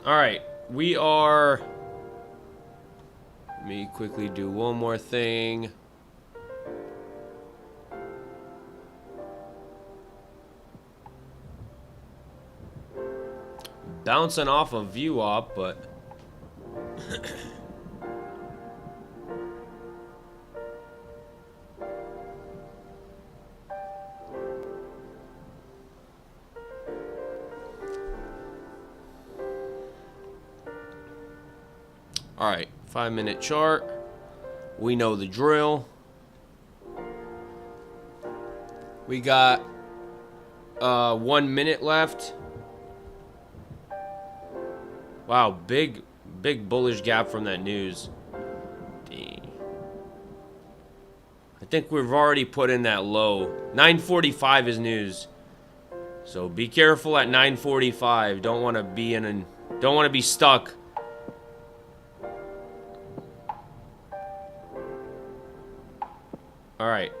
Alright, we are... Let me quickly do one more thing. Bouncing off a view op, but... Alright, 5-minute chart. We know the drill. We got 1 minute left. Wow, big bullish gap from that news. Dang. I think we've already put in that low. 9:45 is news. So be careful at 9:45. Don't want to be stuck. Alright.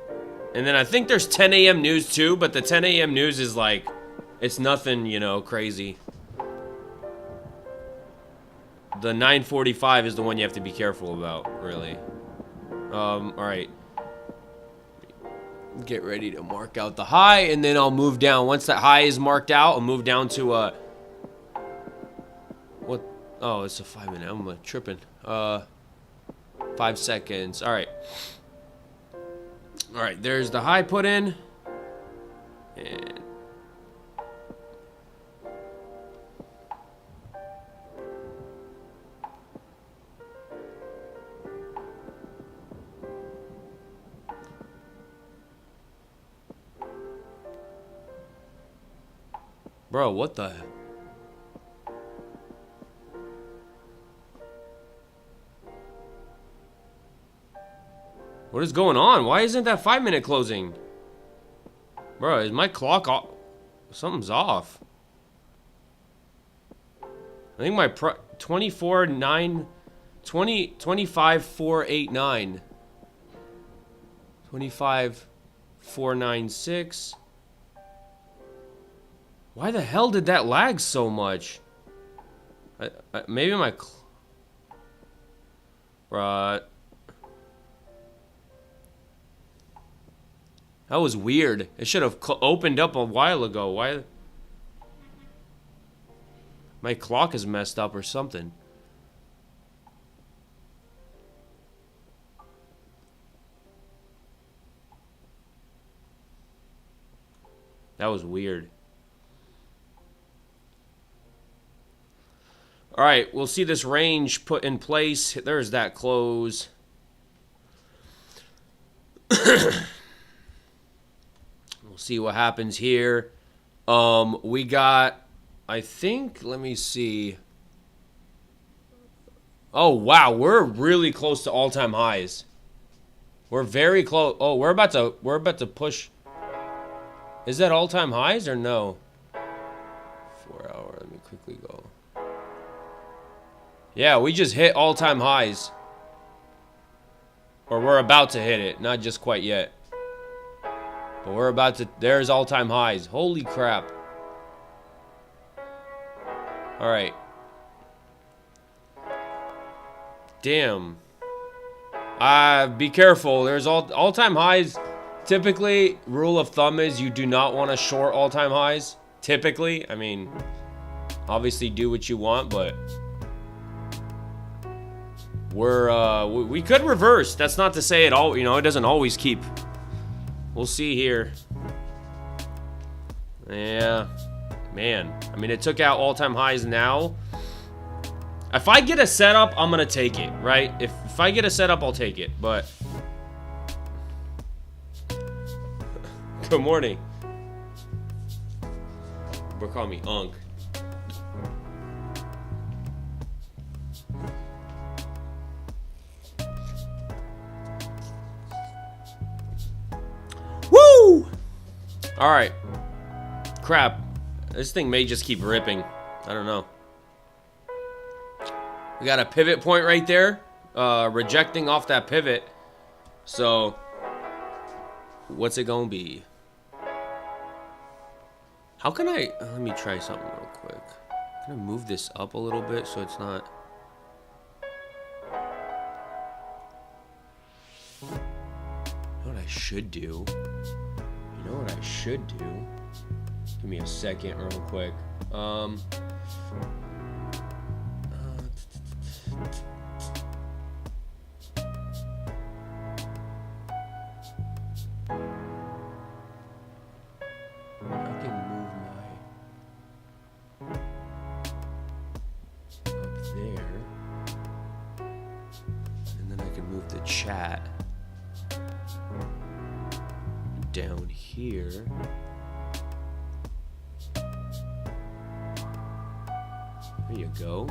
And then I think there's 10 a.m. news too, but the 10 a.m. news is like, it's nothing, you know, crazy. The 9:45 is the one you have to be careful about, really. Alright. Get ready to mark out the high, and then I'll move down. Once that high is marked out, I'll move down to, what? Oh, it's a 5-minute. I'm tripping. 5 seconds. Alright. Alright, there's the high put in. And... Bro, what the... What is going on? Why isn't that 5-minute closing? Bro, is my clock off? Something's off. I think my 25,489. 25,496. Why the hell did that lag so much? Maybe my... Right. That was weird. It should have opened up a while ago. Why? My clock is messed up or something. That was weird. Alright, we'll see this range put in place. There's that close. We'll see what happens here. We got, I think, let me see. Oh, wow, we're really close to all-time highs. We're very close. Oh, we're about to push. Is that all-time highs or no? 4 hour, let me quickly go. Yeah, we just hit all-time highs. Or we're about to hit it, not just quite yet. But we're about to, there's all-time highs. Holy crap. Alright. Damn. Be careful. There's all-time highs. Typically, rule of thumb is you do not want to short all-time highs. Typically. I mean, obviously do what you want, but... we could reverse. That's not to say it all, you know, it doesn't always keep. We'll see here. Yeah. Man. I mean, it took out all-time highs now. If I get a setup, I'm going to take it, right? If I get a setup, I'll take it, but... Good morning. Bro, call me Unk. Woo! Alright. Crap. This thing may just keep ripping. I don't know. We got a pivot point right there. Rejecting off that pivot. So, what's it gonna be? How can I... Let me try something real quick. I'm gonna move this up a little bit so it's not. You know what I should do? You know what I should do? Give me a second real quick. Chat down here. There you go.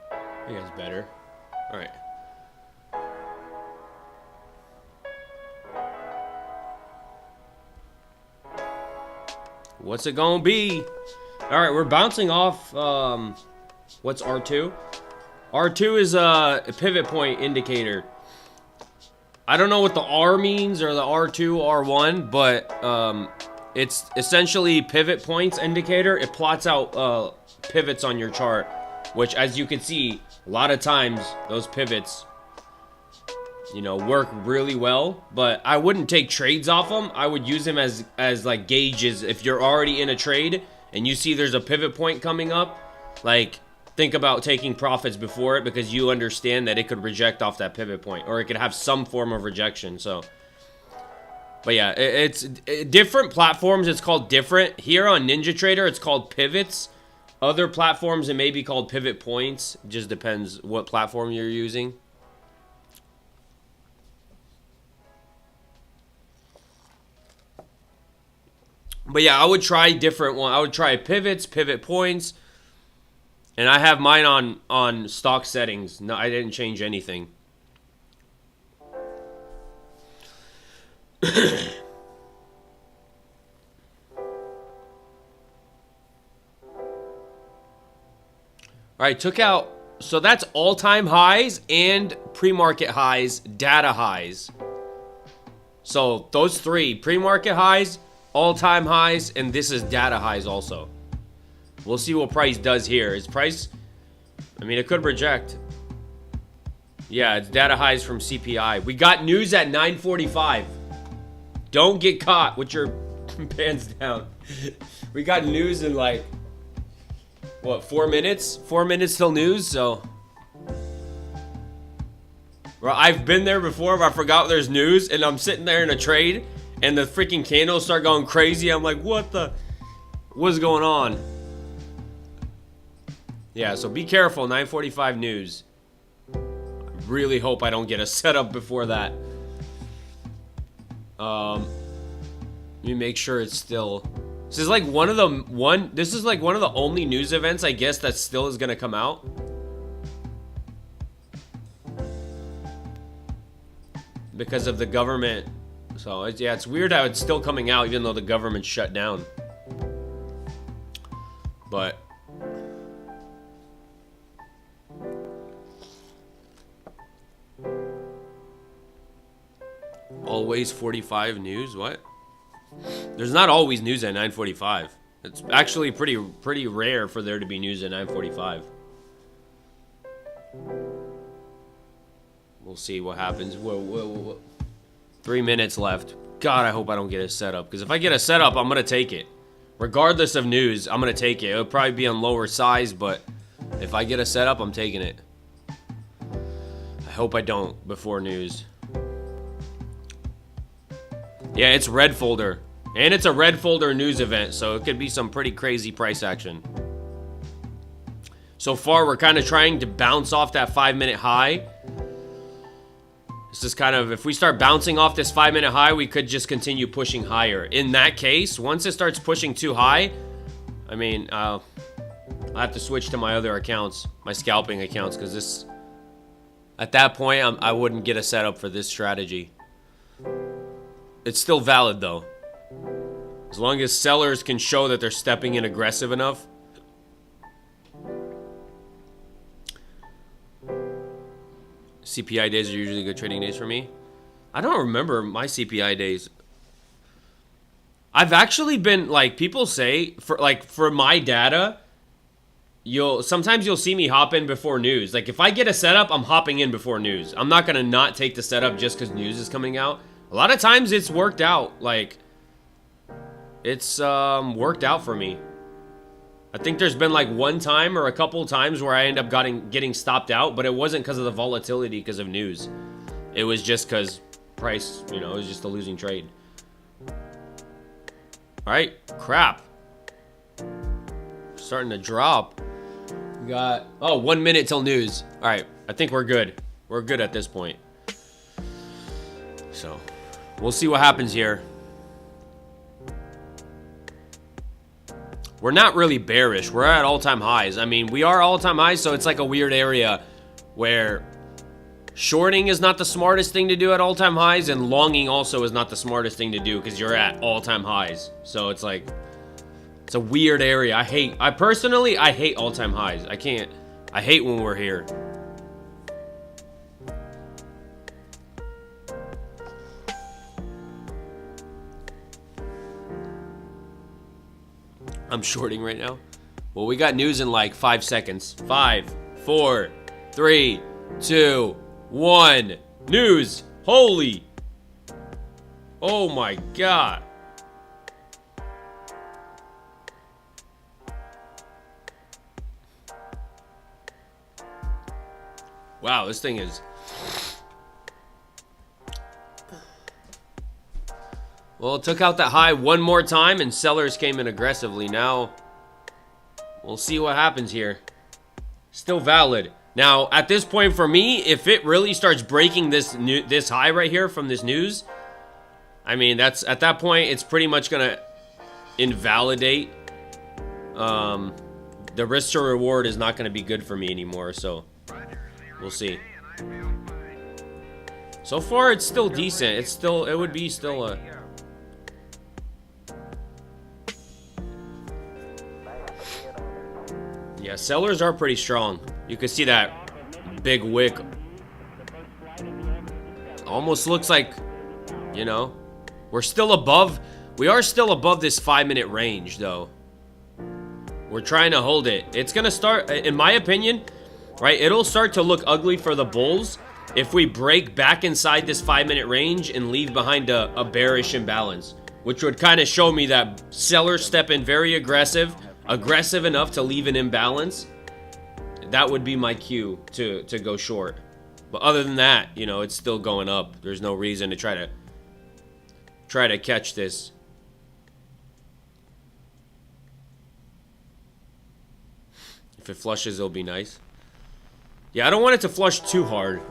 I think that's better. All right. What's it gonna be? All right, we're bouncing off. What's R2? R2 is a pivot point indicator. I don't know what the R means or the R2, R1, but it's essentially pivot points indicator. It plots out pivots on your chart, which, as you can see, a lot of times those pivots, you know, work really well. But I wouldn't take trades off them. I would use them as like gauges. If you're already in a trade and you see there's a pivot point coming up, like, think about taking profits before it, because you understand that it could reject off that pivot point, or it could have some form of rejection. So, but yeah, it's different platforms. It's called different. Here on NinjaTrader, it's called pivots. Other platforms, it may be called pivot points. It just depends what platform you're using. But yeah, I would try different one. I would try pivots, pivot points. And I have mine on stock settings. No, I didn't change anything. Alright, took out, so that's all-time highs and pre-market highs, data highs. So those three, pre-market highs, all-time highs, and this is data highs also. We'll see what price does here. Is price, I mean, it could reject. Yeah, it's data highs from CPI. We got news at 9:45. Don't get caught with your pants down. We got news in like, what, 4 minutes? 4 minutes till news, so. Well, I've been there before, but I forgot there's news, and I'm sitting there in a trade, and the freaking candles start going crazy. I'm like, what's going on? Yeah, so be careful, 9:45 news. I really hope I don't get a setup before that. Let me make sure it's still. This is like one of the only news events, I guess, that still is gonna come out. Because of the government. So yeah, it's weird how it's still coming out even though the government's shut down. But always 45 news? What? There's not always news at 9:45. It's actually pretty rare for there to be news at 9:45. We'll see what happens. Whoa. 3 minutes left. God, I hope I don't get a setup, because if I get a setup, I'm gonna take it. Regardless of news, I'm gonna take it. It'll probably be on lower size, but if I get a setup, I'm taking it. I hope I don't before news. Yeah, it's red folder. And it's a red folder news event, so it could be some pretty crazy price action. So far, we're kind of trying to bounce off that 5-minute high. This is kind of, if we start bouncing off this 5-minute high, we could just continue pushing higher. In that case, once it starts pushing too high, I mean, I'll have to switch to my other accounts, my scalping accounts, because this, at that point, I wouldn't get a setup for this strategy. It's still valid, though. As long as sellers can show that they're stepping in aggressive enough. CPI days are usually good trading days for me. I don't remember my CPI days. I've actually been, like, people say, for my data, sometimes you'll see me hop in before news. Like, if I get a setup, I'm hopping in before news. I'm not gonna not take the setup just because news is coming out. A lot of times it's worked out. Like, it's worked out for me. I think there's been like one time or a couple times where I end up getting stopped out, but it wasn't because of the volatility, because of news. It was just because price, you know, it was just a losing trade. All right, crap. Starting to drop. We got, 1 minute till news. All right, I think we're good. We're good at this point. So, we'll see what happens here. We're not really bearish. We're at all-time highs. I mean, we are all-time highs, so it's like a weird area where shorting is not the smartest thing to do at all-time highs, and longing also is not the smartest thing to do because you're at all-time highs. So it's like, it's a weird area. I personally hate all-time highs. I hate when we're here. I'm shorting right now. Well, we got news in like 5 seconds. 5, 4, 3, 2, 1. News. Holy. Oh my God. Wow, this thing is... Well, it took out that high one more time, and sellers came in aggressively. Now, we'll see what happens here. Still valid. Now, at this point for me, if it really starts breaking this high right here from this news, I mean, at that point, it's pretty much going to invalidate. The risk to reward is not going to be good for me anymore, so we'll see. So far, it's still decent. It would be still a... Yeah, sellers are pretty strong. You can see that big wick. Almost looks like, you know, we are still above this 5-minute range, though. We're trying to hold it. It's going to start, in my opinion, right, it'll start to look ugly for the bulls if we break back inside this 5-minute range and leave behind a bearish imbalance, which would kind of show me that sellers step in very aggressive enough to leave an imbalance. That would be my cue to go short. But other than that, you know, it's still going up. There's no reason to try to catch this. If it flushes, it'll be nice. Yeah, I don't want it to flush too hard.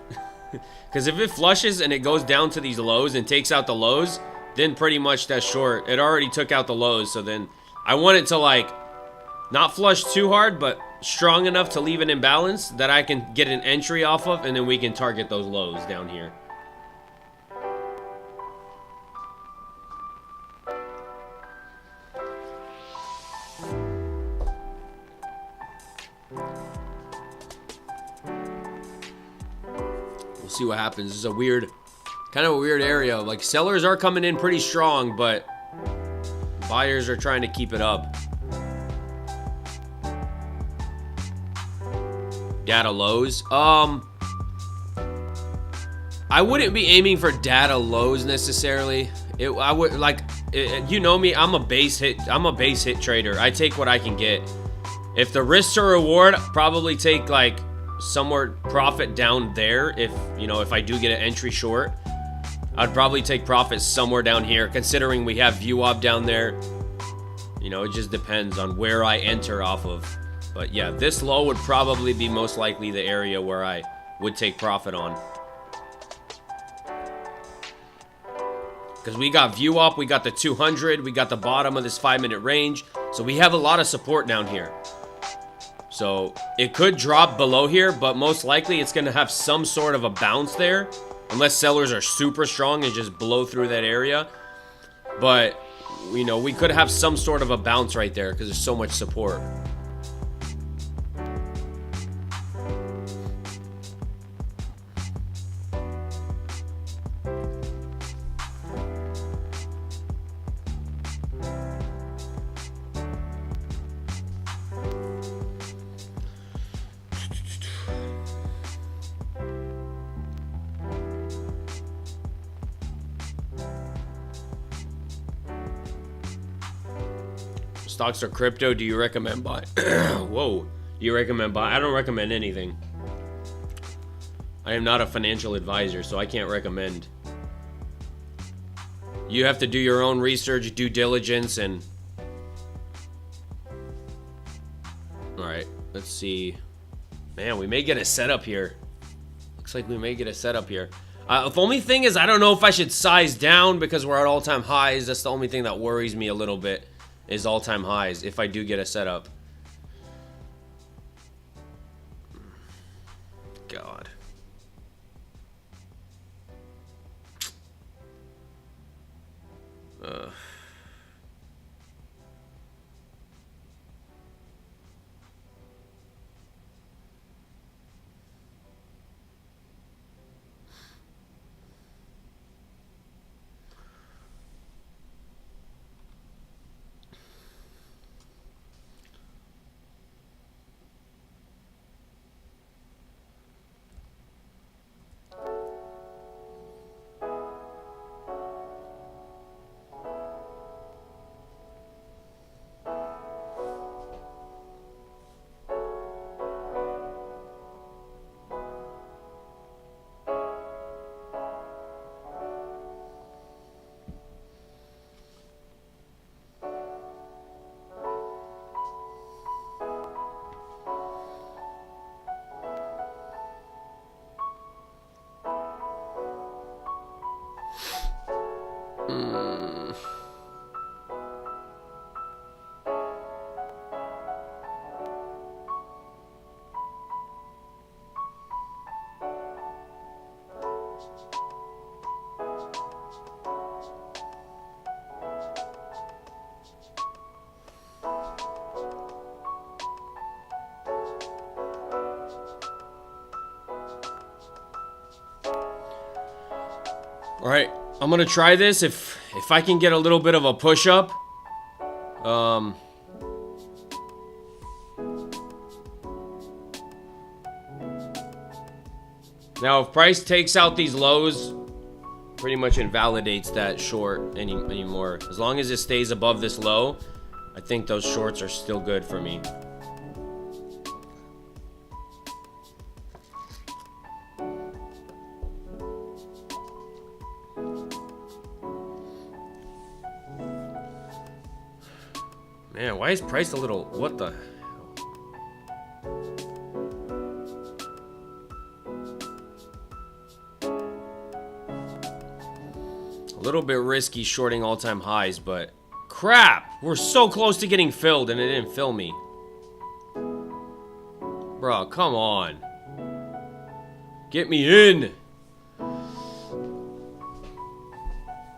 Because if it flushes and it goes down to these lows and takes out the lows, then pretty much that's short. It already took out the lows, so then I want it to, like, not flush too hard, but strong enough to leave an imbalance that I can get an entry off of, and then we can target those lows down here. We'll see what happens. This is a weird, kind of a weird area. Like, sellers are coming in pretty strong, but buyers are trying to keep it up. Data lows. I wouldn't be aiming for data lows necessarily. I would like, you know me. I'm a base hit trader. I take what I can get. If the risk to reward, probably take like somewhere profit down there. If you know, if I do get an entry short, I'd probably take profit somewhere down here. Considering we have VWAP down there, you know, it just depends on where I enter off of. But yeah, this low would probably be most likely the area where I would take profit on. Because we got VWAP, we got the 200, we got the bottom of this 5-minute range. So we have a lot of support down here. So it could drop below here, but most likely it's going to have some sort of a bounce there. Unless sellers are super strong and just blow through that area. But you know, we could have some sort of a bounce right there because there's so much support. Stocks or crypto, do you recommend buying? Whoa. Do you recommend buying? I don't recommend anything. I am not a financial advisor, so I can't recommend. You have to do your own research, due diligence, and... Alright, let's see. Man, we may get a setup here. Looks like we may get a setup here. The only thing is, I don't know if I should size down because we're at all-time highs. That's the only thing that worries me a little bit. Is all-time highs if I do get a setup. God. All right, I'm gonna try this. If I can get a little bit of a push up, now if price takes out these lows, pretty much invalidates that short anymore. As long as it stays above this low, I think those shorts are still good for me. Man, why is price a little... What the... A little bit risky shorting all-time highs, but... Crap! We're so close to getting filled and it didn't fill me. Bro, come on. Get me in!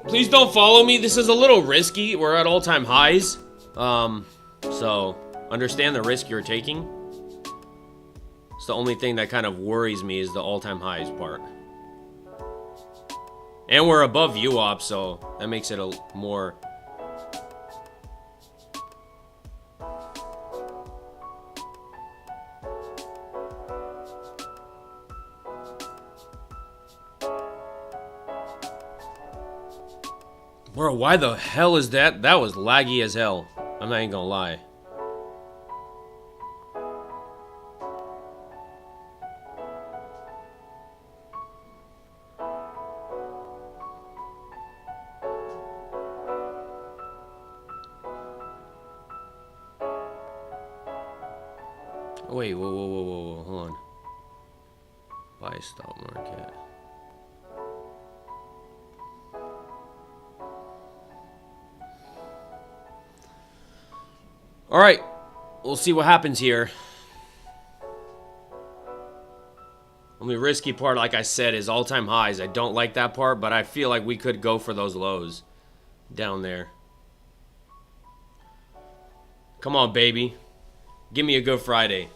Please don't follow me. This is a little risky. We're at all-time highs. So understand the risk you're taking. It's the only thing that kind of worries me is the all-time highs part. And we're above UOP, so that makes it a more... Bro, why the hell is that? That was laggy as hell. I'm not even gonna lie. Wait, whoa, hold on. Buy stock market. All right, we'll see what happens here. Only risky part, like I said, is all-time highs. I don't like that part, but I feel like we could go for those lows down there. Come on, baby. Give me a good Friday.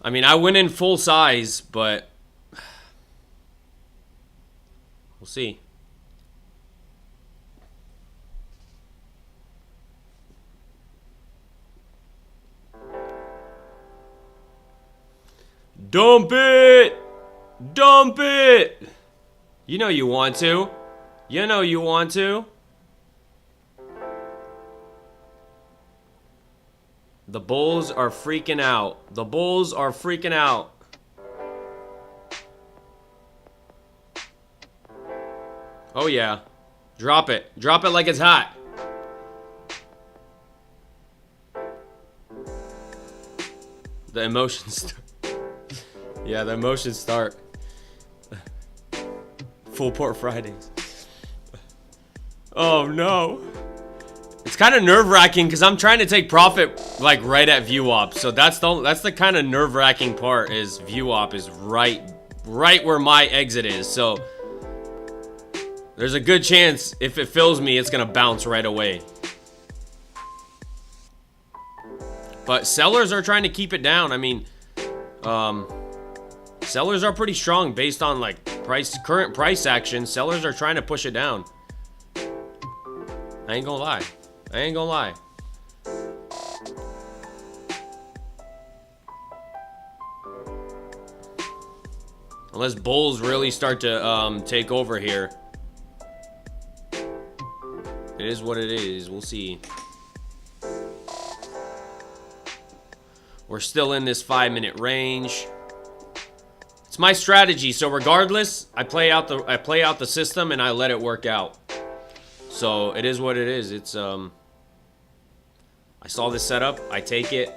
I mean, I went in full size, but we'll see. Dump it! Dump it! You know you want to. You know you want to. The bulls are freaking out. The bulls are freaking out. Oh yeah. Drop it. Drop it like it's hot. The emotions. Yeah, the emotions start. Full port Fridays. Oh no. It's kind of nerve-wracking because I'm trying to take profit like right at VWAP. So that's the kind of nerve-wracking part, is VWAP is right where my exit is. So there's a good chance if it fills me, it's gonna bounce right away. But sellers are trying to keep it down. I mean, sellers are pretty strong based on like current price action. Sellers are trying to push it down. I ain't gonna lie. I ain't gonna lie. Unless bulls really start to take over here. It is what it is. We'll see. We're still in this 5-minute range. It's my strategy. So regardless, I play out the system and I let it work out. So it is what it is. It's I saw this setup. I take it.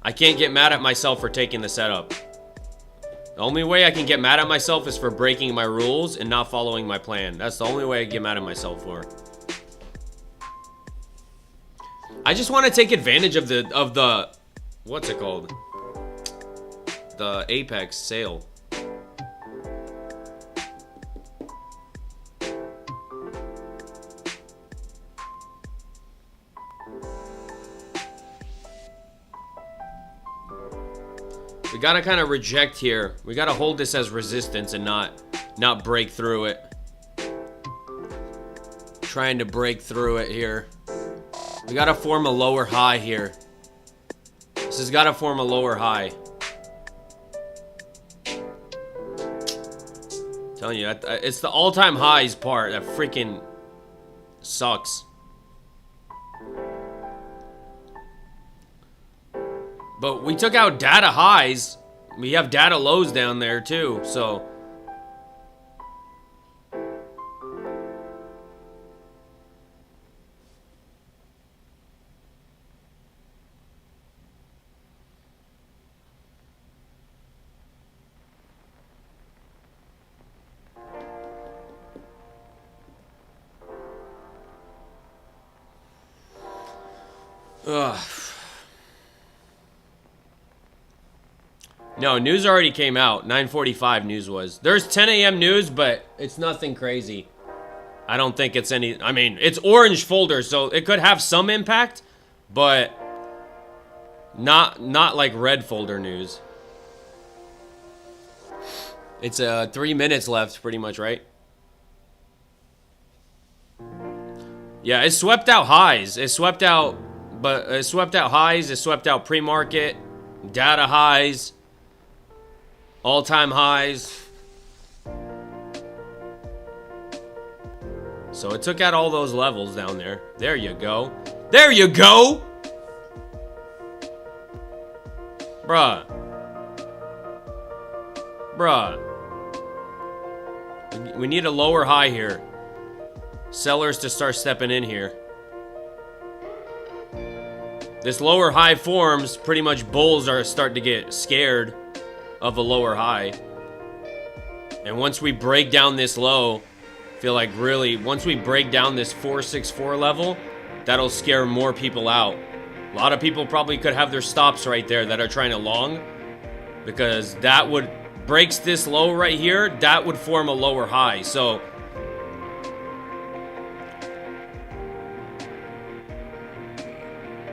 I can't get mad at myself for taking the setup. The only way I can get mad at myself is for breaking my rules and not following my plan. That's the only way I get mad at myself for. I just want to take advantage of the what's it called? The Apex sale. We gotta kind of reject here. We gotta hold this as resistance and not break through it. Trying to break through it here. We gotta form a lower high here. This has gotta form a lower high. Telling you, it's the all-time highs part that freaking sucks. But we took out data highs. We have data lows down there too, so. Ugh. No, news already came out. 9:45 news was. There's 10 a.m. news, but it's nothing crazy. I don't think it's any... I mean, it's orange folder, so it could have some impact, but not like red folder news. It's 3 minutes left, pretty much, right? Yeah, it swept out highs. It swept out... But it swept out highs. It swept out pre-market, data highs, all-time highs. So it took out all those levels down there. There you go. There you go! Bruh. Bruh. We need a lower high here. Sellers to start stepping in here. This lower high forms, pretty much bulls are starting to get scared of a lower high. And once we break down this low, I feel like really, once we break down this 464 level, that'll scare more people out. A lot of people probably could have their stops right there that are trying to long. because that would breaks this low right here. That would form a lower high. So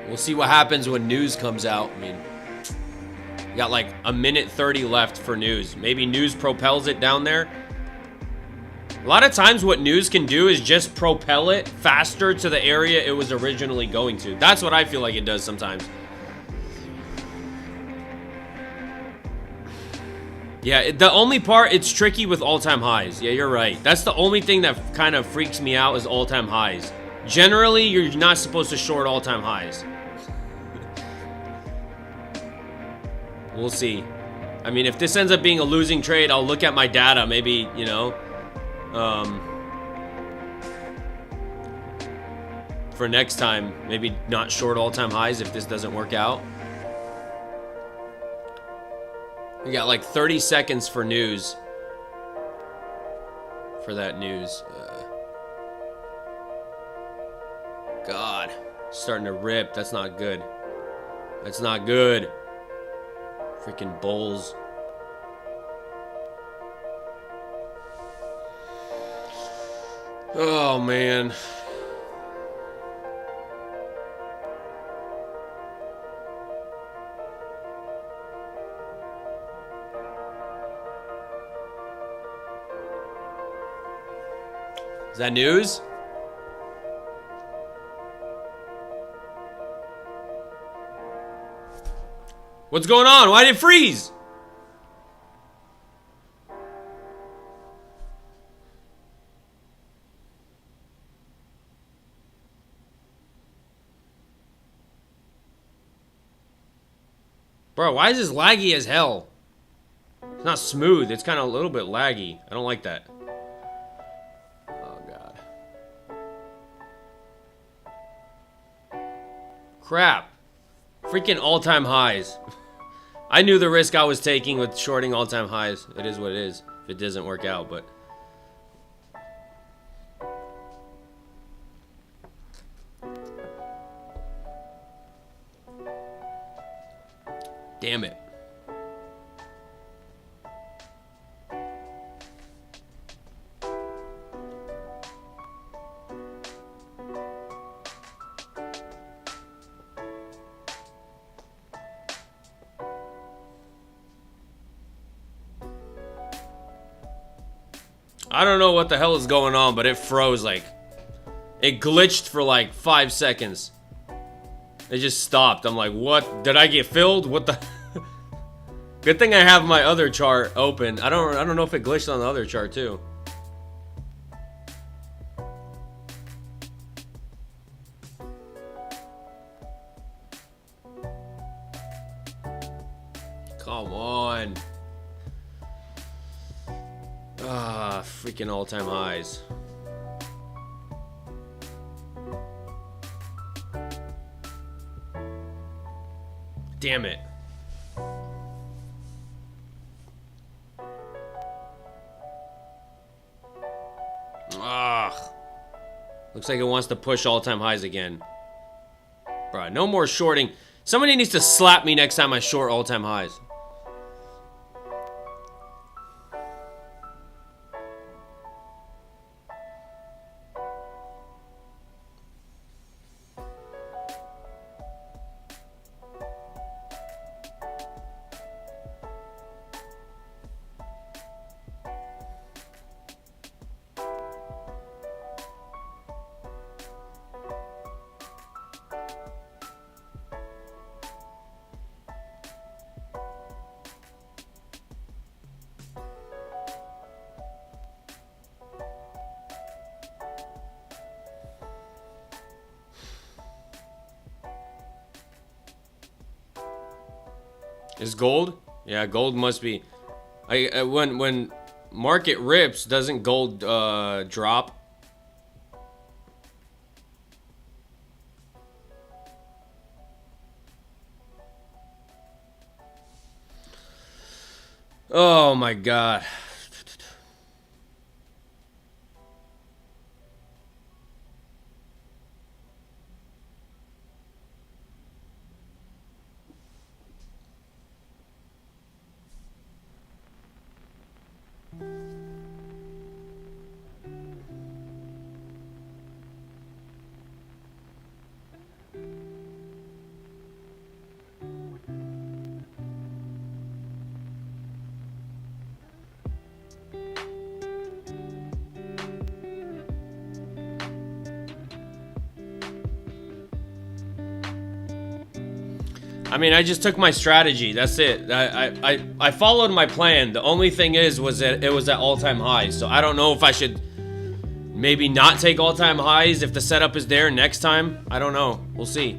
we'll see what happens when news comes out. I mean, we got like a minute 30 left for news. Maybe news propels it down there. A lot of times what news can do is just propel it faster to the area it was originally going to. That's what I feel like it does sometimes. Yeah, the only part, it's tricky with all-time highs. Yeah, you're right. That's the only thing that kind of freaks me out is all-time highs. Generally, you're not supposed to short all-time highs. We'll see. I mean, if this ends up being a losing trade, I'll look at my data. Maybe, you know, for next time, maybe not short all-time highs if this doesn't work out. We got like 30 seconds for news. For that news. God. Starting to rip. That's not good. That's not good. Freaking bulls. Oh, man. Is that news? What's going on? Why did it freeze? Bro, why is this laggy as hell? It's not smooth. It's kind of a little bit laggy. I don't like that. Crap. Freaking all-time highs. I knew the risk I was taking with shorting all-time highs. It is what it is. If it doesn't work out, but... Damn it. I don't know what the hell is going on, but it froze like... It glitched for like 5 seconds. It just stopped. I'm like, what? Did I get filled? What the... Good thing I have my other chart open. I don't know if it glitched on the other chart too. Come on. Ah, freaking all-time highs. Damn it. Ah. Looks like it wants to push all-time highs again. Bruh, no more shorting. Somebody needs to slap me next time I short all-time highs. Is gold? Yeah, gold must be. When market rips, doesn't gold drop? Oh my god. I mean, I just took my strategy. That's it. I followed my plan. The only thing was that it was at all-time highs. So I don't know if I should maybe not take all-time highs if the setup is there next time. I don't know. We'll see.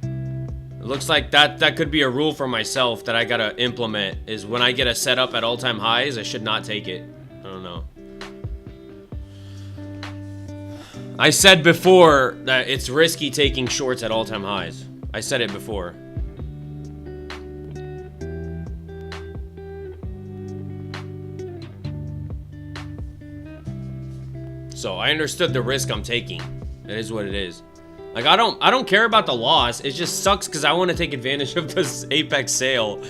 It looks like that could be a rule for myself that I gotta implement, is when I get a setup at all-time highs, I should not take it. I don't know. I said before that it's risky taking shorts at all-time highs. I said it before. So I understood the risk I'm taking. It is what it is. Like, I don't care about the loss. It just sucks because I want to take advantage of this Apex sale.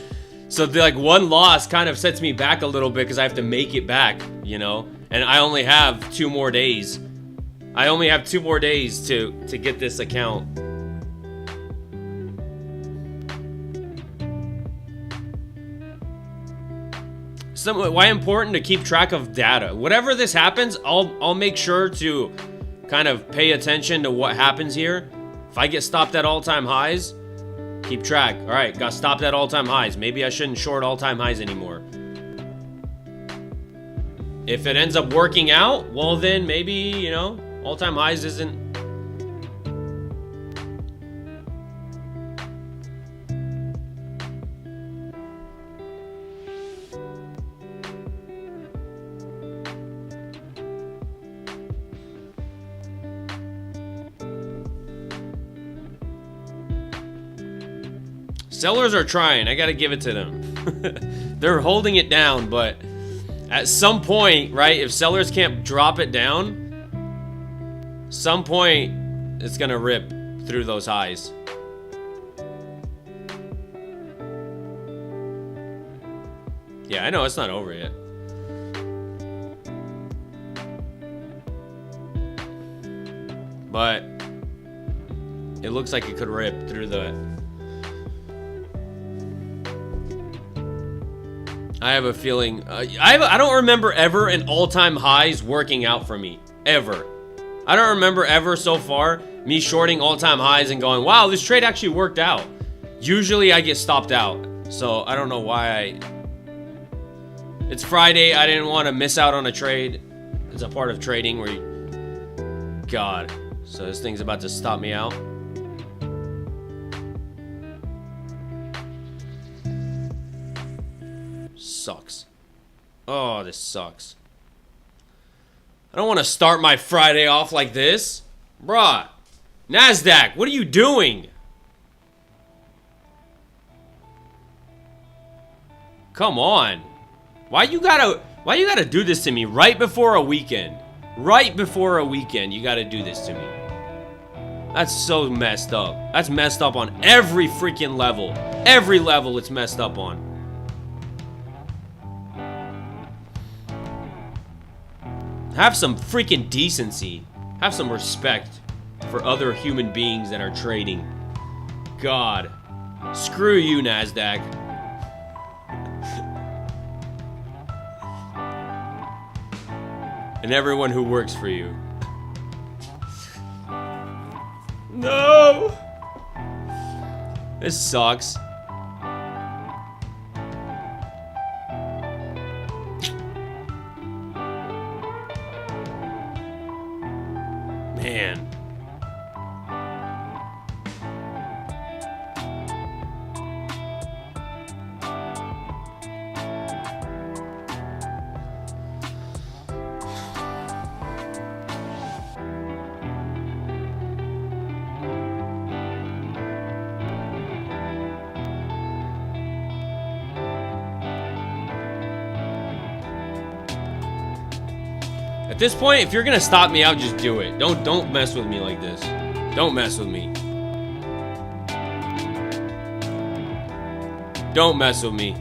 So the, like, one loss kind of sets me back a little bit because I have to make it back, you know? And I only have 2 more days. I only have 2 more days to get this account. So why important to keep track of data? Whatever this happens, I'll make sure to kind of pay attention to what happens here. If I get stopped at all-time highs, keep track. All right, got stopped at all-time highs. Maybe I shouldn't short all-time highs anymore. If it ends up working out, well then maybe, you know, all-time highs isn't... Sellers are trying. I gotta give it to them. They're holding it down, but at some point, right, if sellers can't drop it down, some point it's gonna rip through those highs. Yeah, I know it's not over yet. But it looks like it could rip through the... I have a feeling, I don't remember ever an all-time highs working out for me, ever. I don't remember ever so far me shorting all-time highs and going, wow, this trade actually worked out. Usually I get stopped out, so I don't know why It's Friday, I didn't want to miss out on a trade. It's a part of trading where you... God, so this thing's about to stop me out. Sucks. Oh, this sucks. I don't want to start my Friday off like this. Bruh. NASDAQ, what are you doing? Come on. Why you gotta do this to me right before a weekend? Right before a weekend, you gotta do this to me. That's so messed up. That's messed up on every freaking level. Every level it's messed up on. Have some freaking decency. Have some respect for other human beings that are trading. God. Screw you, NASDAQ. And everyone who works for you. No! This sucks. Man. At this point, if you're gonna stop me out, just do it. Don't mess with me like this. Don't mess with me. Don't mess with me.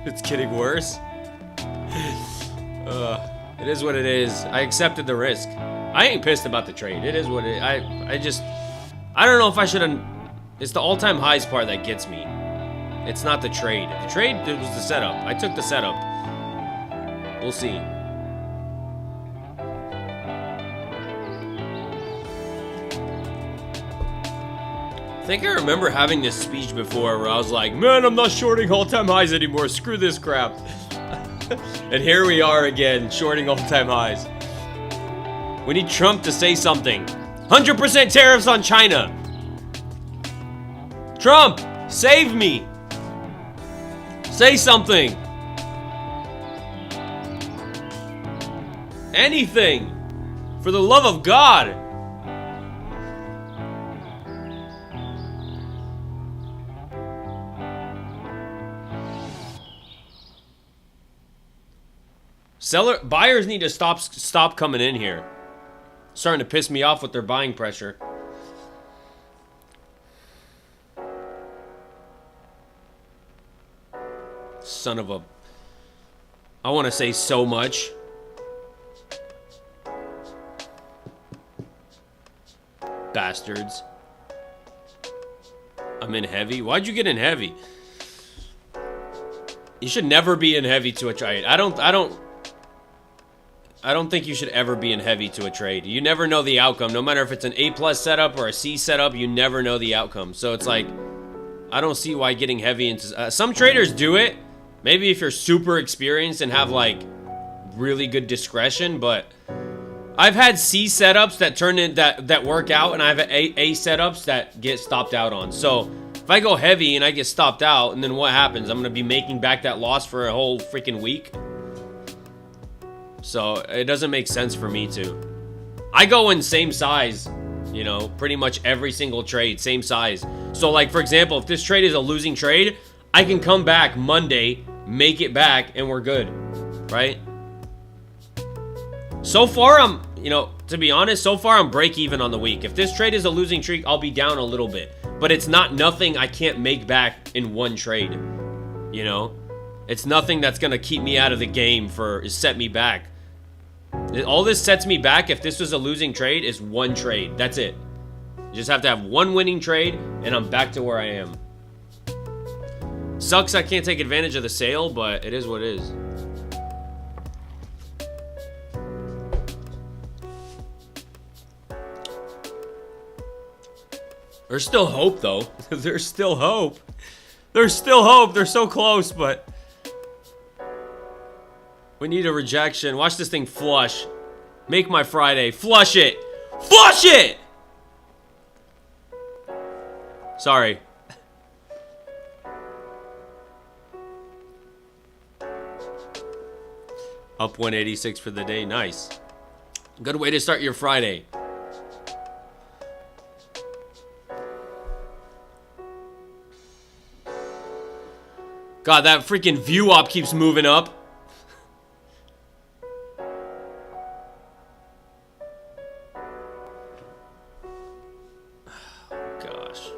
It's getting worse. It is what it is. I accepted the risk. I ain't pissed about the trade. It is what it is. I don't know if I should have... It's the all-time highs part that gets me. It's not the trade. The trade was the setup. I took the setup. We'll see. I think I remember having this speech before where I was like, man, I'm not shorting all-time highs anymore. Screw this crap. And here we are again, shorting all-time highs. We need Trump to say something. 100% tariffs on China. Trump, save me. Say something. Anything. For the love of God. Buyers need to stop coming in here. Starting to piss me off with their buying pressure. Son of a... I want to say so much. Bastards. I'm in heavy. Why'd you get in heavy? You should never be in heavy to a trade. I don't think you should ever be in heavy to a trade. You never know the outcome. No matter if it's an A+ setup or a C setup, you never know the outcome. So it's like, I don't see why getting heavy into... some traders do it. Maybe if you're super experienced and have like really good discretion, but I've had C setups that turn in that work out, and I have A setups that get stopped out on. So if I go heavy and I get stopped out, and then what happens? I'm gonna be making back that loss for a whole freaking week. So it doesn't make sense for me to. I go in same size, you know, pretty much every single trade, same size. So like, for example, if this trade is a losing trade, I can come back Monday, make it back, and we're good, right? So far, you know, to be honest, so far I'm break even on the week. If this trade is a losing streak, I'll be down a little bit. But it's not nothing I can't make back in one trade, you know? It's nothing that's going to keep me out of the game set me back. All this sets me back, if this was a losing trade, is one trade. That's it. You just have to have one winning trade, and I'm back to where I am. Sucks I can't take advantage of the sale, but it is what it is. There's still hope, though. There's still hope. There's still hope. They're so close, but... we need a rejection. Watch this thing flush. Make my Friday. Flush it. Flush it! Sorry. Up 186 for the day. Nice. Good way to start your Friday. God, that freaking view op keeps moving up. Gosh.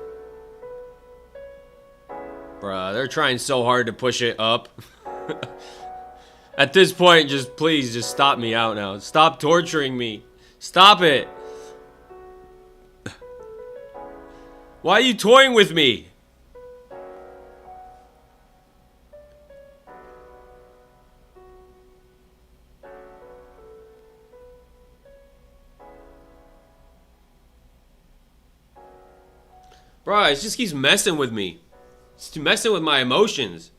Bruh, they're trying so hard to push it up. At this point, please, just stop me out now. Stop torturing me. Stop it. Why are you toying with me? Bro, it just keeps messing with me. It's messing with my emotions.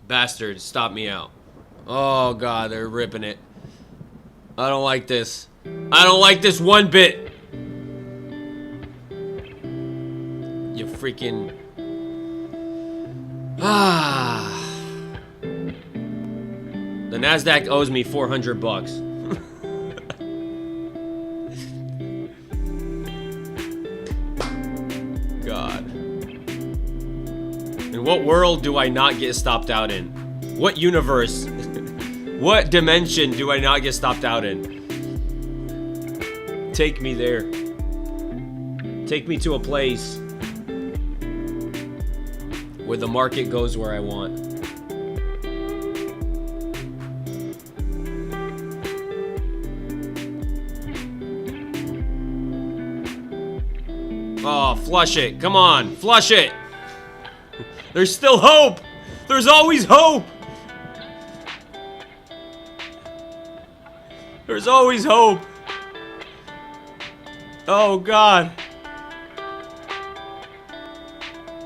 Bastards, stop me out. Oh god, they're ripping it. I don't like this. I don't like this one bit. You freaking... The NASDAQ owes me 400 bucks. God. In what world do I not get stopped out in? What universe? What dimension do I not get stopped out in? Take me there. Take me to a place where the market goes where I want. Oh, flush it. Come on, flush it. There's still hope. There's always hope. There's always hope. Oh, God.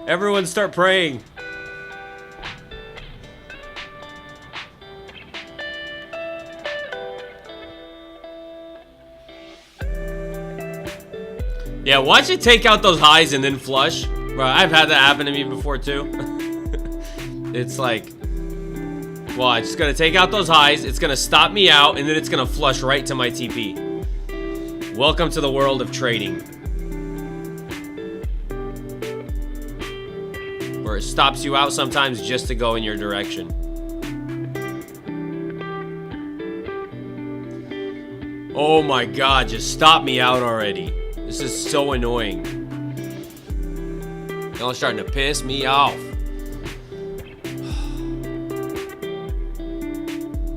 Everyone start praying. Yeah, watch it take out those highs and then flush. Bro, I've had that happen to me before too. It's like, watch, it's gonna take out those highs, it's gonna stop me out, and then it's gonna flush right to my TP. Welcome to the world of trading. Where it stops you out sometimes just to go in your direction. Oh my God, just stop me out already. This is so annoying. Y'all starting to piss me off.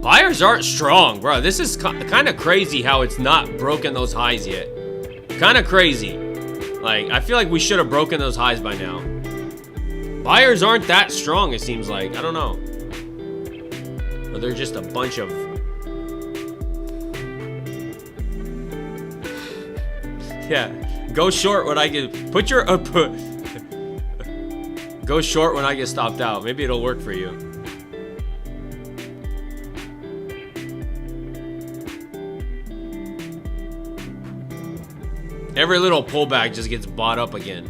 Buyers aren't strong, bro. This is kind of crazy how it's not broken those highs yet. Kind of crazy. Like, I feel like we should have broken those highs by now. Buyers aren't that strong, it seems like. I don't know. Or they're just a bunch of... Yeah, go short when I get... Put your... Go short when I get stopped out. Maybe it'll work for you. Every little pullback just gets bought up again.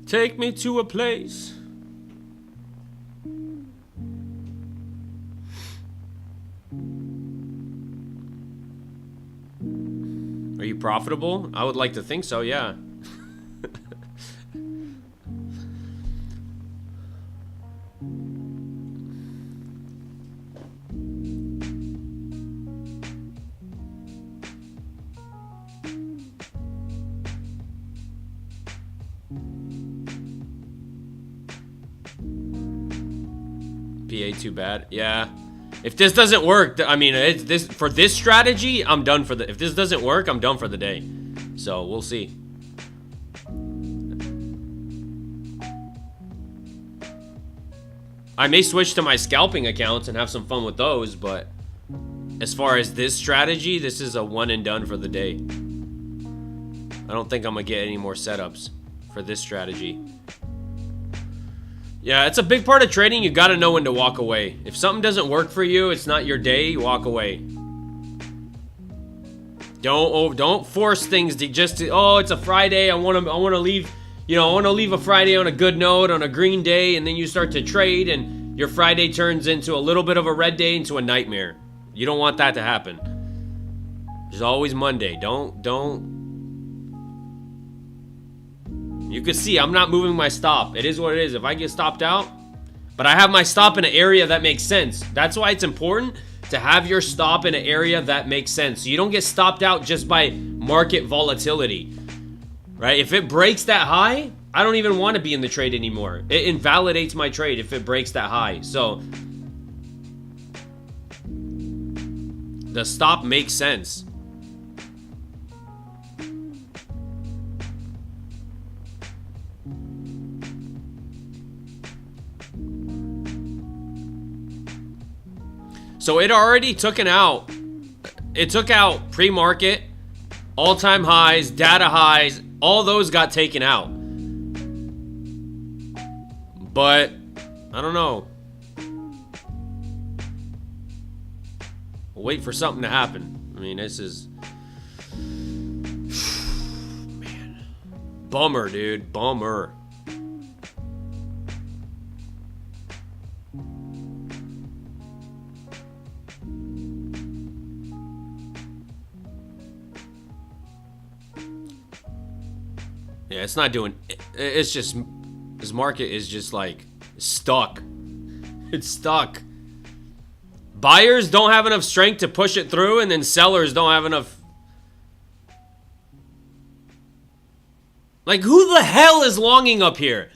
Take me to a place. Are you profitable? I would like to think so, yeah. PA too bad. Yeah. If this doesn't work, I mean, it's this for this strategy, I'm done for the... If this doesn't work, I'm done for the day. So, we'll see. I may switch to my scalping accounts and have some fun with those, but as far as this strategy, this is a one and done for the day. I don't think I'm gonna get any more setups for this strategy. Yeah, it's a big part of trading. You gotta know when to walk away. If something doesn't work for you, it's not your day, walk away. Don't force things to just to, oh, it's a Friday, I wanna leave, you know, I wanna leave a Friday on a good note, on a green day, and then you start to trade and your Friday turns into a little bit of a red day into a nightmare. You don't want that to happen. There's always Monday. Don't. You can see I'm not moving my stop. It is what it is. If I get stopped out, but I have my stop in an area that makes sense. That's why it's important to have your stop in an area that makes sense. So you don't get stopped out just by market volatility, right? If it breaks that high, I don't even want to be in the trade anymore. It invalidates my trade if it breaks that high. So the stop makes sense. So it already took out pre-market, all-time highs, data highs, all those got taken out. But, I don't know. We'll wait for something to happen. I mean, this is... Man. Bummer, dude. Bummer. Yeah, it's not doing... It's just... This market is just, like, stuck. It's stuck. Buyers don't have enough strength to push it through, and then sellers don't have enough... Like, who the hell is longing up here?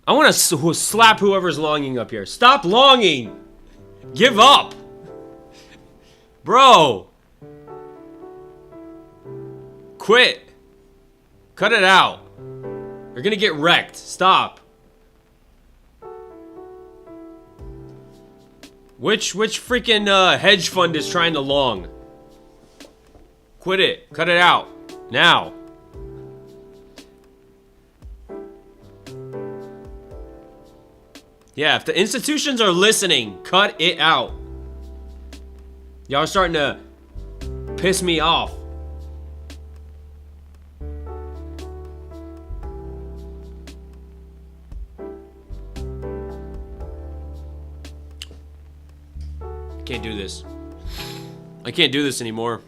I want to slap whoever's longing up here. Stop longing. Give up. Bro. Quit. Cut it out. You're gonna get wrecked. Stop. Which freaking hedge fund is trying to long? Quit it. Cut it out. Now. Yeah, if the institutions are listening, cut it out. Y'all are starting to piss me off. I can't do this. I can't do this anymore.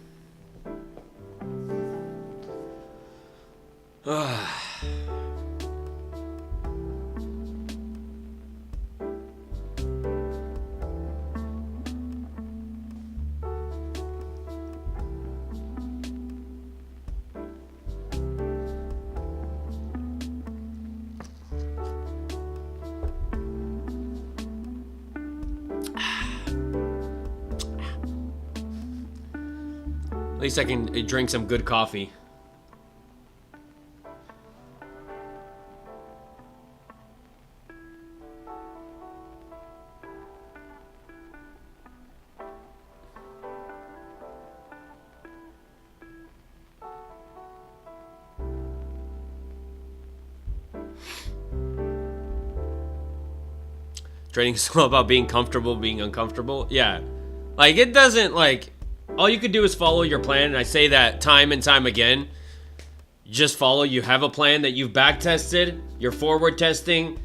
At least I can drink some good coffee. Trading is all about being comfortable, being uncomfortable. Yeah. Like, it doesn't, like... All you could do is follow your plan, and I say that time and time again. Just follow. You have a plan that you've back tested, you're forward testing,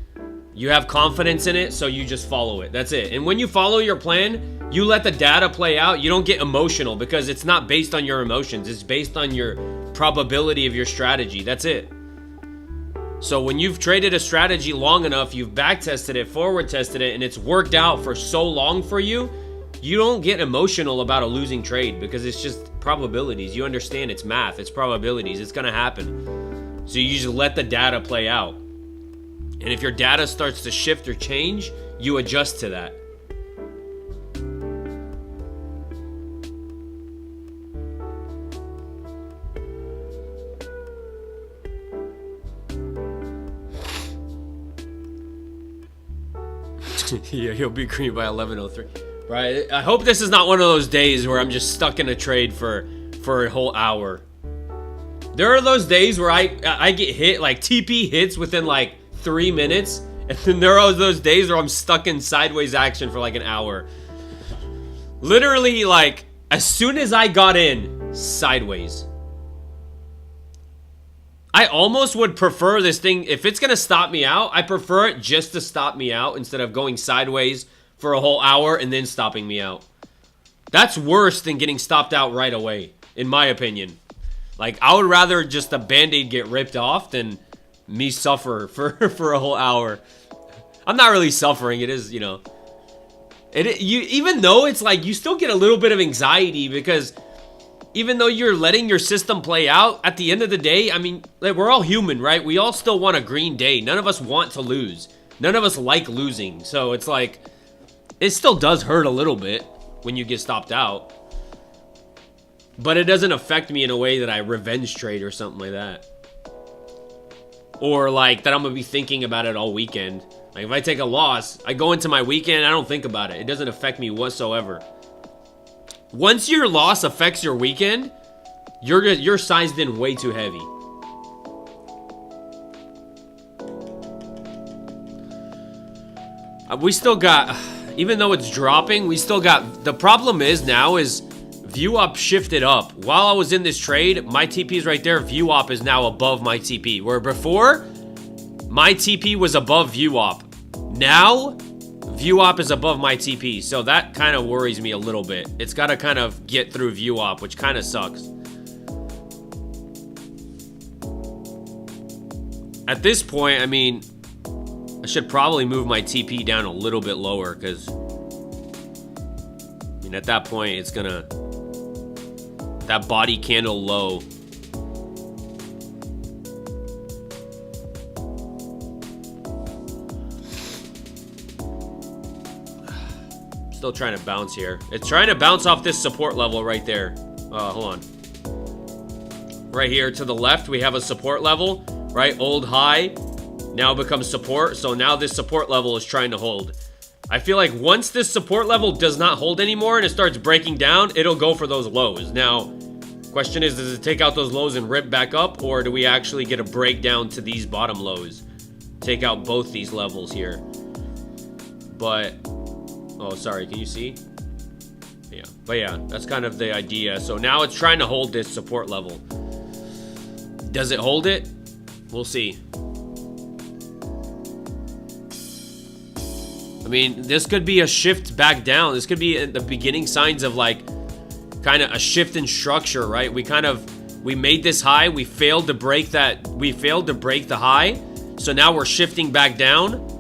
you have confidence in it, so you just follow it. That's it. And when you follow your plan, you let the data play out. You don't get emotional because it's not based on your emotions. It's based on your probability of your strategy. That's it. So when you've traded a strategy long enough, you've back tested it, forward tested it, and it's worked out for so long for you, you don't get emotional about a losing trade because it's just probabilities. You understand it's math, it's probabilities, it's gonna happen. So you just let the data play out. And if your data starts to shift or change, you adjust to that. Yeah, he'll be green by 11:03. Right, I hope this is not one of those days where I'm just stuck in a trade for a whole hour. There are those days where I get hit, like TP hits within like 3 minutes, and then there are those days where I'm stuck in sideways action for like an hour. Literally, like, as soon as I got in, sideways. I almost would prefer this thing, if it's gonna stop me out, I prefer it just to stop me out instead of going sideways for a whole hour and then stopping me out. That's worse than getting stopped out right away, in my opinion. Like, I would rather just a band-aid get ripped off than me suffer for a whole hour. I'm not really suffering, it is, you know. Even though it's like, you still get a little bit of anxiety because even though you're letting your system play out, at the end of the day, I mean, like, we're all human, right? We all still want a green day. None of us want to lose. None of us like losing. So it's like, it still does hurt a little bit when you get stopped out. But it doesn't affect me in a way that I revenge trade or something like that. Or like that I'm gonna be thinking about it all weekend. Like if I take a loss, I go into my weekend, I don't think about it. It doesn't affect me whatsoever. Once your loss affects your weekend, you're sized in way too heavy. We still got, even though it's dropping, we still got, the problem is now is view up shifted up. While I was in this trade, my TP is right there. View op is now above my TP. Where before, my TP was above view op. Now, view op is above my TP. So that kind of worries me a little bit. It's got to kind of get through view op, which kind of sucks. At this point, I mean, I should probably move my TP down a little bit lower because, I mean, at that point, it's gonna, that body candle low. still trying to bounce here. It's trying to bounce off this support level right there. Hold on. Right here to the left, we have a support level, right? Old high now becomes support. So now this support level is trying to hold. I feel like once this support level does not hold anymore and it starts breaking down, it'll go for those lows. Now, question is, does it take out those lows and rip back up, or do we actually get a breakdown to these bottom lows? Take out both these levels here. But, oh, sorry, can you see? Yeah, but yeah, that's kind of the idea. So now it's trying to hold this support level. Does it hold it? We'll see. I mean, this could be a shift back down. This could be the beginning signs of like kind of a shift in structure, right? We made this high. We failed to break that. We failed to break the high. So now we're shifting back down,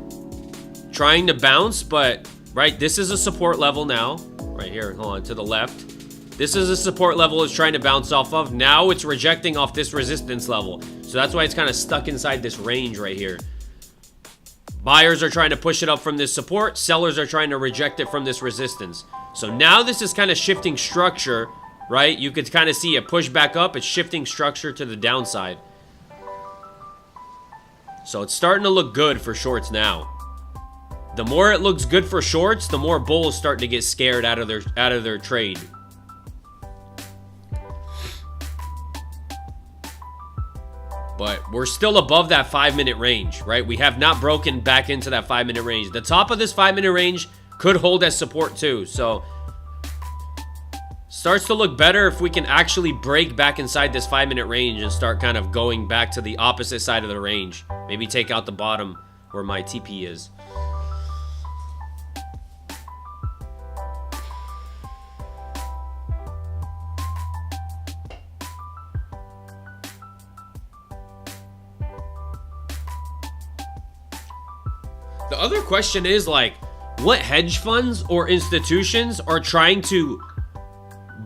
trying to bounce, but right, this is a support level now. Right here, hold on, to the left. This is a support level it's trying to bounce off of. Now it's rejecting off this resistance level. So that's why it's kind of stuck inside this range right here. Buyers are trying to push it up from this support. Sellers are trying to reject it from this resistance. So now this is kind of shifting structure, right? You could kind of see it push back up. It's shifting structure to the downside. So it's starting to look good for shorts now. The more it looks good for shorts, the more bulls start to get scared out of their trade. But we're still above that 5-minute range, right? We have not broken back into that 5-minute range. The top of this 5-minute range could hold as support too. So starts to look better if we can actually break back inside this 5-minute range and start kind of going back to the opposite side of the range. Maybe take out the bottom where my TP is. The other question is like, what hedge funds or institutions are trying to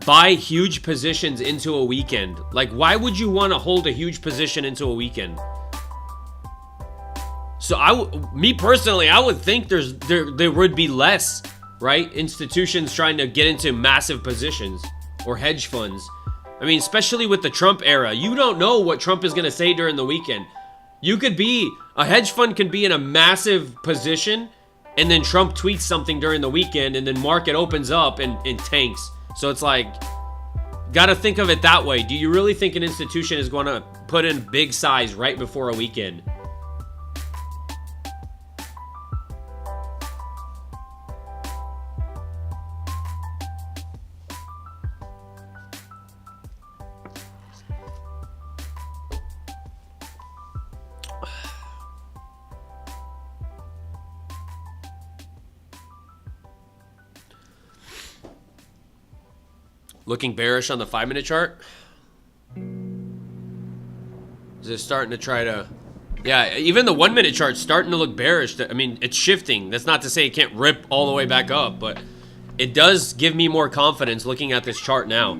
buy huge positions into a weekend? Like, why would you want to hold a huge position into a weekend? So me personally, I would think there would be less, right? Institutions trying to get into massive positions or hedge funds. I mean, especially with the Trump era, you don't know what Trump is going to say during the weekend. A hedge fund can be in a massive position and then Trump tweets something during the weekend and then market opens up and tanks. So it's like, gotta think of it that way. Do you really think an institution is going to put in big size right before a weekend? Looking bearish on the 5-minute chart. Is it starting to try to... Yeah, even the 1-minute chart's starting to look bearish. I mean, it's shifting. That's not to say it can't rip all the way back up, but it does give me more confidence looking at this chart now.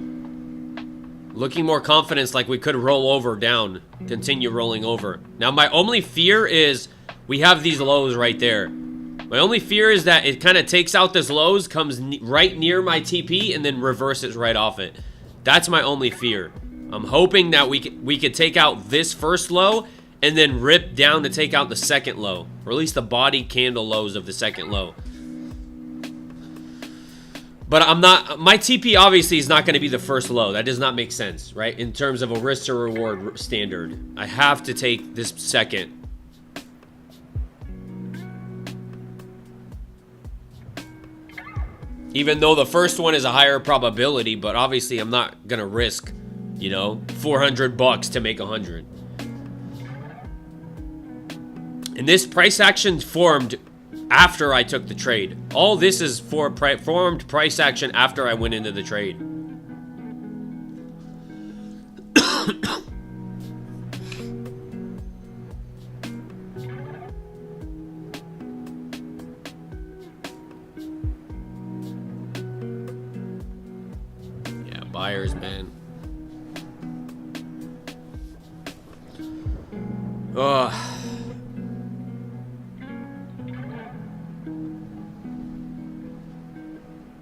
Looking more confidence like we could roll over down, continue rolling over. Now, my only fear is we have these lows right there. My only fear is that it kind of takes out this lows, comes right near my TP, and then reverses right off it. That's my only fear. I'm hoping that we could take out this first low and then rip down to take out the second low, or at least the body candle lows of the second low. But I'm not, my TP obviously is not going to be the first low. That does not make sense, right? In terms of a risk to reward standard. I have to take this second. Even though the first one is a higher probability, but obviously I'm not gonna risk, you know, $400 to make 100. And this price action formed after I took the trade. All this is formed price action after I went into the trade. Buyers, man. Ugh.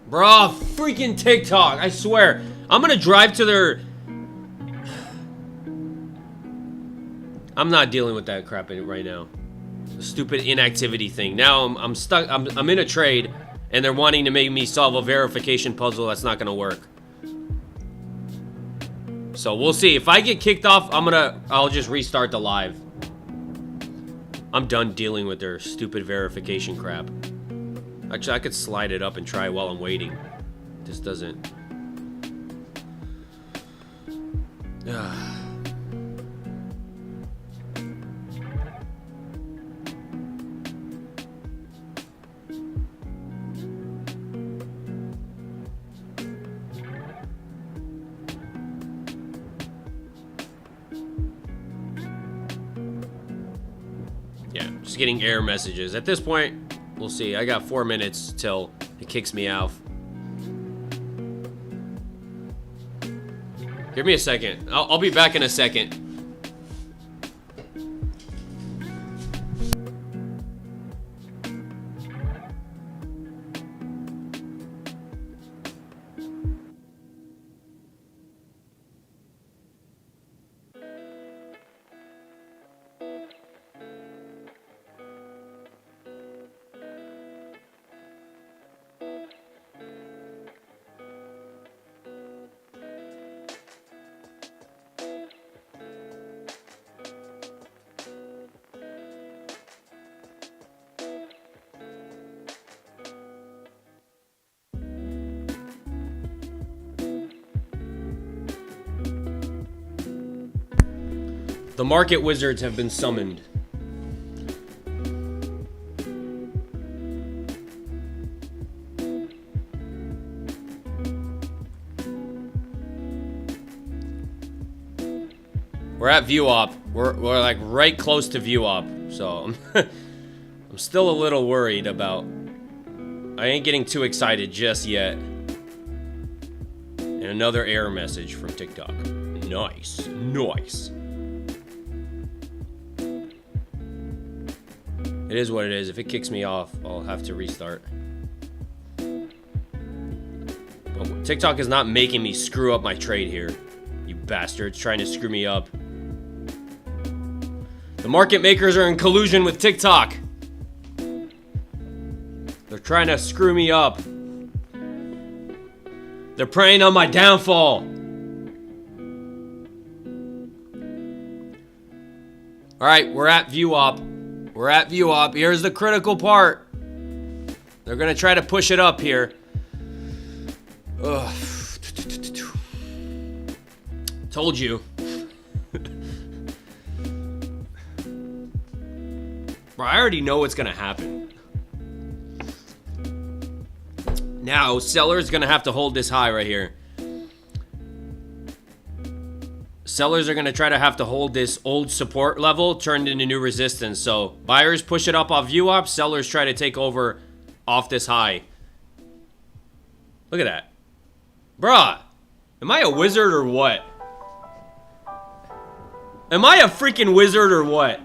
Bro, freaking TikTok. I swear. I'm gonna drive to their... I'm not dealing with that crap right now. The stupid inactivity thing. Now I'm stuck. I'm in a trade, and they're wanting to make me solve a verification puzzle that's not gonna work. So we'll see. If I get kicked off, I'll just restart the live. I'm done dealing with their stupid verification crap. Actually, I could slide it up and try while I'm waiting. This doesn't. Yeah, just getting error messages. At this point, we'll see. I got 4 minutes till it kicks me out. Give me a second. I'll be back in a second. The market wizards have been summoned. We're at view op. We're like right close to view op. So I'm still a little worried about. I ain't getting too excited just yet. And another error message from TikTok. Nice. Nice. It is what it is. If it kicks me off, I'll have to restart. But TikTok is not making me screw up my trade here. You bastards trying to screw me up. The market makers are in collusion with TikTok. They're trying to screw me up. They're preying on my downfall. All right, we're at view op. We're at view op. Here's the critical part. They're gonna try to push it up here. Ugh. Told you. Bro, I already know what's gonna happen. Now, seller's gonna have to hold this high right here. Sellers are going to try to have to hold this old support level turned into new resistance. So buyers push it up off view op. Sellers try to take over off this high. Look at that. Bruh. Am I a wizard or what? Am I a freaking wizard or what?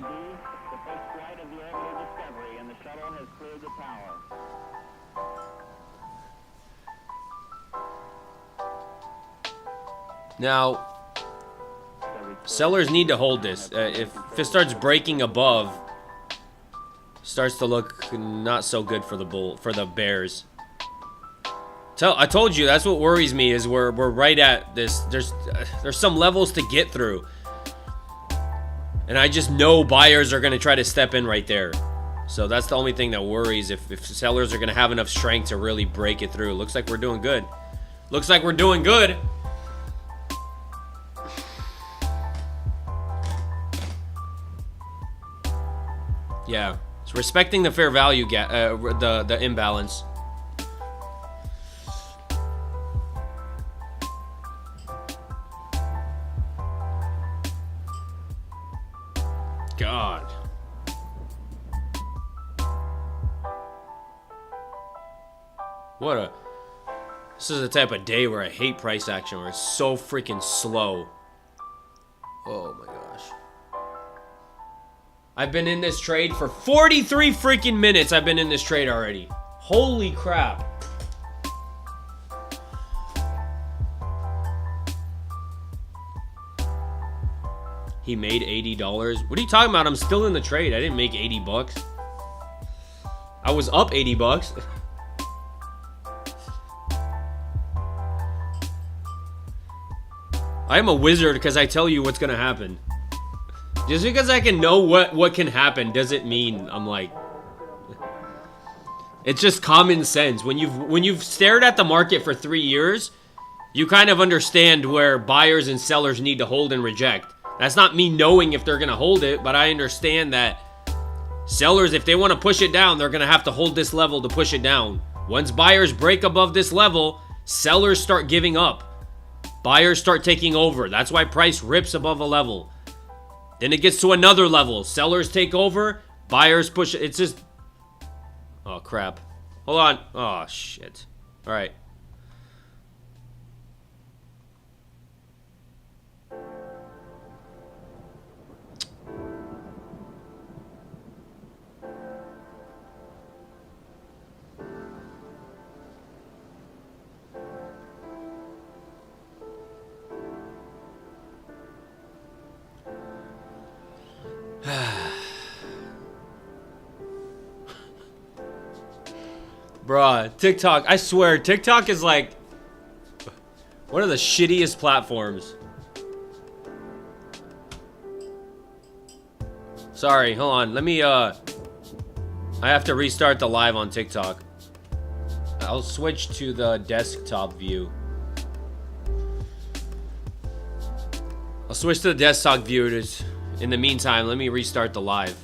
Now, sellers need to hold this. If it starts breaking above, starts to look not so good for the bears. I told you that's what worries me is we're right at this. There's some levels to get through, and I just know buyers are gonna try to step in right there. So that's the only thing that worries if sellers are gonna have enough strength to really break it through. Looks like we're doing good. Looks like we're doing good. Yeah, it's respecting the fair value gap, the imbalance. God. This is the type of day where I hate price action, where it's so freaking slow. Oh my gosh. I've been in this trade for 43 freaking minutes. I've been in this trade already. Holy crap. He made $80. What are you talking about? I'm still in the trade. I didn't make 80 bucks. I was up 80 bucks. I am a wizard because I tell you what's gonna happen. Just because I can know what can happen doesn't mean I'm like. It's just common sense. When you've stared at the market for 3 years, you kind of understand where buyers and sellers need to hold and reject. That's not me knowing if they're gonna hold it, but I understand that sellers, if they want to push it down, they're gonna have to hold this level to push it down. Once buyers break above this level, sellers start giving up. Buyers start taking over. That's why price rips above a level. Then it gets to another level. Sellers take over. Buyers push it. It's just... Oh, crap. Hold on. Oh, shit. All right. Bruh, TikTok, I swear, TikTok is like one of the shittiest platforms. Sorry, hold on. Let me, I have to restart the live on TikTok. I'll switch to the desktop view. I'll switch to the desktop view. In the meantime, let me restart the live.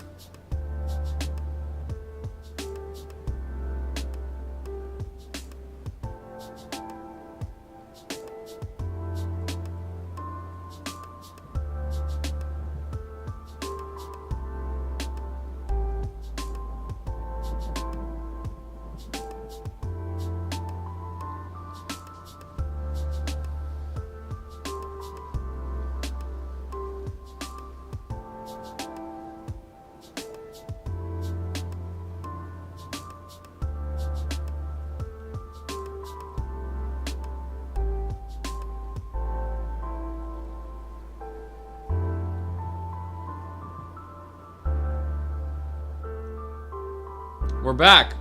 We're back.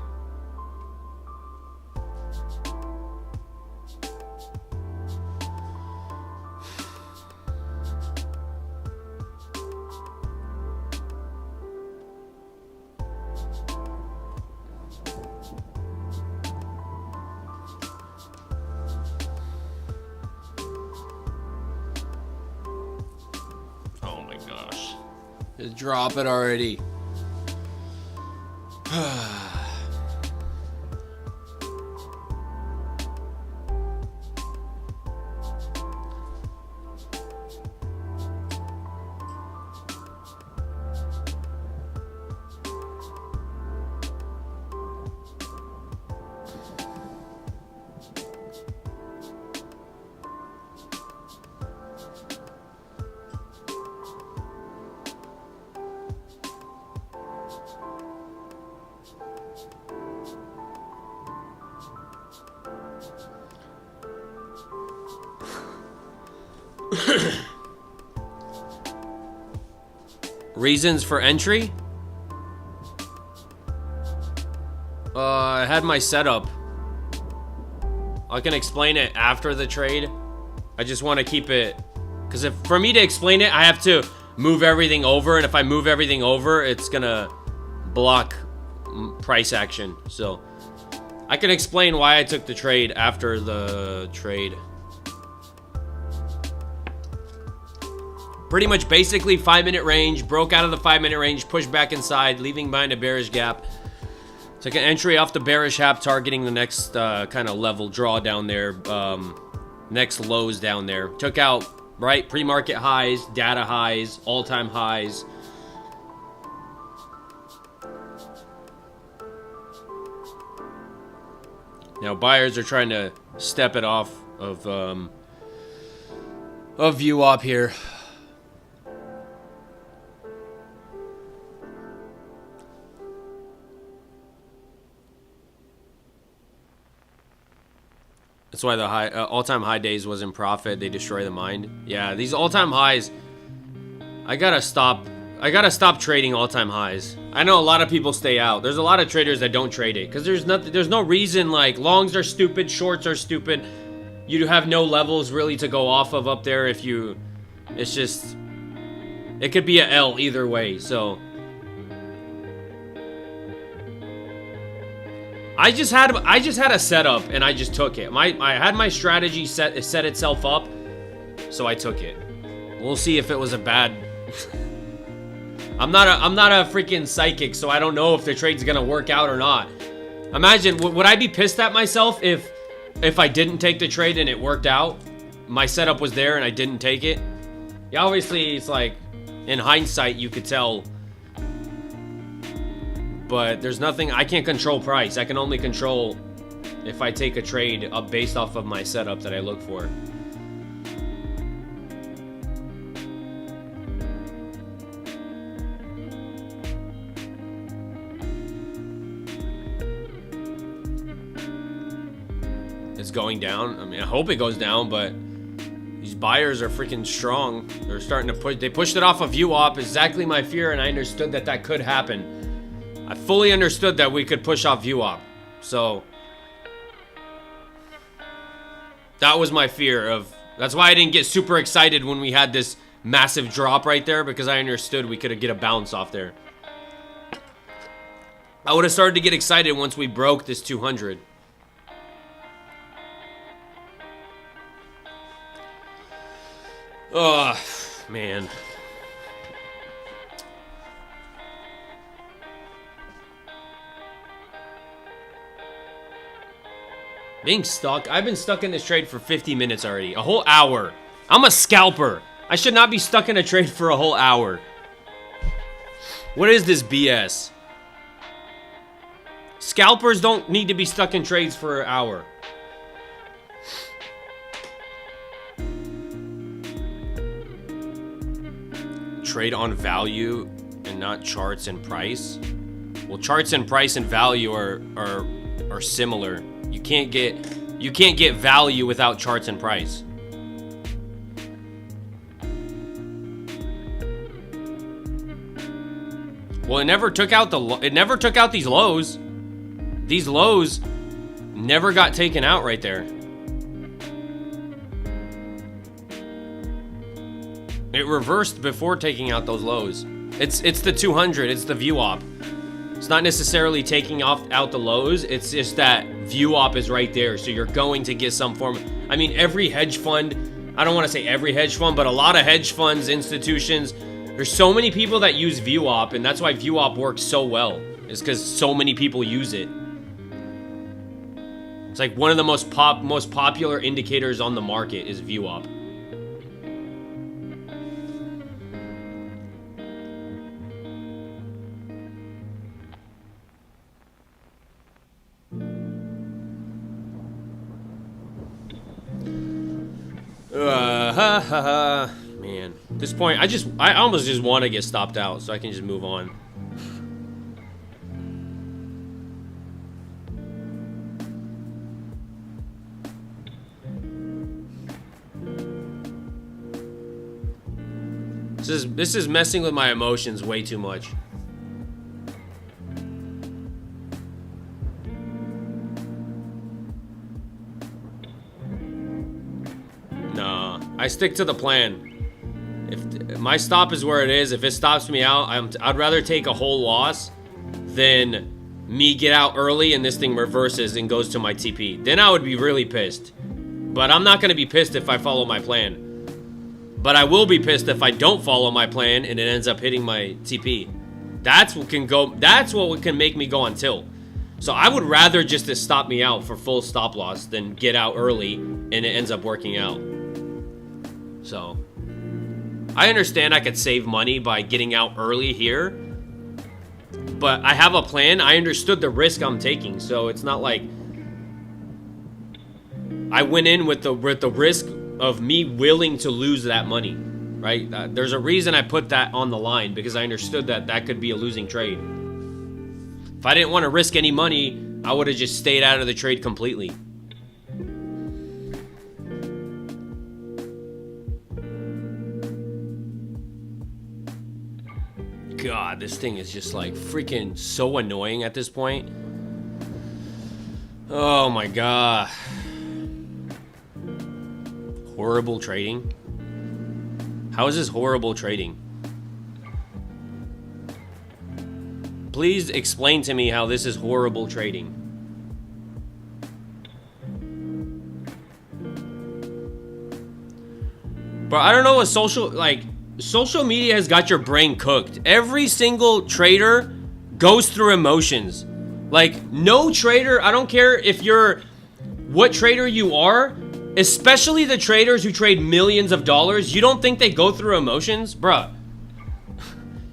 Oh my gosh. Just drop it already. Reasons for entry? I had my setup. I can explain it after the trade. I just want to keep it, because if for me to explain it, I have to move everything over, and if I move everything over, it's gonna block price action. So I can explain why I took the trade after the trade. Pretty much basically 5-minute range, broke out of the 5-minute range, pushed back inside, leaving behind a bearish gap. Took an entry off the bearish gap, targeting the next kind of level draw down there, next lows down there. Took out, right, pre-market highs, data highs, all-time highs. Now buyers are trying to step it off of view up here. That's why the high all-time high days was in profit. They destroy the mind. Yeah, these all-time highs. I gotta stop trading all-time highs. I know a lot of people stay out. There's a lot of traders that don't trade it because there's no reason. Like, longs are stupid, shorts are stupid. You have no levels really to go off of up there if you. It's just, it could be a L either way. So I just had a setup and I just took it. I had my strategy set itself up, so I took it. We'll see if it was a bad. I'm not a freaking psychic, so I don't know if the trade's gonna work out or not. Imagine, would I be pissed at myself if I didn't take the trade and it worked out? My setup was there and I didn't take it. Yeah, obviously it's like, in hindsight you could tell, but there's nothing. I can't control price. I can only control if I take a trade up based off of my setup that I look for. It's going down. I mean, I hope it goes down, but these buyers are freaking strong. They're starting to push. They pushed it off of VWAP. Exactly my fear, and I understood that could happen. I fully understood that we could push off VWAP. So that was my fear of. That's why I didn't get super excited when we had this massive drop right there, because I understood we could get a bounce off there. I would have started to get excited once we broke this 200. Oh, man. Being stuck. I've been stuck in this trade for 50 minutes already. A whole hour. I'm a scalper. I should not be stuck in a trade for a whole hour. What is this BS? Scalpers don't need to be stuck in trades for an hour. Trade on value and not charts and price. Well, charts and price and value are similar. You can't get value without charts and price. Well, it never took out these lows. These lows never got taken out right there. It reversed before taking out those lows. It's the 200. It's the VWAP. It's not necessarily taking out the lows. It's just that VWAP is right there. So you're going to get some form. I mean, every hedge fund, I don't want to say every hedge fund, but a lot of hedge funds, institutions, there's so many people that use VWAP, and that's why VWAP works so well. Is because so many people use it. It's like one of the most popular indicators on the market is VWAP. Man, at this point, I almost just want to get stopped out so I can just move on. This is messing with my emotions way too much. I stick to the plan. If my stop is where it is, if it stops me out, I'd rather take a whole loss than me get out early and this thing reverses and goes to my TP. Then I would be really pissed. But I'm not going to be pissed if I follow my plan. But I will be pissed if I don't follow my plan and it ends up hitting my TP. That's what can make me go on tilt. So I would rather just stop me out for full stop loss than get out early and it ends up working out. So, I understand I could save money by getting out early here, but I have a plan. I understood the risk I'm taking, so it's not like I went in with the risk of me willing to lose that money, right? There's a reason I put that on the line, because I understood that could be a losing trade. If I didn't want to risk any money, I would have just stayed out of the trade completely. God, this thing is just like freaking so annoying at this point. Oh my God. Horrible trading? How is this horrible trading? Please explain to me how this is horrible trading. But I don't know what social media has got your brain cooked. Every single trader goes through emotions. Like, no trader, I don't care if you're what trader you are, especially the traders who trade millions of dollars, you don't think they go through emotions? Bruh.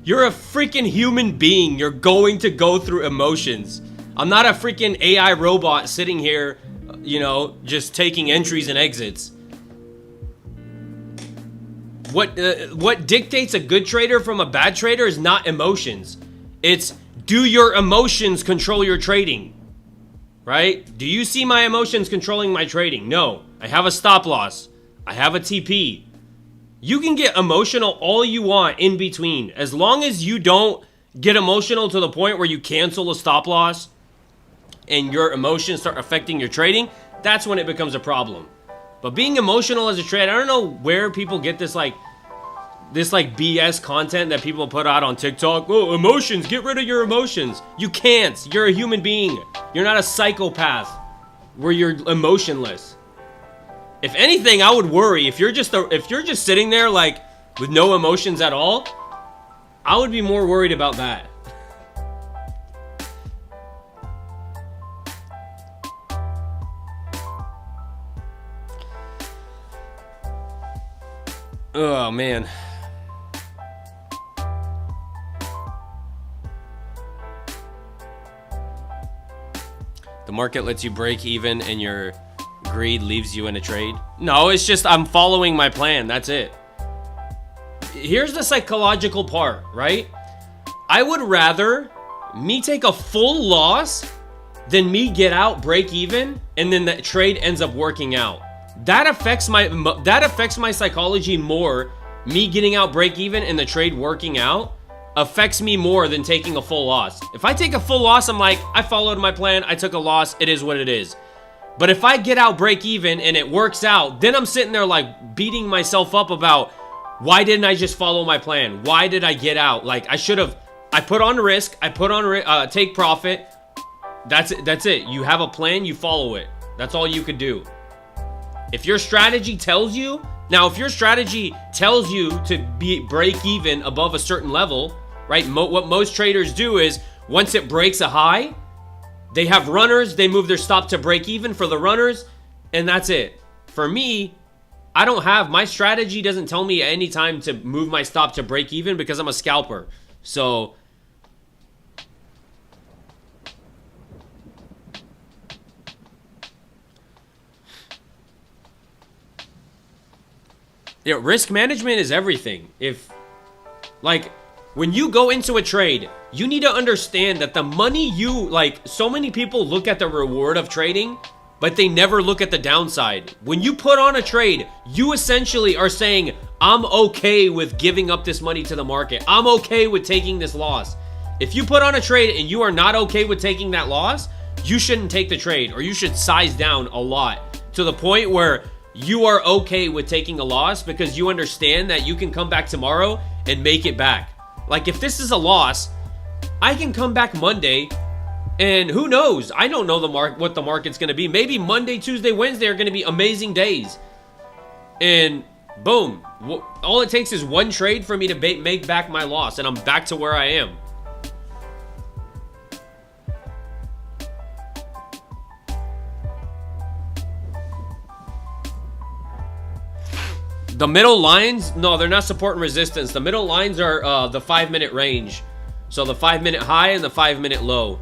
You're a freaking human being. You're going to go through emotions. I'm not a freaking AI robot sitting here, you know, just taking entries and exits. What dictates a good trader from a bad trader is not emotions. It's, do your emotions control your trading? Right? Do you see my emotions controlling my trading? No. I have a stop loss. I have a TP. You can get emotional all you want in between. As long as you don't get emotional to the point where you cancel a stop loss and your emotions start affecting your trading, that's when it becomes a problem. But being emotional as a trader, I don't know where people get this BS content that people put out on TikTok. Oh, emotions, get rid of your emotions. You can't. You're a human being. You're not a psychopath where you're emotionless. If anything, I would worry if you're just sitting there like with no emotions at all, I would be more worried about that. Oh, man. The market lets you break even and your greed leaves you in a trade. No, it's just I'm following my plan. That's it. Here's the psychological part, right? I would rather me take a full loss than me get out, break even, and then the trade ends up working out. That affects my psychology more. Me getting out, break even, and the trade working out affects me more than taking a full loss. If I take a full loss, I'm like, I followed my plan, I took a loss, it is what it is. But if I get out, break even, and it works out, then I'm sitting there like beating myself up about, why didn't I just follow my plan? Why did I get out? Like, I put on risk, take profit. That's it. You have a plan, you follow it. That's all you could do. If your strategy tells you to break even above a certain level, right? What most traders do is once it breaks a high, they have runners, they move their stop to break even for the runners, and that's it. For me, my strategy doesn't tell me at any time to move my stop to break even because I'm a scalper. So yeah, risk management is everything. When you go into a trade, you need to understand that the money so many people look at the reward of trading, but they never look at the downside. When you put on a trade, you essentially are saying, I'm okay with giving up this money to the market. I'm okay with taking this loss. If you put on a trade and you are not okay with taking that loss, you shouldn't take the trade, or you should size down a lot to the point where you are okay with taking a loss because you understand that you can come back tomorrow and make it back. Like, if this is a loss, I can come back Monday and who knows? I don't know what the market's going to be. Maybe Monday, Tuesday, Wednesday are going to be amazing days. And boom, all it takes is one trade for me to make back my loss and I'm back to where I am. The middle lines, no, they're not support and resistance. The middle lines are the 5-minute range. So the 5-minute high and the 5-minute low.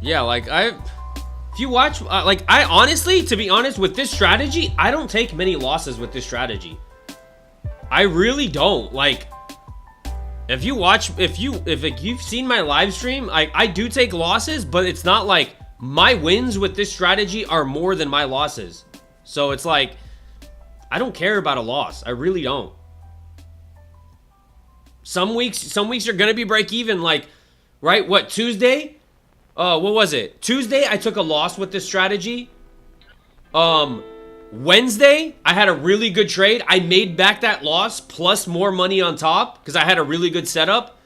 Yeah, like if If you watch, like, I honestly, to be honest, with this strategy, I don't take many losses with this strategy. I really don't. Like, if you watch, if you've seen my live stream, I do take losses, but it's not like my wins with this strategy are more than my losses. So it's like, I don't care about a loss. I really don't. Some weeks are gonna be break even. Like, right? What, Tuesday? What was it? Tuesday, I took a loss with this strategy. Wednesday, I had a really good trade. I made back that loss plus more money on top because I had a really good setup.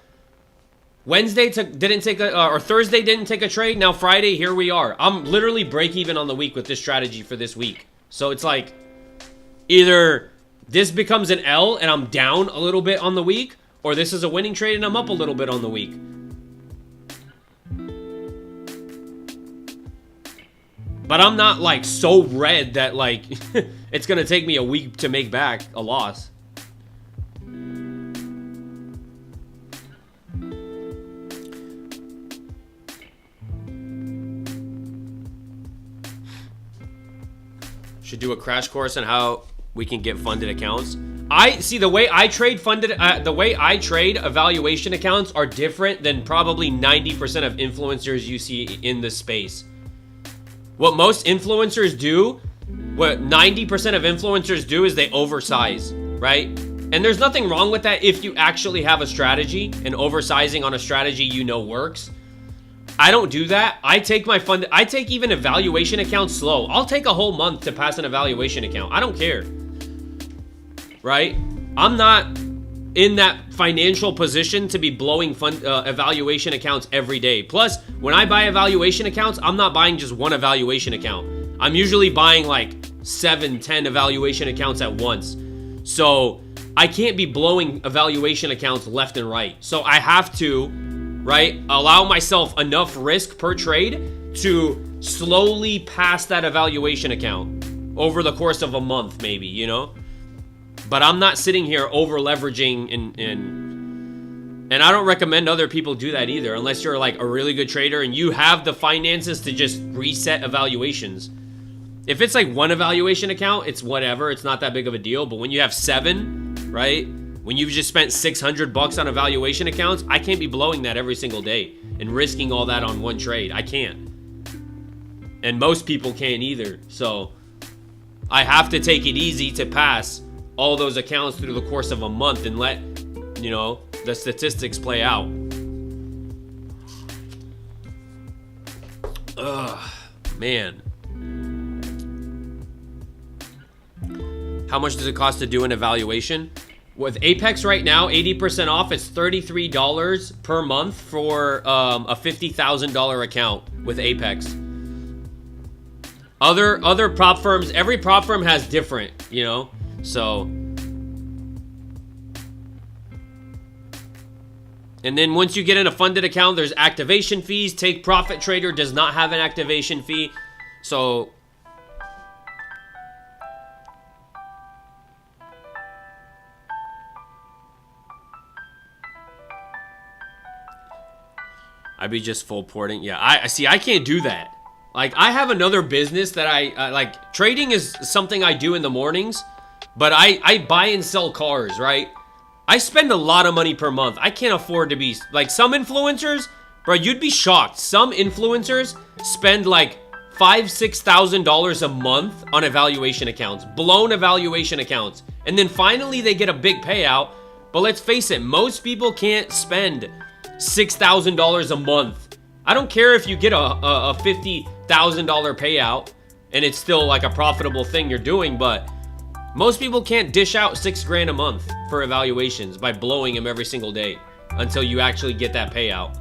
Wednesday didn't take a, or Thursday didn't take a trade. Now Friday, here we are. I'm literally break even on the week with this strategy for this week. So it's like, either this becomes an L and I'm down a little bit on the week, or this is a winning trade and I'm up a little bit on the week. But I'm not like so red that like it's gonna take me a week to make back a loss. Should do a crash course on how we can get funded accounts. I see the way I trade evaluation accounts are different than probably 90% of influencers you see in the space. What most influencers do, what 90% of influencers do is they oversize, right? And there's nothing wrong with that if you actually have a strategy, and oversizing on a strategy you know works. I don't do that. I take even evaluation accounts slow. I'll take a whole month to pass an evaluation account. I don't care. Right? I'm not in that financial position to be blowing evaluation accounts every day. Plus, when I buy evaluation accounts, I'm not buying just one evaluation account. I'm usually buying like 7, 10 evaluation accounts at once. So I can't be blowing evaluation accounts left and right. So I have to, right, allow myself enough risk per trade to slowly pass that evaluation account over the course of a month, maybe, you know? But I'm not sitting here over leveraging and I don't recommend other people do that either, unless you're like a really good trader and you have the finances to just reset evaluations. If it's like one evaluation account, it's whatever, it's not that big of a deal. But when you have 7, right? When you've just spent $600 on evaluation accounts, I can't be blowing that every single day and risking all that on one trade. I can't. And most people can't either. So I have to take it easy to pass all those accounts through the course of a month and let, you know, the statistics play out. Ugh, man. How much does it cost to do an evaluation? With Apex right now, 80% off, it's $33 per month for a $50,000 account with Apex. Other prop firms, every prop firm has different, you know? So, and then once you get in a funded account, there's activation fees. Take Profit Trader does not have an activation fee. So, I'd be just full porting. Yeah, I see. I can't do that. Like, I have another business that I like. Trading is something I do in the mornings. But I buy and sell cars, right? I spend a lot of money per month. I can't afford to be, like, some influencers, bro, you'd be shocked. Some influencers spend like $5,000-$6,000 a month on evaluation accounts, blown evaluation accounts. And then finally they get a big payout. But let's face it, most people can't spend $6,000 a month. I don't care if you get a $50,000 payout and it's still like a profitable thing you're doing, but most people can't dish out $6,000 a month for evaluations by blowing them every single day until you actually get that payout.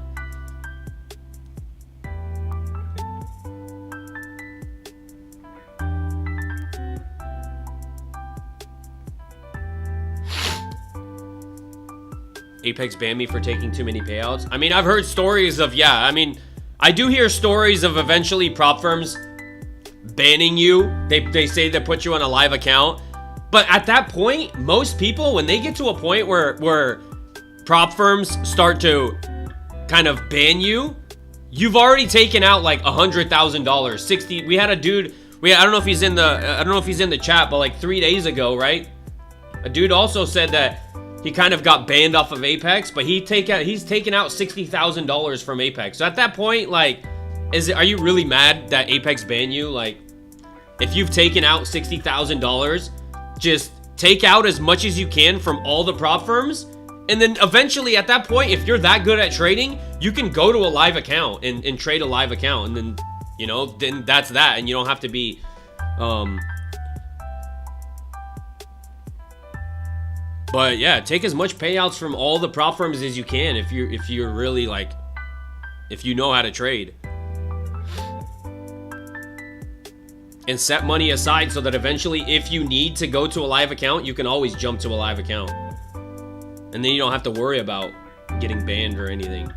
Apex banned me for taking too many payouts. I mean, I've heard stories of, yeah, I mean, I do hear stories of eventually prop firms banning you. They say they put you on a live account. But at that point, most people, when they get to a point where prop firms start to kind of ban you, you've already taken out like $100,000, 60. We had a dude, I don't know if he's in the chat, but like 3 days ago, right? A dude also said that he kind of got banned off of Apex, but he's taken out $60,000 from Apex. So at that point, like, are you really mad that Apex banned you? Like, if you've taken out $60,000, just take out as much as you can from all the prop firms, and then eventually at that point, if you're that good at trading, you can go to a live account and trade a live account, and then, you know, then that's that, and you don't have to be, but yeah, take as much payouts from all the prop firms as you can if you're really like, if you know how to trade. And set money aside so that eventually, if you need to go to a live account, you can always jump to a live account. And then you don't have to worry about getting banned or anything.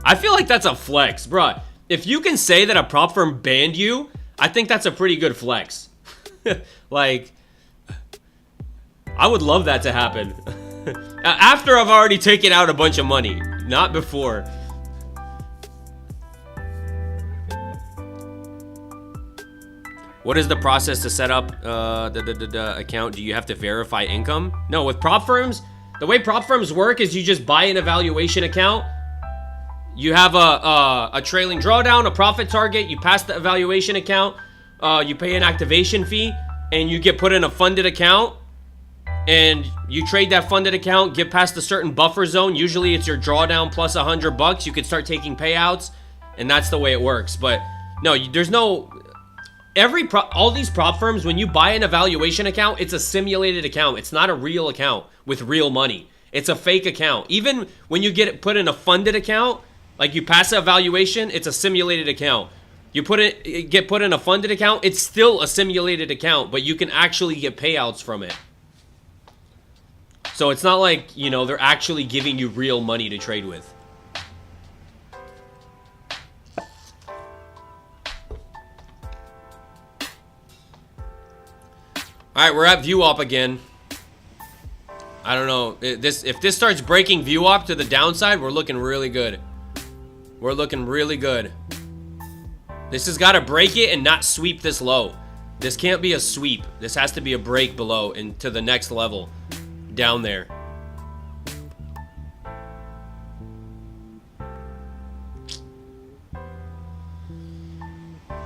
I feel like that's a flex, bruh. If you can say that a prop firm banned you, I think that's a pretty good flex. Like, I would love that to happen. After I've already taken out a bunch of money, not before. What is the process to set up the account? Do you have to verify income? No, with prop firms, the way prop firms work is you just buy an evaluation account. You have a trailing drawdown, a profit target. You pass the evaluation account. You pay an activation fee, and you get put in a funded account. And you trade that funded account, get past a certain buffer zone. Usually it's your drawdown plus $100. You can start taking payouts, and that's the way it works. But no, there's no... all these prop firms, when you buy an evaluation account, it's a simulated account. It's not a real account with real money. It's a fake account. Even when you get it put in a funded account, like you pass the evaluation, it's a simulated account. You get put in a funded account, it's still a simulated account, but you can actually get payouts from it. So it's not like, you know, they're actually giving you real money to trade with. All right, we're at view op again. I don't know. If this starts breaking view op to the downside, we're looking really good. We're looking really good. This has got to break it and not sweep this low. This can't be a sweep. This has to be a break below and to the next level down there.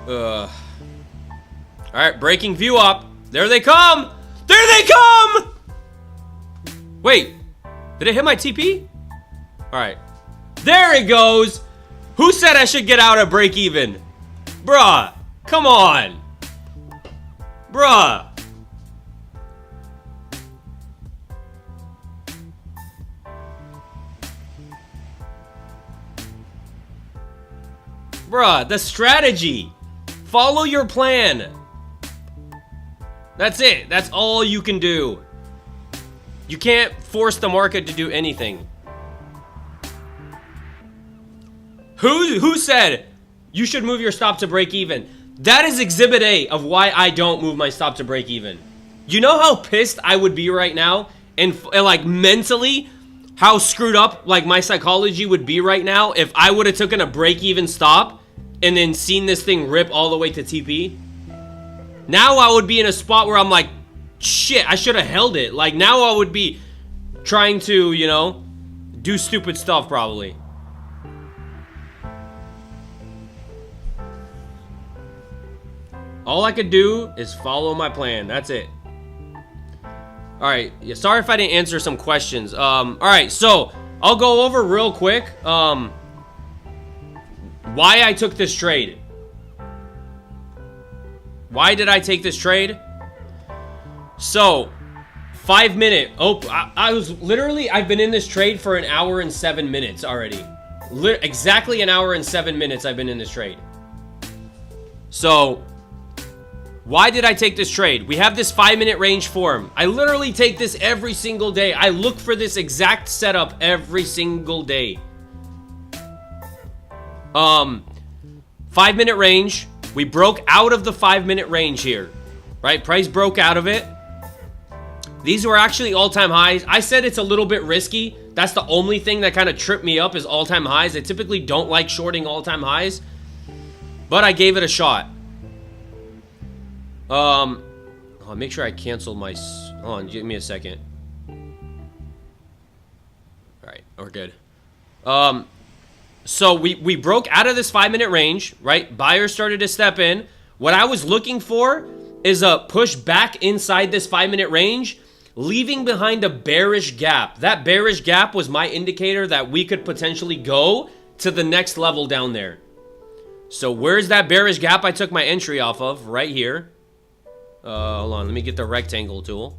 All right, breaking view op. There they come! There they come! Wait, did it hit my TP? Alright. There it goes! Who said I should get out at break even? Bruh, come on. Bruh. Bruh, the strategy. Follow your plan. That's it. That's all you can do. You can't force the market to do anything. Who said you should move your stop to break even? That is exhibit A of why I don't move my stop to break even. You know how pissed I would be right now? And like mentally, how screwed up like my psychology would be right now if I would have taken a break even stop and then seen this thing rip all the way to TP? Now I would be in a spot where I'm like, shit, I should have held it. Like, now I would be trying to, you know, do stupid stuff probably. All I could do is follow my plan. That's it. All right. Yeah, sorry if I didn't answer some questions. All right. So I'll go over real quick why I took this trade. Why did I take this trade? So, 5 minute. Oh, I was literally, I've been in this trade for 1 hour and 7 minutes already. Exactly 1 hour and 7 minutes I've been in this trade. So, why did I take this trade? We have this 5-minute range form. I literally take this every single day. I look for this exact setup every single day. 5-minute range. We broke out of the 5-minute range here, right? Price broke out of it. These were actually all-time highs. I said it's a little bit risky. That's the only thing that kind of tripped me up is all-time highs. I typically don't like shorting all-time highs, but I gave it a shot. I'll make sure I cancel my... Hold on, give me a second. Alright, we're good. So we broke out of this 5-minute range, right? Buyers started to step in. What I was looking for is a push back inside this 5-minute range, leaving behind a bearish gap. That bearish gap was my indicator that we could potentially go to the next level down there. So where's that bearish gap I took my entry off of? Right here. Hold on, let me get the rectangle tool.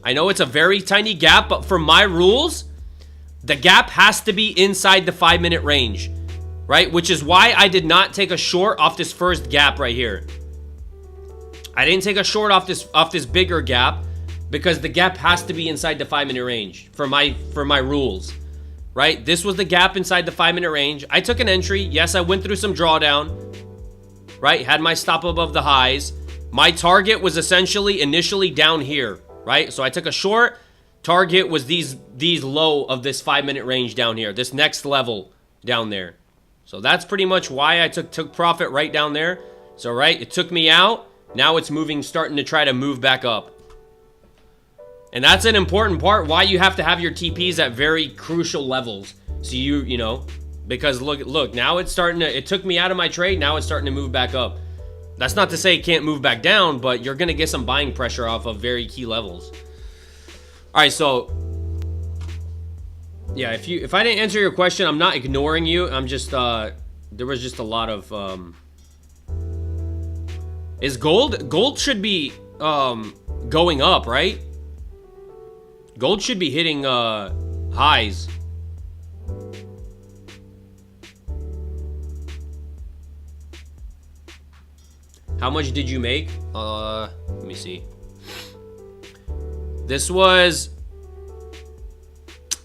I know it's a very tiny gap, but for my rules, the gap has to be inside the 5-minute range, right? Which is why I did not take a short off this first gap right here. I didn't take a short off this bigger gap because the gap has to be inside the 5-minute range for my rules, right? This was the gap inside the 5-minute range. I took an entry. Yes, I went through some drawdown, right? Had my stop above the highs. My target was essentially initially down here, right? So I took a short. Target was these low of this 5-minute range down here, this next level down there. So that's pretty much why I took profit right down there. So right, it took me out. Now it's moving, starting to try to move back up. And that's an important part why you have to have your TPs at very crucial levels. So you know, because look, now it's starting to, it took me out of my trade. Now it's starting to move back up. That's not to say it can't move back down, but you're going to get some buying pressure off of very key levels. All right, so yeah, if I didn't answer your question, I'm not ignoring you. I'm just there was just a lot of is gold should be going up, right? Gold should be hitting highs. How much did you make? Let me see. This was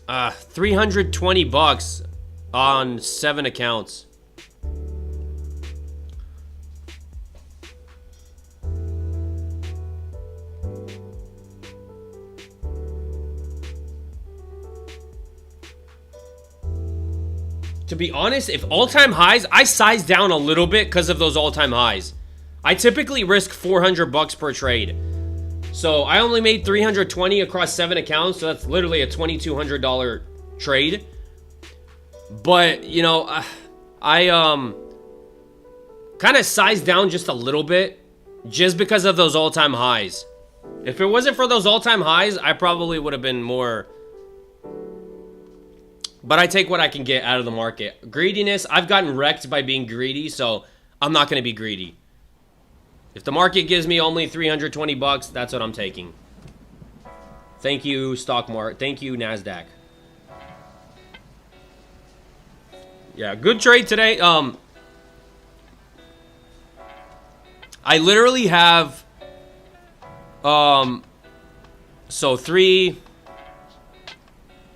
320 bucks on 7 accounts. To be honest, if all-time highs, I sized down a little bit because of those all-time highs. I typically risk 400 bucks per trade. So I only made 320 across 7 accounts, so that's literally a $2,200 trade. But, you know, I kind of sized down just a little bit just because of those all-time highs. If it wasn't for those all-time highs, I probably would have been more. But I take what I can get out of the market. Greediness, I've gotten wrecked by being greedy, so I'm not going to be greedy. If the market gives me only 320 bucks, that's what I'm taking. Thank you, stock market. Thank you, NASDAQ. Yeah, good trade today. I literally have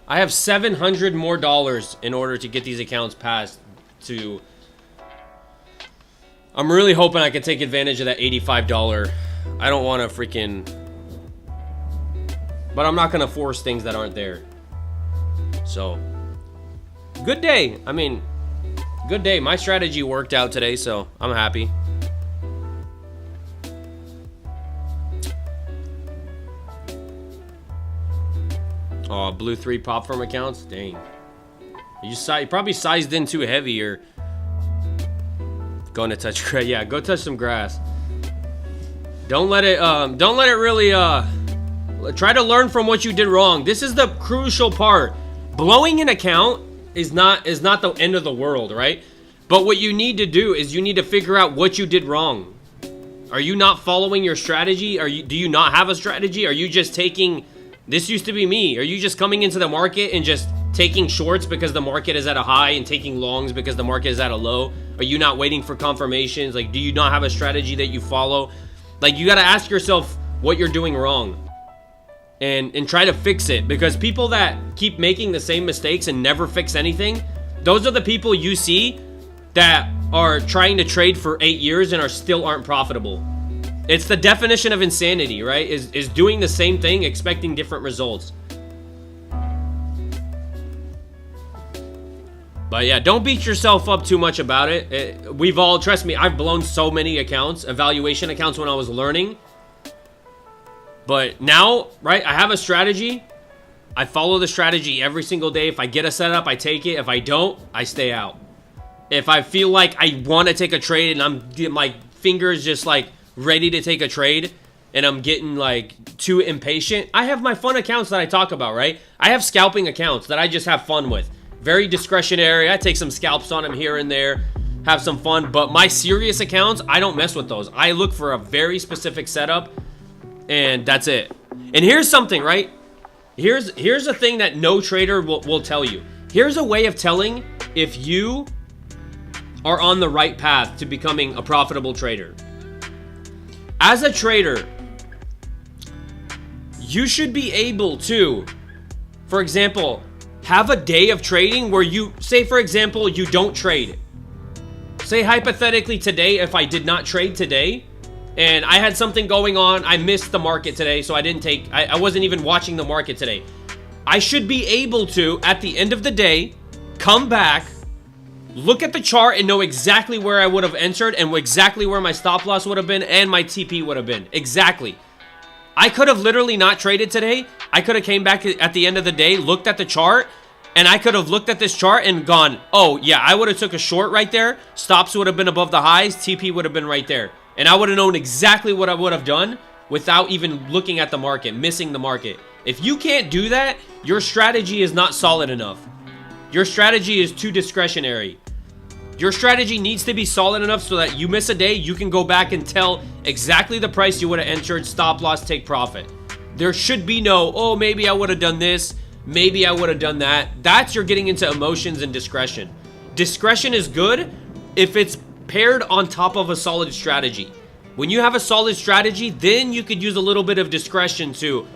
I have $700 more in order to get these accounts passed to. I'm really hoping I can take advantage of that $85. I don't want to freaking, but I'm not going to force things that aren't there. So, good day. I mean, good day. My strategy worked out today, so I'm happy. Oh, blue 3 PropFirm accounts? Dang. You probably sized in too heavy or going to touch grass. Yeah, go touch some grass. Don't let it really try to learn from what you did wrong. This is the crucial part. Blowing an account is not the end of the world, right? But what you need to do is you need to figure out what you did wrong. Are you not following your strategy? Do you not have a strategy? Are you just taking, this used to be me. Are you just coming into the market and just taking shorts because the market is at a high and taking longs because the market is at a low? Are you not waiting for confirmations? Like, do you not have a strategy that you follow? Like, you got to ask yourself what you're doing wrong and try to fix it, because people that keep making the same mistakes and never fix anything, those are the people you see that are trying to trade for 8 years and aren't profitable. It's the definition of insanity, right? Is doing the same thing, expecting different results. But yeah, don't beat yourself up too much about it. We've all, trust me, I've blown so many accounts, evaluation accounts when I was learning. But now, right, I have a strategy. I follow the strategy every single day. If I get a setup, I take it. If I don't, I stay out. If I feel like I want to take a trade and my fingers just like ready to take a trade and I'm getting like too impatient, I have my fun accounts that I talk about, right? I have scalping accounts that I just have fun with. Very discretionary. I take some scalps on them here and there, have some fun. But my serious accounts, I don't mess with those. I look for a very specific setup, and that's it. And here's something, right? Here's a thing that no trader will tell you. Here's a way of telling if you are on the right path to becoming a profitable trader. As a trader, you should be able to, for example, have a day of trading where you, say for example, you don't trade. Say hypothetically today, if I did not trade today, and I had something going on, I missed the market today, so I wasn't even watching the market today. I should be able to, at the end of the day, come back, look at the chart and know exactly where I would have entered and exactly where my stop loss would have been and my TP would have been. Exactly. I could have literally not traded today. I could have came back at the end of the day, looked at the chart, and I could have looked at this chart and gone, oh yeah, I would have took a short right there. Stops would have been above the highs. TP would have been right there. And I would have known exactly what I would have done without even looking at the market, missing the market. If you can't do that, your strategy is not solid enough. Your strategy is too discretionary. Your strategy needs to be solid enough so that you miss a day, you can go back and tell exactly the price you would have entered, stop loss, take profit. There should be no, oh, maybe I would have done this, maybe I would have done that. That's you're getting into emotions and discretion. Discretion is good if it's paired on top of a solid strategy. When you have a solid strategy, then you could use a little bit of discretion to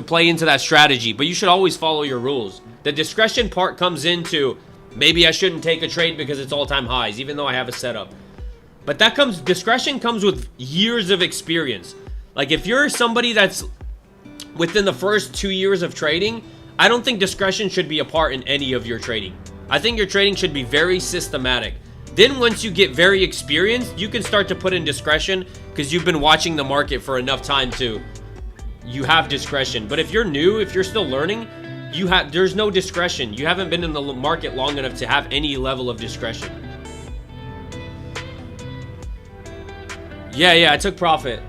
play into that strategy, but you should always follow your rules. The discretion part comes into, maybe I shouldn't take a trade because it's all-time highs, even though I have a setup. But discretion comes with years of experience. Like if you're somebody that's within the first 2 years of trading, I don't think discretion should be a part in any of your trading. I think your trading should be very systematic. Then once you get very experienced, you can start to put in discretion because you've been watching the market for enough time to, you have discretion. But if you're new, if you're still learning, there's no discretion. You haven't been in the market long enough to have any level of discretion. Yeah, I took profit.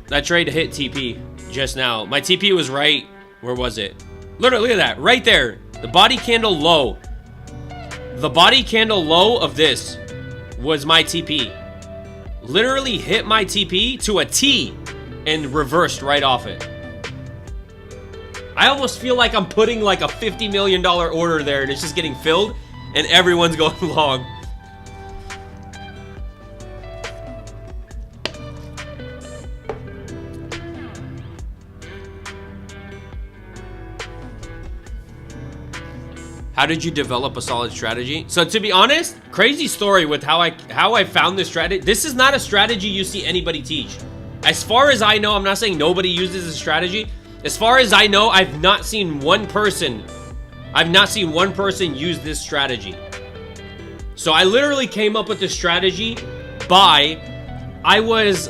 That trade hit TP just now. My TP was right. Where was it? Literally, look at that. Right there. The body candle low. The body candle low of this was my TP. Literally hit my TP to a T and reversed right off it. I almost feel like I'm putting like a $50 million order there and it's just getting filled and everyone's going long. How did you develop a solid strategy? So to be honest, crazy story with how I found this strategy. This is not a strategy you see anybody teach. As far as I know, I'm not saying nobody uses this strategy. As far as I know, I've not seen one person use this strategy. So I literally came up with this strategy by, I was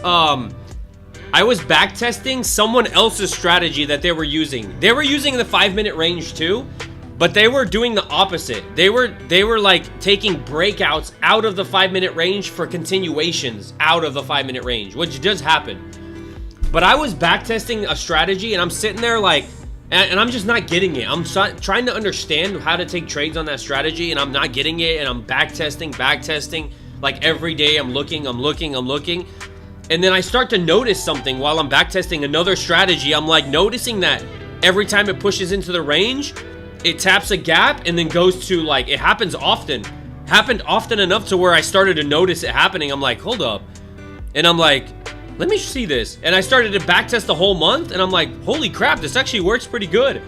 back testing someone else's strategy that they were using. They were using the 5-minute range too, but they were doing the opposite. They were like taking breakouts out of the 5-minute range for continuations out of the 5-minute range, which does happen. But I was backtesting a strategy and I'm sitting there like, and I'm just not getting it. I'm trying to understand how to take trades on that strategy and I'm not getting it. And I'm backtesting. Like every day I'm looking. And then I start to notice something while I'm backtesting another strategy. I'm like noticing that every time it pushes into the range, it taps a gap and then goes to like, it happens often. Happened often enough to where I started to notice it happening. I'm like, hold up. And I'm like, let me see this. And I started to backtest the whole month and I'm like, holy crap, this actually works pretty good.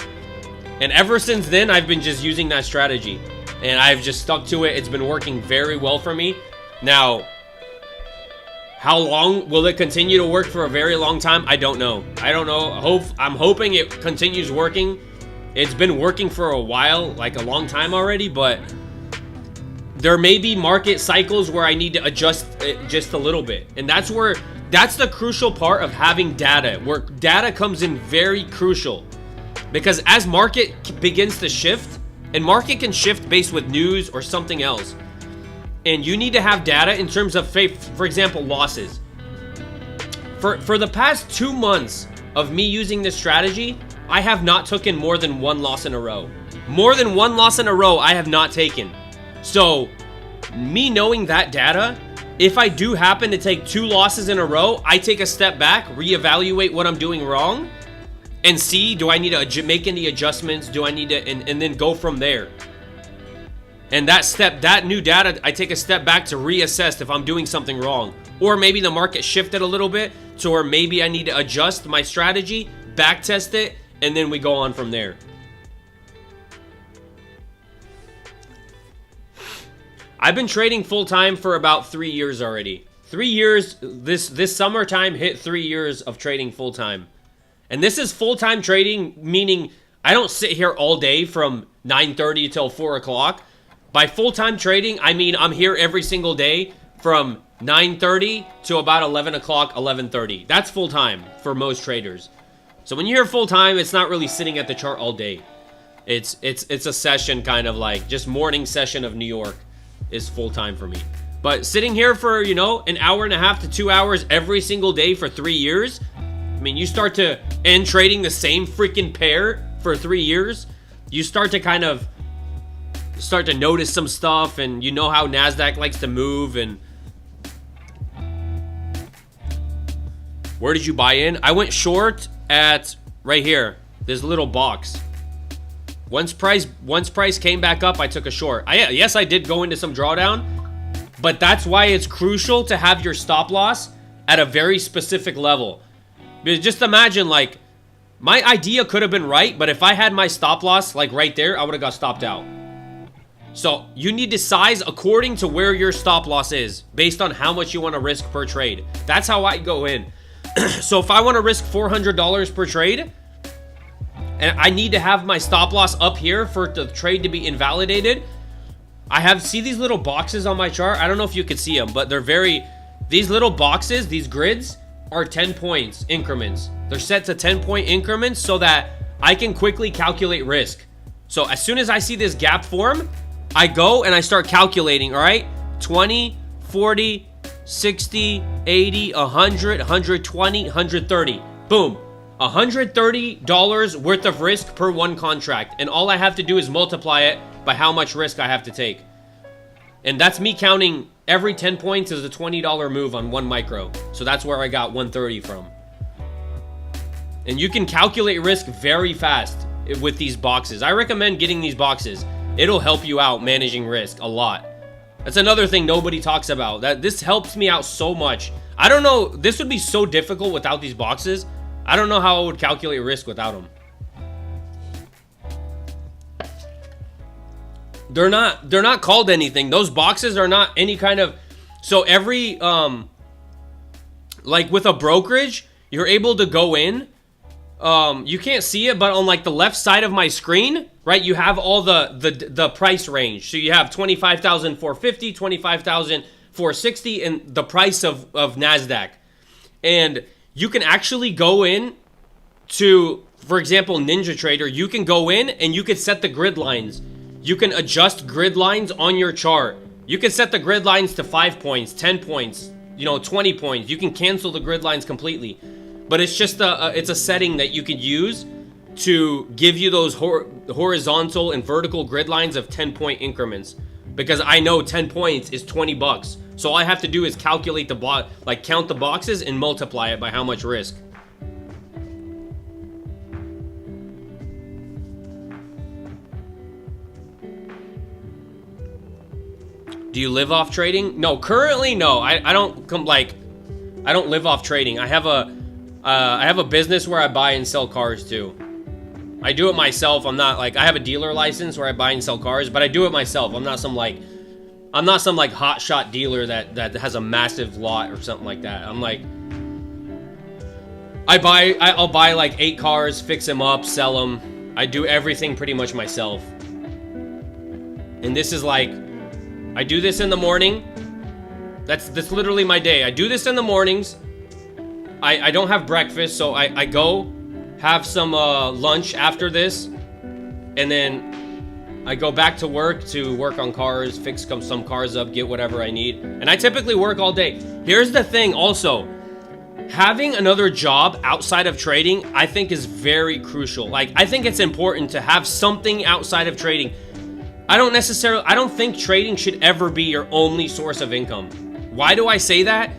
And ever since then, I've been just using that strategy and I've just stuck to it. It's been working very well for me. Now, how long will it continue to work? For a very long time? I don't know. I'm hoping it continues working It's been working for a while, like a long time already, but there may be market cycles where I need to adjust it just a little bit. And that's the crucial part of having data, where data comes in very crucial. Because as market begins to shift, and market can shift based with news or something else, and you need to have data in terms of, for example, losses. For the past 2 months of me using this strategy, I have not taken more than 1 loss in a row. More than 1 loss in a row, I have not taken. So, me knowing that data, if I do happen to take 2 losses in a row, I take a step back, reevaluate what I'm doing wrong, and see, do I need to make any adjustments? Do I need to, and then go from there. And that new data, I take a step back to reassess if I'm doing something wrong. Or maybe the market shifted a little bit, so or maybe I need to adjust my strategy, back test it, and then we go on from there. I've been trading full-time for about 3 years already. 3 years, this summertime hit 3 years of trading full-time. And this is full-time trading, meaning I don't sit here all day from 9:30 till 4 o'clock. By full-time trading, I mean I'm here every single day from 9:30 to about 11 o'clock, 11:30. That's full-time for most traders. So when you hear full-time, it's not really sitting at the chart all day. It's a session, kind of like just morning session of New York is full-time for me. But sitting here for, you know, an hour and a half to 2 hours every single day for 3 years, I mean, you start to end trading the same freaking pair for 3 years, you start to kind of start to notice some stuff, and you know how NASDAQ likes to move. And where did you buy in? I went short at right here, this little box. Once price came back up, I took a short. Yes, I did go into some drawdown, but that's why it's crucial to have your stop loss at a very specific level. Because just imagine, like, my idea could have been right, but if I had my stop loss like right there, I would have got stopped out. So you need to size according to where your stop loss is, based on how much you want to risk per trade. That's how I go in. So if I want to risk $400 per trade, and I need to have my stop loss up here for the trade to be invalidated, see these little boxes on my chart? I don't know if you can see them, but these little boxes, these grids, are 10 points increments. They're set to 10-point increments so that I can quickly calculate risk. So as soon as I see this gap form, I go and I start calculating, all right? 20, 40, 60, 80, 100, 120, 130. Boom. $130 worth of risk per 1 contract. And all I have to do is multiply it by how much risk I have to take. And that's me counting every 10 points is a $20 move on 1 micro. So that's where I got 130 from. And you can calculate risk very fast with these boxes. I recommend getting these boxes. It'll help you out managing risk a lot. That's another thing nobody talks about. That this helps me out so much. I don't know, this would be so difficult without these boxes. I don't know how I would calculate risk without them. They're not called anything. Those boxes are not any kind of, so every like with a brokerage, you're able to go in. You can't see it, but on like the left side of my screen, right, you have all the price range. So you have 25,450, 25,460, and the price of NASDAQ. And you can actually go in to, for example, NinjaTrader, you can go in and you can set the grid lines. You can adjust grid lines on your chart. You can set the grid lines to 5 points, 10 points, 20 points. You can cancel the grid lines completely. But it's just it's a setting that you could use to give you those horizontal and vertical grid lines of 10-point increments. Because I know 10 points is $20. So all I have to do is calculate count the boxes and multiply it by how much risk. Do you live off trading? No, currently no. I don't live off trading. I have a business where I buy and sell cars too. I do it myself. I'm not I have a dealer license where I buy and sell cars, but I do it myself. I'm not some hot shot dealer that has a massive lot or something like that. I'll buy like 8 cars, fix them up, sell them. I do everything pretty much myself. And this is like, I do this in the morning. That's literally my day. I do this in the mornings. I don't have breakfast, so I go have some lunch after this, and then I go back to work on cars, fix some cars up, get whatever I need. And I typically work all day. Here's the thing also. Having another job outside of trading, I think is very crucial. Like, I think it's important to have something outside of trading. I don't think trading should ever be your only source of income. Why do I say that?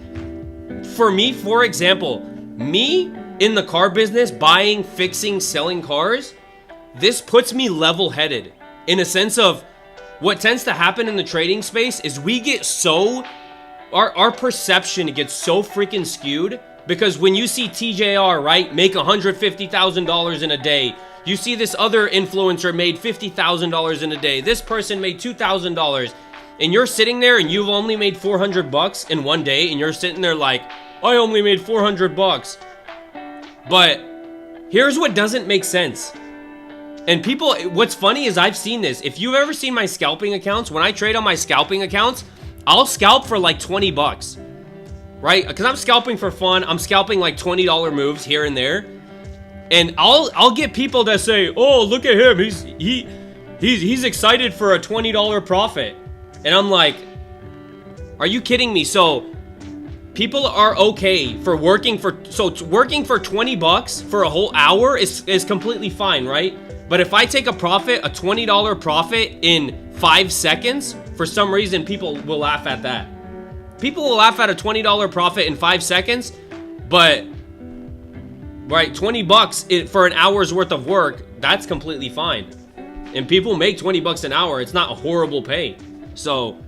For me, for example, me in the car business, buying, fixing, selling cars, this puts me level-headed in a sense of what tends to happen in the trading space is we get so, our perception gets so freaking skewed. Because when you see TJR, right, make $150,000 in a day, you see this other influencer made $50,000 in a day, this person made $2,000, and you're sitting there and you've only made 400 bucks in one day, and you're sitting there like, I only made 400 bucks. But here's what doesn't make sense. And people, what's funny is I've seen this. If you've ever seen my scalping accounts, when I trade on my scalping accounts, I'll scalp for like 20 bucks. Right? Because I'm scalping for fun. I'm scalping like $20 moves here and there. And I'll get people that say, oh, look at him. He's excited for a $20 profit. And I'm like, are you kidding me? So people are okay for working for 20 bucks for a whole hour is completely fine, right? But if I take a profit, a $20 profit in 5 seconds, for some reason people will laugh at that. People will laugh at a $20 profit in 5 seconds, but right, 20 bucks for an hour's worth of work, that's completely fine. And people make 20 bucks an hour. It's not a horrible pay. So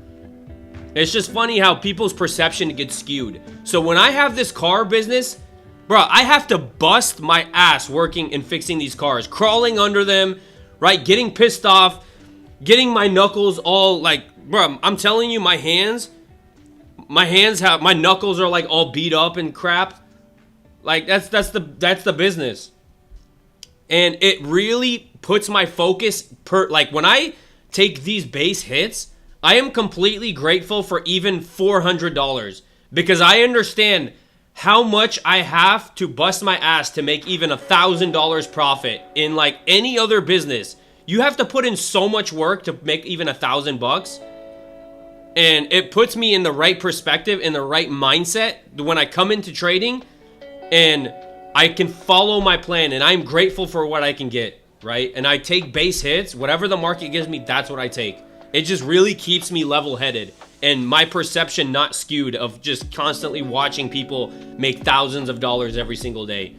it's just funny how people's perception gets skewed. So when I have this car business, bro, I have to bust my ass working and fixing these cars, crawling under them, right? Getting pissed off, getting my knuckles all like, bro, I'm telling you, my knuckles are like all beat up and crap. Like that's the business. And it really puts my focus like when I take these base hits, I am completely grateful for even $400 because I understand how much I have to bust my ass to make even $1,000 profit in like any other business. You have to put in so much work to make even $1,000 and it puts me in the right perspective, in the right mindset when I come into trading and I can follow my plan and I'm grateful for what I can get, right? And I take base hits, whatever the market gives me, that's what I take. It just really keeps me level-headed and my perception not skewed of just constantly watching people make thousands of dollars every single day.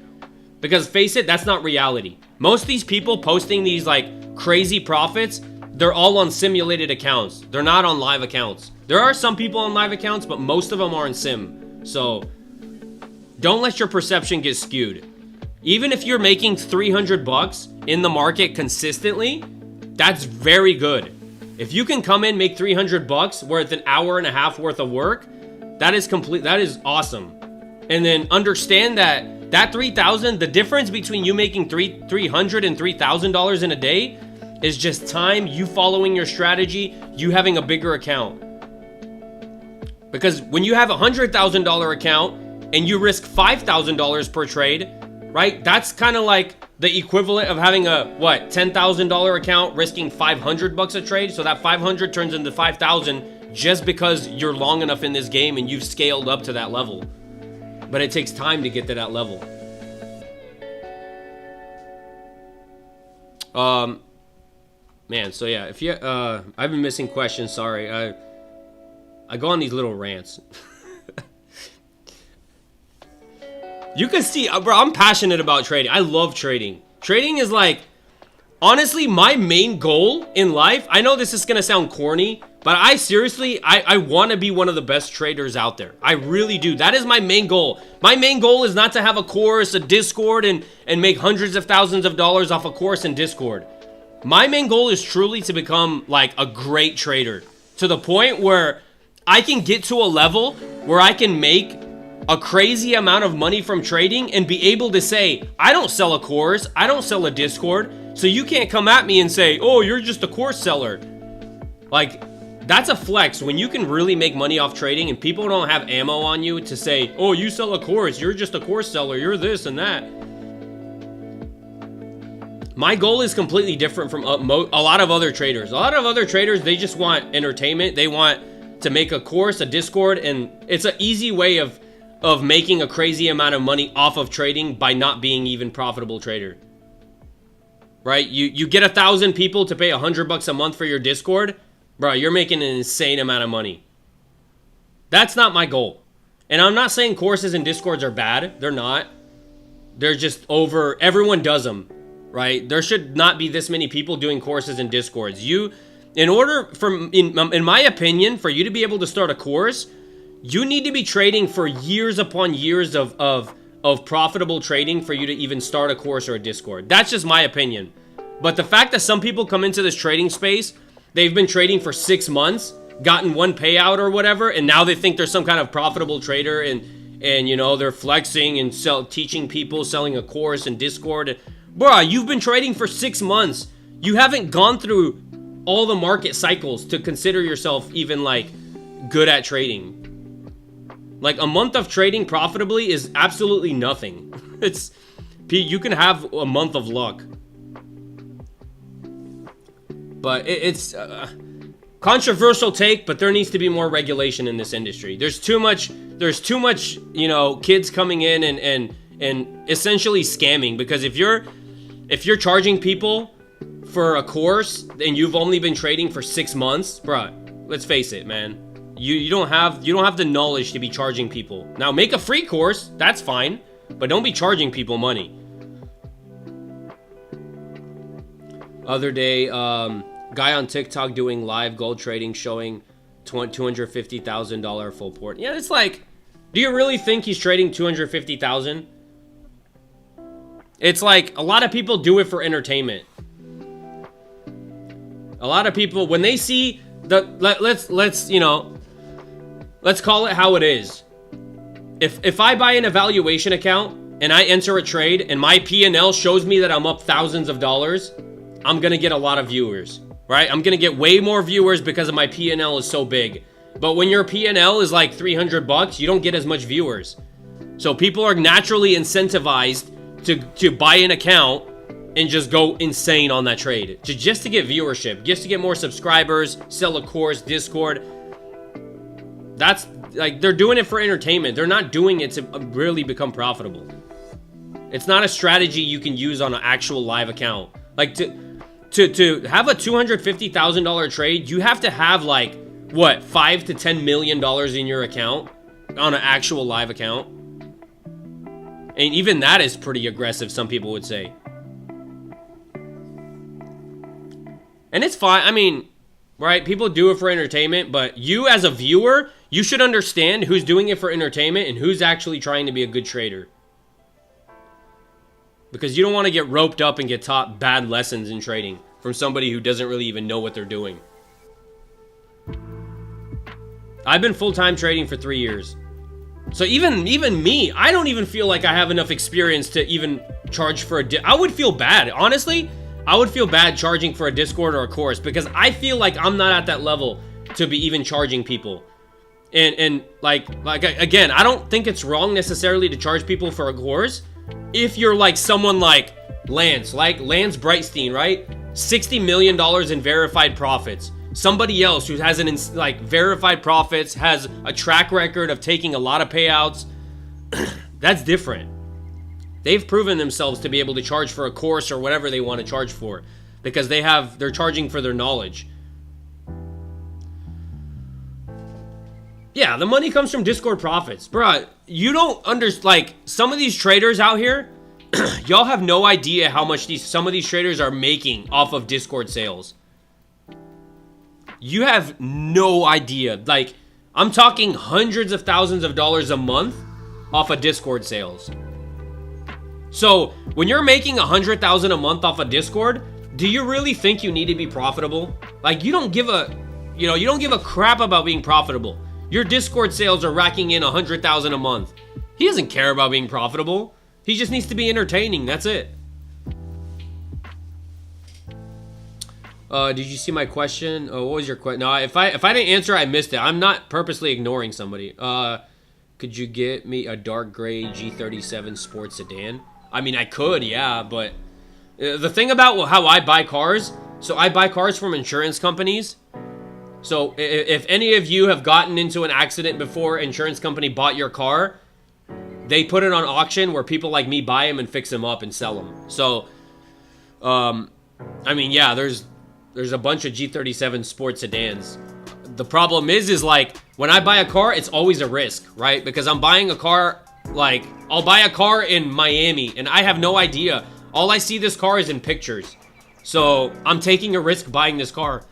Because face it, that's not reality. Most of these people posting these like crazy profits, they're all on simulated accounts. They're not on live accounts. There are some people on live accounts, but most of them are in sim. So don't let your perception get skewed. Even if you're making 300 bucks in the market consistently, that's very good. If you can come in, make 300 bucks worth an hour and a half worth of work, that is awesome. And then understand that 3,000, the difference between you making $300 and $3,000 in a day is just time, you following your strategy, you having a bigger account. Because when you have a $100,000 account and you risk $5,000 per trade, right? That's kind of like the equivalent of having a, $10,000 account risking 500 bucks a trade. So that 500 turns into 5,000 just because you're long enough in this game and you've scaled up to that level. But it takes time to get to that level. Man, so yeah, if you, I've been missing questions, sorry. I go on these little rants. You can see, bro, I'm passionate about trading. I love trading. Trading is like, honestly, my main goal in life. I know this is going to sound corny, but I seriously, I want to be one of the best traders out there. I really do. That is my main goal. My main goal is not to have a course, a Discord, and make hundreds of thousands of dollars off a course in Discord. My main goal is truly to become like a great trader to the point where I can get to a level where I can make a crazy amount of money from trading and be able to say, I don't sell a course, I don't sell a Discord. So you can't come at me and say, oh, you're just a course seller. Like, that's a flex when you can really make money off trading and people don't have ammo on you to say, oh, you sell a course, you're just a course seller, you're this and that. My goal is completely different from a lot of other traders. A lot of other traders, they just want entertainment. They want to make a course, a Discord, and it's an easy way of making a crazy amount of money off of trading by not being even profitable trader. Right? You get 1,000 people to pay $100 a month for your Discord, bro, you're making an insane amount of money. That's not my goal. And I'm not saying courses and Discords are bad. They're not. They're just over, everyone does them. Right? There should not be this many people doing courses and Discords. In order for, in my opinion, for you to be able to start a course, you need to be trading for years upon years of profitable trading for you to even start a course or a Discord. That's just my opinion. But the fact that some people come into this trading space, they've been trading for 6 months, gotten one payout or whatever, and now they think they're some kind of profitable trader and you know, they're flexing and teaching people, selling a course and Discord. Bruh, you've been trading for 6 months. You haven't gone through all the market cycles to consider yourself even like good at trading. Like a month of trading profitably is absolutely nothing. You can have a month of luck. But it's controversial take, but there needs to be more regulation in this industry. There's too much, you know, kids coming in and essentially scamming, because if you're charging people for a course and you've only been trading for 6 months, bruh, let's face it, man. You don't have the knowledge to be charging people. Now make a free course, that's fine, but don't be charging people money. Other day, guy on TikTok doing live gold trading showing $250,000 full port. Yeah, it's like, do you really think he's trading $250,000? It's like a lot of people do it for entertainment. A lot of people, when they see let's you know, let's call it how it is. If I buy an evaluation account and I enter a trade and my P&L shows me that I'm up thousands of dollars, I'm gonna get a lot of viewers, right? I'm gonna get way more viewers because of my P&L is so big. But when your P&L is like $300, you don't get as much viewers. So people are naturally incentivized to buy an account and just go insane on that trade just to get viewership, just to get more subscribers, sell a course, Discord. That's like, they're doing it for entertainment. They're not doing it to really become profitable. It's not a strategy you can use on an actual live account. Like to have a $250,000 trade, you have to have like what, $5 to $10 million in your account on an actual live account. And even that is pretty aggressive, some people would say. And it's fine. I mean, right? People do it for entertainment, but you as a viewer, you should understand who's doing it for entertainment and who's actually trying to be a good trader. Because you don't want to get roped up and get taught bad lessons in trading from somebody who doesn't really even know what they're doing. I've been full-time trading for 3 years. So even me, I don't even feel like I have enough experience to even charge for I would feel bad. Honestly, I would feel bad charging for a Discord or a course because I feel like I'm not at that level to be even charging people. And like again, I don't think it's wrong necessarily to charge people for a course if you're like someone like Lance Brightstein, right? $60 million in verified profits. Somebody else who has verified profits, has a track record of taking a lot of payouts. That's different. They've proven themselves to be able to charge for a course or whatever they want to charge for because they're charging for their knowledge. Yeah, the money comes from Discord profits. Bruh, you don't understand, some of these traders out here, y'all have no idea how much some of these traders are making off of Discord sales. You have no idea. I'm talking hundreds of thousands of dollars a month off of Discord sales. So when you're making $100,000 a month off of Discord, do you really think you need to be profitable? You don't give a crap about being profitable. Your Discord sales are racking in $100,000 a month. He doesn't care about being profitable. He just needs to be entertaining. That's it. Did you see my question? What was your question? No, if I didn't answer, I missed it. I'm not purposely ignoring somebody. Could you get me a dark gray G37 sports sedan? I mean, I could, yeah, but the thing about how I buy cars, so I buy cars from insurance companies. So if any of you have gotten into an accident before insurance company bought your car, they put it on auction where people like me buy them and fix them up and sell them. So, I mean, yeah, there's a bunch of G37 sports sedans. The problem is like, when I buy a car, it's always a risk, right? Because I'm buying a car, like, I'll buy a car in Miami, and I have no idea. All I see this car is in pictures. So, I'm taking a risk buying this car.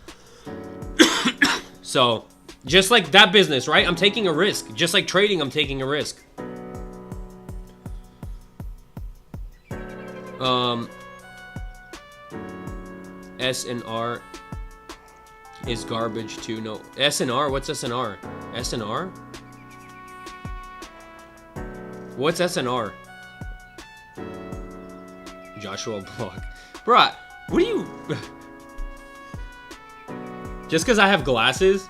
So, just like that business, right? I'm taking a risk. Just like trading, I'm taking a risk. SNR is garbage too. No, SNR. What's SNR? SNR? What's SNR? Joshua Block. Bruh, what do you... Just because I have glasses?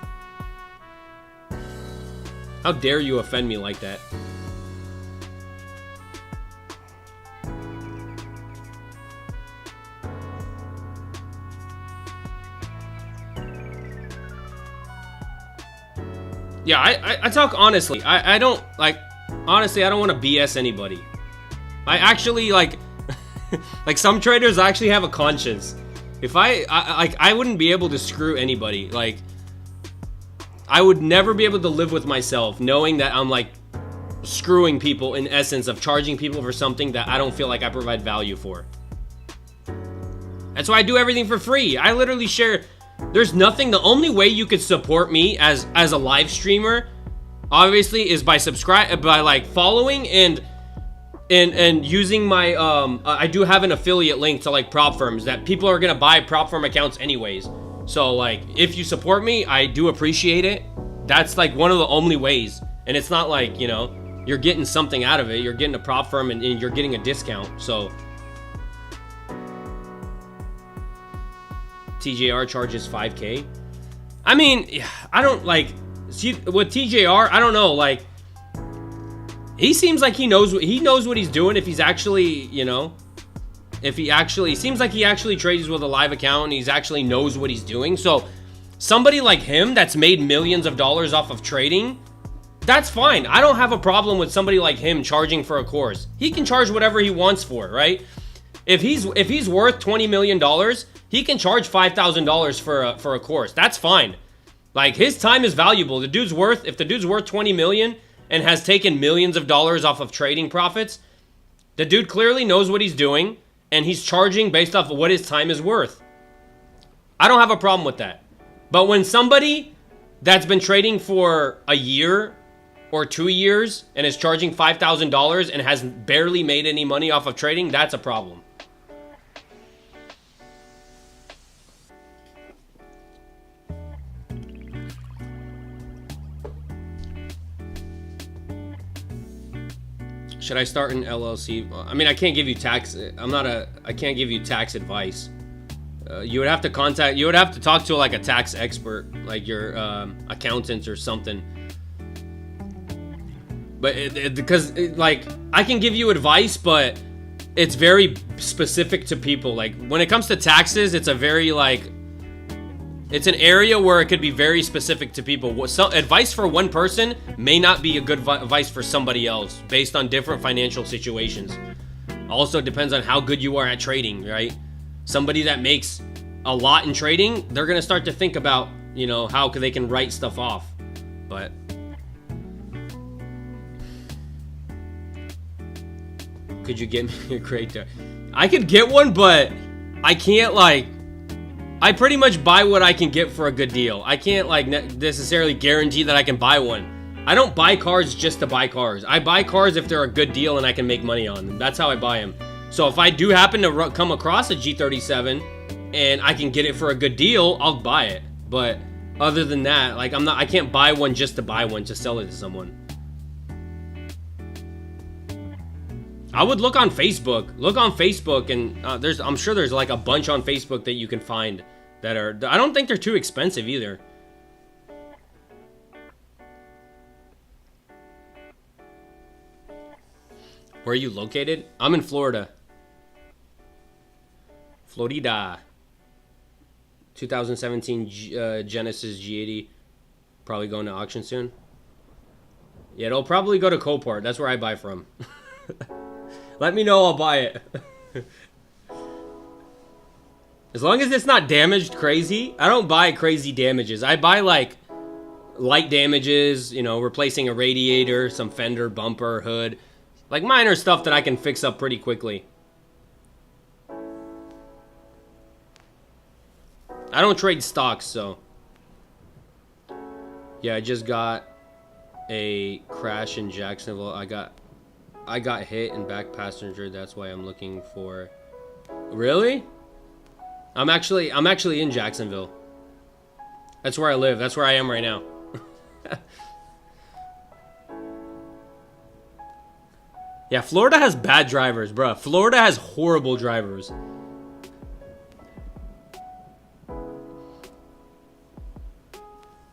How dare you offend me like that? Yeah, I talk honestly. I don't, like, honestly, I don't want to BS anybody. I actually, like, like, some traders actually have a conscience. If I wouldn't be able to screw anybody. Like, I would never be able to live with myself knowing that I'm, like, screwing people in essence of charging people for something that I don't feel like I provide value for. That's why I do everything for free. I literally share... There's nothing. The only way you could support me as a live streamer, obviously, is by like following and using my I do have an affiliate link to like prop firms that people are gonna buy prop firm accounts anyways. So like, if you support me, I do appreciate it. That's like one of the only ways, and it's not like, you know, you're getting something out of it. You're getting a prop firm and you're getting a discount. So. TJR charges 5K. I mean, I don't like, see, with TJR, I don't know, like, he seems like he knows what he's doing. If he's actually, you know, if he actually seems like he actually trades with a live account and he's actually knows what he's doing. So somebody like him that's made millions of dollars off of trading, that's fine. I don't have a problem with somebody like him charging for a course. He can charge whatever he wants for it, right? If he's worth $20 million, he can charge $5,000 for a course. That's fine. Like, his time is valuable. If the dude's worth 20 million and has taken millions of dollars off of trading profits, the dude clearly knows what he's doing and he's charging based off of what his time is worth. I don't have a problem with that. But when somebody that's been trading for a year or 2 years and is charging $5,000 and has barely made any money off of trading, that's a problem. Should I start an LLC? I mean, I can't give you tax. I can't give you tax advice. You would have to talk to like a tax expert, like your accountant or something. But because like, I can give you advice, but it's very specific to people. Like, when it comes to taxes, it's a very like, it's an area where it could be very specific to people. Some advice for one person may not be a good advice for somebody else based on different financial situations. Also depends on how good you are at trading, right? Somebody that makes a lot in trading, they're going to start to think about, you know, how they can write stuff off. But could you get me a creator? I could get one, but I can't like... I pretty much buy what I can get for a good deal. I can't like necessarily guarantee that I can buy one. I don't buy cars just to buy cars. I buy cars if they're a good deal and I can make money on them. That's how I buy them. So if I do happen to come across a G37 and I can get it for a good deal, I'll buy it. But other than that, like, I can't buy one just to buy one to sell it to someone. I would look on Facebook. Look on Facebook, and I'm sure there's like a bunch on Facebook that you can find that are, I don't think they're too expensive either. Where are you located? I'm in Florida. Florida. 2017 Genesis G80. Probably going to auction soon. Yeah, it'll probably go to Copart. That's where I buy from. Let me know, I'll buy it. As long as it's not damaged crazy. I don't buy crazy damages. I buy like light damages, you know, replacing a radiator, some fender, bumper, hood. Like minor stuff that I can fix up pretty quickly. I don't trade stocks, so. Yeah, I just got a crash in Jacksonville. I got hit and back passenger. That's why I'm looking for. Really? I'm actually in Jacksonville. That's where I live. That's where I am right now. Yeah, Florida has bad drivers, bro. Florida has horrible drivers.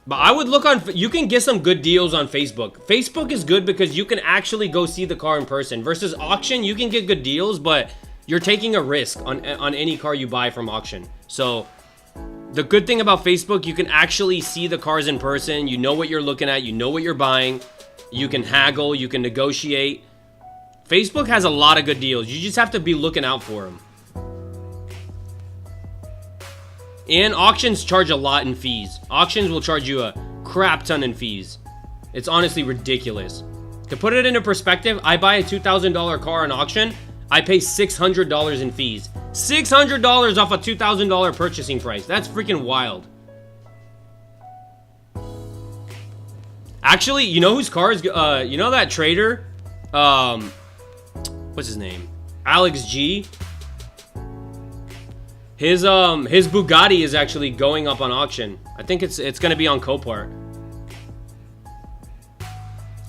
But I would look on, you can get some good deals on Facebook. Facebook is good because you can actually go see the car in person. Versus auction, you can get good deals, but you're taking a risk on any car you buy from auction. So the good thing about Facebook, you can actually see the cars in person. You know what you're looking at. You know what you're buying. You can haggle. You can negotiate. Facebook has a lot of good deals. You just have to be looking out for them. And auctions charge a lot in fees. Auctions will charge you a crap ton in fees. It's honestly ridiculous. To put it into perspective, I buy a $2,000 car on auction. I pay $600 in fees. $600 off a $2,000 purchasing price. That's freaking wild. Actually, you know whose car is, you know that trader? What's his name? Alex G. His Bugatti is actually going up on auction. I think it's gonna be on Copart.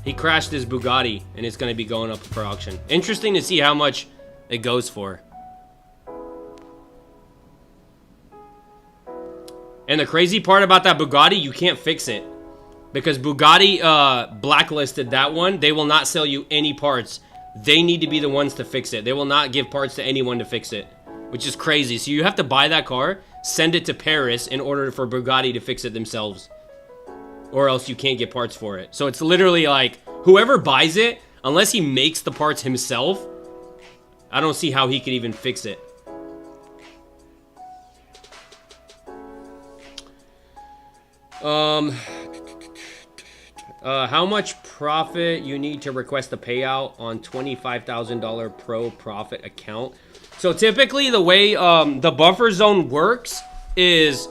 He crashed his Bugatti and it's gonna be going up for auction. Interesting to see how much it goes for. And the crazy part about that Bugatti, you can't fix it. Because Bugatti blacklisted that one. They will not sell you any parts. They need to be the ones to fix it. They will not give parts to anyone to fix it. Which is crazy. So you have to buy that car, send it to Paris in order for Bugatti to fix it themselves. Or else you can't get parts for it. So it's literally like, whoever buys it, unless he makes the parts himself, I don't see how he could even fix it. How much profit you need to request a payout on $25,000 pro profit account? So typically the way the buffer zone works is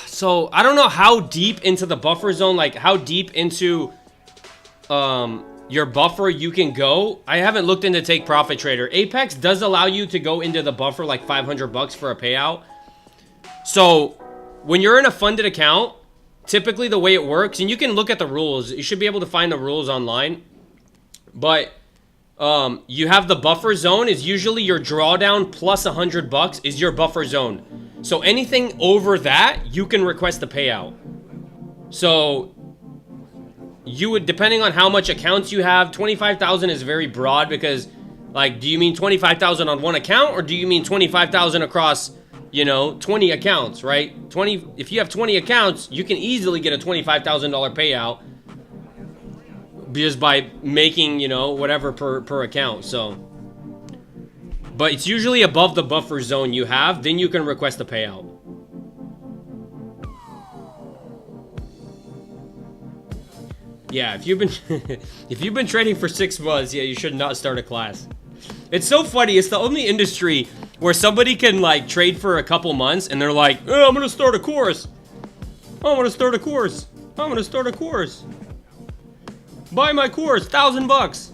so I don't know how deep into the buffer zone, like how deep into your buffer you can go. I haven't looked into Take Profit Trader. Apex does allow you to go into the buffer like 500 bucks for a payout. So when you're in a funded account, typically the way it works, and you can look at the rules, you should be able to find the rules online, but you have the buffer zone is usually your drawdown plus 100 bucks is your buffer zone. So anything over that, you can request a payout. So you would, depending on how much accounts you have, 25,000 is very broad because, like, do you mean 25,000 on one account or do you mean 25,000 across, you know, 20 accounts, right? If you have 20 accounts, you can easily get a $25,000 payout just by making, you know, whatever per account. So, but it's usually above the buffer zone you have, then you can request a payout. Yeah, if you've been trading for 6 months, yeah, you should not start a class. It's so funny. It's the only industry where somebody can like trade for a couple months and they're like, oh, I'm gonna start a course. I'm gonna start a course. I'm gonna start a course. Buy my course, $1,000.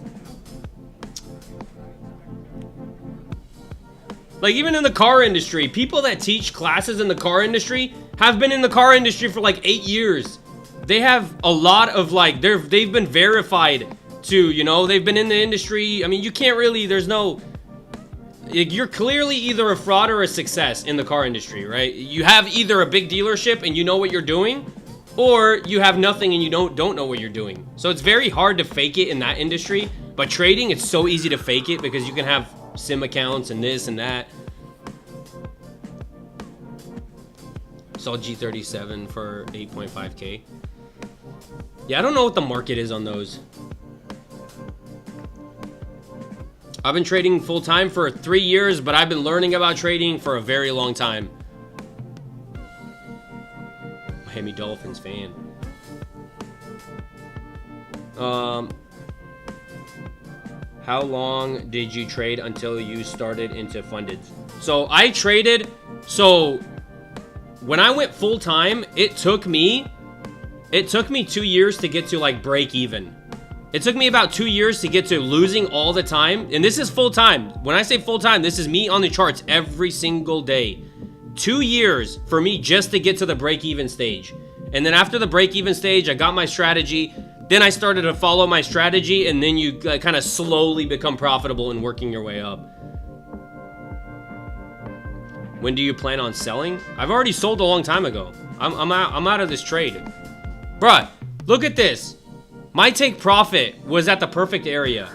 Like even in the car industry, people that teach classes in the car industry have been in the car industry for like 8 years. They have a lot of like, they've been verified to, you know, they've been in the industry. I mean, you can't really, there's no, You're clearly either a fraud or a success in the car industry, right? You have either a big dealership and you know what you're doing, or you have nothing and you don't know what you're doing. So it's very hard to fake it in that industry, but trading, it's so easy to fake it because you can have sim accounts and this and that. Saw G37 for 8.5K. Yeah, I don't know what the market is on those. I've been trading full-time for 3 years, but I've been learning about trading for a very long time. Miami Dolphins fan. How long did you trade until you started into funded? So I traded, when I went full-time, it took me 2 years to get to like break even. It took me about 2 years to get to losing all the time. And this is full-time. When I say full-time, this is me on the charts every single day. 2 years for me just to get to the break-even stage. And then after the break-even stage, I got my strategy. Then I started to follow my strategy, and then you kind of slowly become profitable and working your way up. When do you plan on selling? I've already sold a long time ago. I'm out of this trade. Bruh, look at this. My take profit was at the perfect area.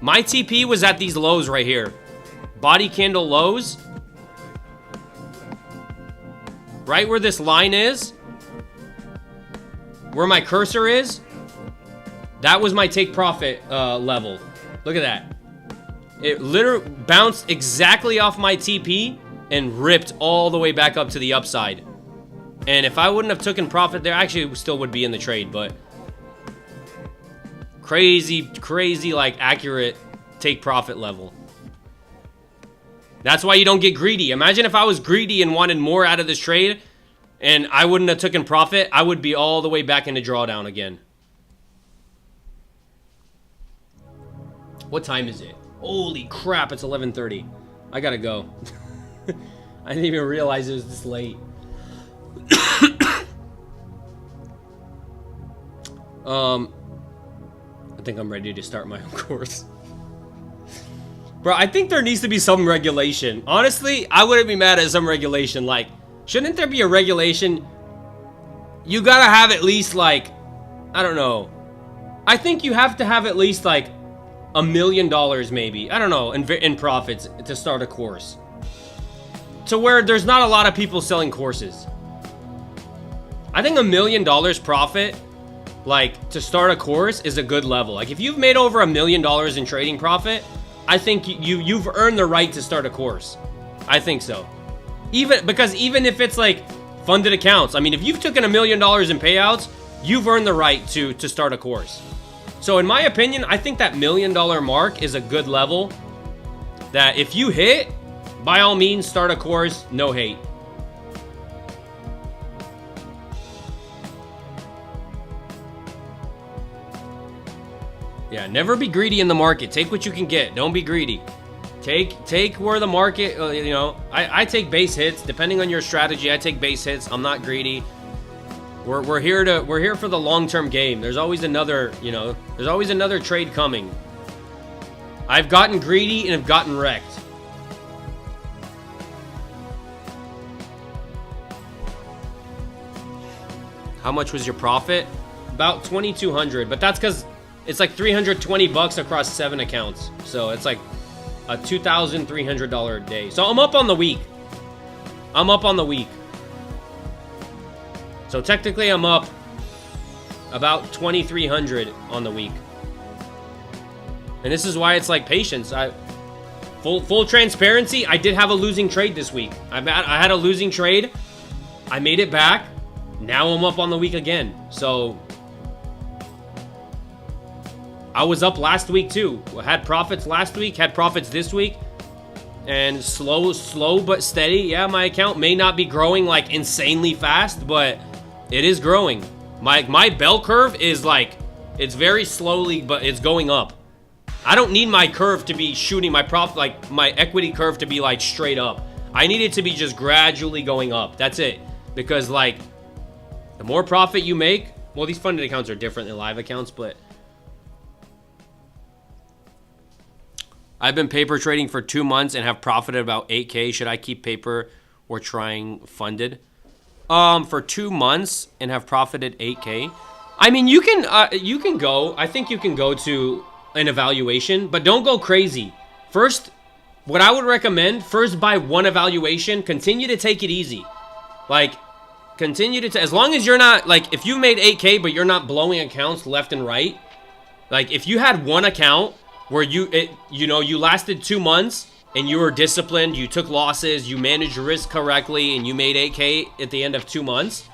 My TP was at these lows right here. Body candle lows. Right where this line is. Where my cursor is. That was my take profit level. Look at that. It literally bounced exactly off my TP and ripped all the way back up to the upside. And if I wouldn't have taken profit there, actually still would be in the trade, but crazy like accurate take profit level. That's why you don't get greedy. Imagine if I was greedy and wanted more out of this trade and I wouldn't have taken profit, I would be all the way back into drawdown again. What time is it? Holy crap, it's 11:30. I gotta go. I didn't even realize it was this late. I think I'm ready to start my own course. Bro, I think there needs to be some regulation. Honestly, I wouldn't be mad at some regulation. Like, shouldn't there be a regulation? You gotta have at least like, I don't know. I think you have to have at least like $1 million maybe. I don't know, in profits to start a course. To where there's not a lot of people selling courses. I think $1 million profit, like, to start a course is a good level. Like, if you've made over $1 million in trading profit, I think you've earned the right to start a course. I think so. Because even if it's, like, funded accounts. I mean, if you've taken $1 million in payouts, you've earned the right to start a course. So, in my opinion, I think that $1 million mark is a good level that if you hit, by all means, start a course, no hate. Yeah, never be greedy in the market. Take what you can get. Don't be greedy. Take where the market, you know, I take base hits. Depending on your strategy, I take base hits. I'm not greedy. We're here for the long-term game. There's always another, you know, there's always another trade coming. I've gotten greedy and have gotten wrecked. How much was your profit? About 2,200, but that's because it's like $320 across 7 accounts. So it's like a $2,300 a day. So I'm up on the week. I'm up on the week. So technically I'm up about 2,300 on the week. And this is why it's like patience. Full transparency, I did have a losing trade this week. I had a losing trade. I made it back. Now I'm up on the week again. So I was up last week too. Had profits last week, had profits this week. And slow but steady. Yeah, my account may not be growing like insanely fast, but it is growing. My bell curve is like, it's very slowly, but it's going up. I don't need my curve to be shooting my my equity curve to be like straight up. I need it to be just gradually going up. That's it. Because like, the more profit you make, well, these funded accounts are different than live accounts, but I've been paper trading for 2 months and have profited about 8K. Should I keep paper or trying funded? For 2 months and have profited 8K. I mean, you can go. I think you can go to an evaluation, but don't go crazy. First, what I would recommend, first buy one evaluation. Continue to take it easy. Like, continue to, as long as you're not, like, if you made 8K, but you're not blowing accounts left and right. Like, if you had one account where you lasted 2 months and you were disciplined, you took losses, you managed your risk correctly, and you made 8K at the end of 2 months,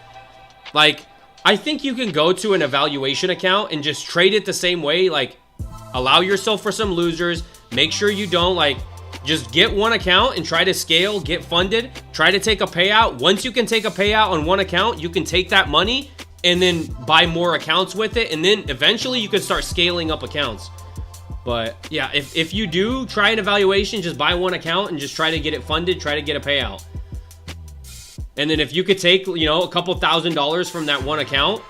like, I think you can go to an evaluation account and just trade it the same way. Like, allow yourself for some losers. Make sure you don't, like, just get one account and try to scale, get funded, try to take a payout. Once you can take a payout on one account, you can take that money and then buy more accounts with it. And then eventually you can start scaling up accounts. But yeah, if you do try an evaluation, just buy one account and just try to get it funded, try to get a payout. And then if you could take, a couple $1,000s from that one account,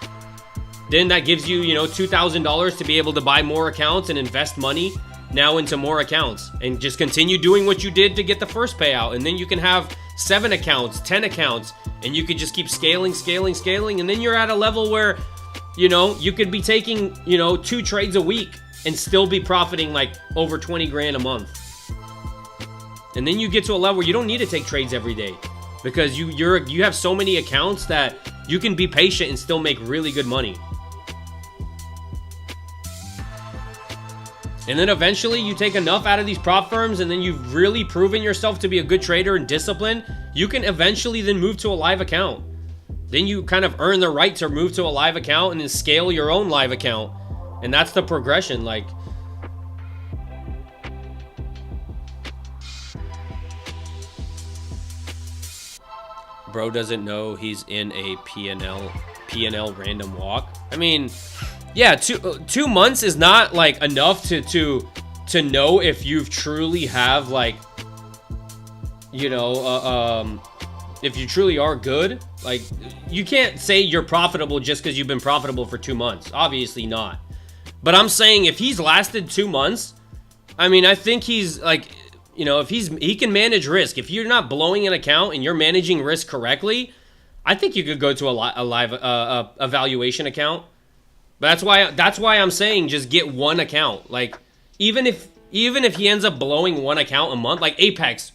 then that gives you, $2,000 to be able to buy more accounts and invest money now into more accounts, and just continue doing what you did to get the first payout. And then you can have 7 accounts, 10 accounts, and you could just keep scaling. And then you're at a level where, you could be taking, 2 trades a week and still be profiting like over 20 grand a month. And then you get to a level where you don't need to take trades every day, because you have so many accounts that you can be patient and still make really good money. And then eventually you take enough out of these prop firms, and then you've really proven yourself to be a good trader and disciplined, you can eventually then move to a live account. Then you kind of earn the right to move to a live account and then scale your own live account. And that's the progression. Like, bro doesn't know he's in a P&L random walk. I mean, yeah, 2 months is not like enough to know if you've truly have, like, if you truly are good. Like, you can't say you're profitable just because you've been profitable for 2 months. Obviously not. But I'm saying if he's lasted 2 months, I mean, I think he's like, if he can manage risk. If you're not blowing an account and you're managing risk correctly, I think you could go to a live evaluation account. But that's why I'm saying just get one account. Like, even if he ends up blowing one account a month, like Apex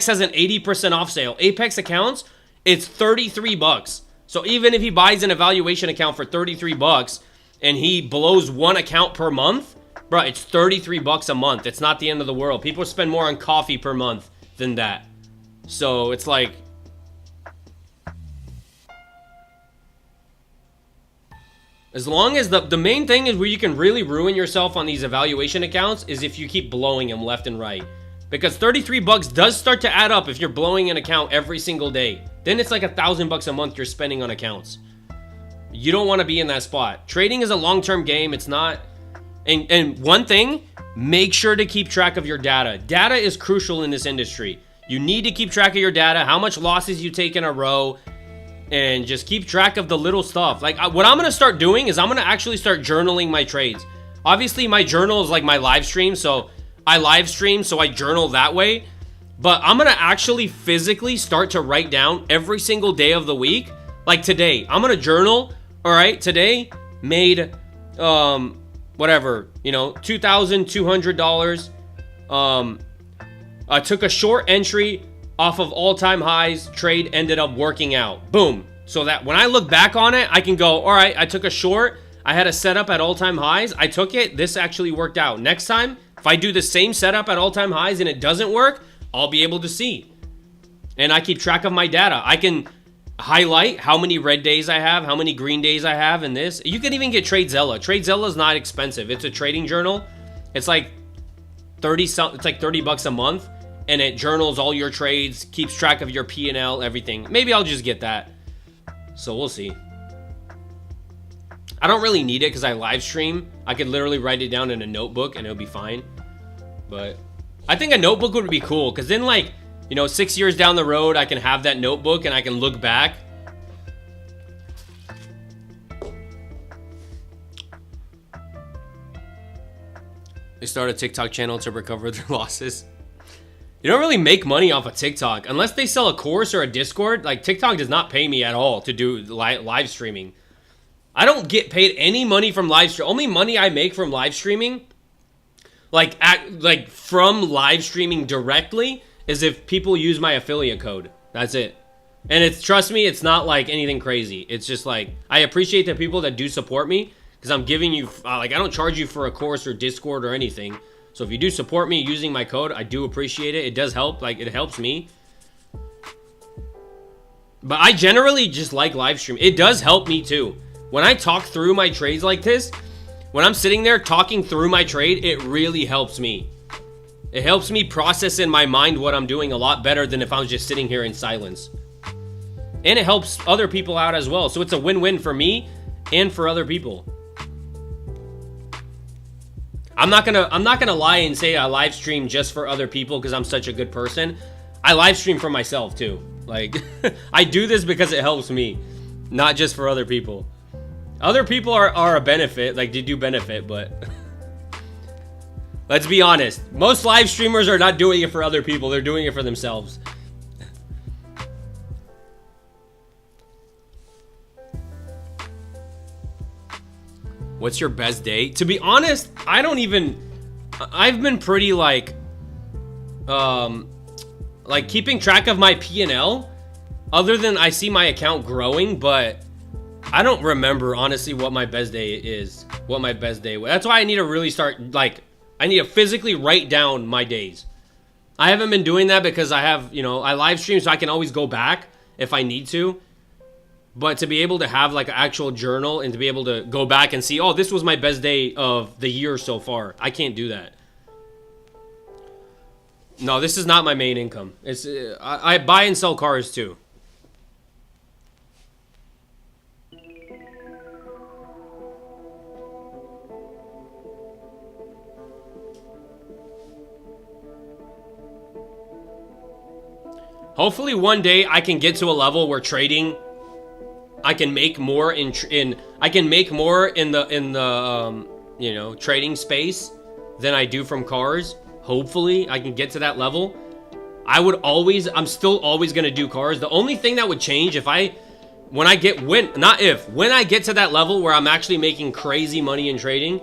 has an 80% off sale. Apex accounts, it's $33. So even if he buys an evaluation account for $33 and he blows one account per month, bro, it's $33 a month. It's not the end of the world. People spend more on coffee per month than that. So it's like, as long as the main thing is where you can really ruin yourself on these evaluation accounts is if you keep blowing them left and right. Because $33 does start to add up if you're blowing an account every single day. Then it's like $1,000 a month you're spending on accounts. You don't want to be in that spot. Trading is a long-term game. It's not. And one thing, make sure to keep track of your data. Data is crucial in this industry. You need to keep track of your data, how much losses you take in a row, and just keep track of the little stuff. Like, what I'm going to start doing is I'm going to actually start journaling my trades. Obviously, my journal is like my live stream, so I live stream, so I journal that way. But I'm going to actually physically start to write down every single day of the week. Like today, I'm going to journal. All right, today made, whatever, $2,200. I took a short entry off of all-time highs. Trade ended up working out. Boom. So that when I look back on it, I can go, all right, I took a short. I had a setup at all-time highs. I took it. This actually worked out. Next time, if I do the same setup at all-time highs and it doesn't work, I'll be able to see. And I keep track of my data. I can highlight how many red days I have, how many green days I have in this. You can even get TradeZella. TradeZella is not expensive. It's a trading journal. It's like $30 a month, and it journals all your trades, keeps track of your P&L, everything. Maybe I'll just get that. So we'll see. I don't really need it because I live stream. I could literally write it down in a notebook and it'll be fine. But I think a notebook would be cool because then, like, 6 years down the road, I can have that notebook and I can look back. They start a TikTok channel to recover their losses. You don't really make money off of TikTok unless they sell a course or a Discord. Like, TikTok does not pay me at all to do live streaming. I don't get paid any money from live stream. Only money I make from live streaming, like from live streaming directly, is if people use my affiliate code. That's it. And it's, trust me, it's not like anything crazy. It's just like, I appreciate the people that do support me, because I'm giving you, like, I don't charge you for a course or Discord or anything. So if you do support me using my code, I do appreciate it. It does help, like, it helps me. But I generally just like live stream. It does help me too. When I talk through my trades like this, when I'm sitting there talking through my trade, it really helps me. It helps me process in my mind what I'm doing a lot better than if I was just sitting here in silence. And it helps other people out as well. So it's a win-win for me and for other people. I'm not gonna lie and say I live stream just for other people because I'm such a good person. I live stream for myself too. Like, I do this because it helps me, not just for other people. Other people are a benefit, like, they do benefit, but let's be honest. Most live streamers are not doing it for other people. They're doing it for themselves. What's your best day? To be honest, I've been pretty like keeping track of my P&L, other than I see my account growing, but I don't remember honestly what my best day is, what my best day was. That's why I need to really start, like, I need to physically write down my days. I haven't been doing that because I have, you know, I live stream so I can always go back if I need to. But to be able to have like an actual journal and to be able to go back and see, oh, this was my best day of the year so far. I can't do that. No, this is not my main income. It's I buy and sell cars too. Hopefully one day I can get to a level where trading, I can make more in the you know, trading space than I do from cars. Hopefully I can get to that level. I'm still always gonna do cars. The only thing that would change when I get to that level where I'm actually making crazy money in trading,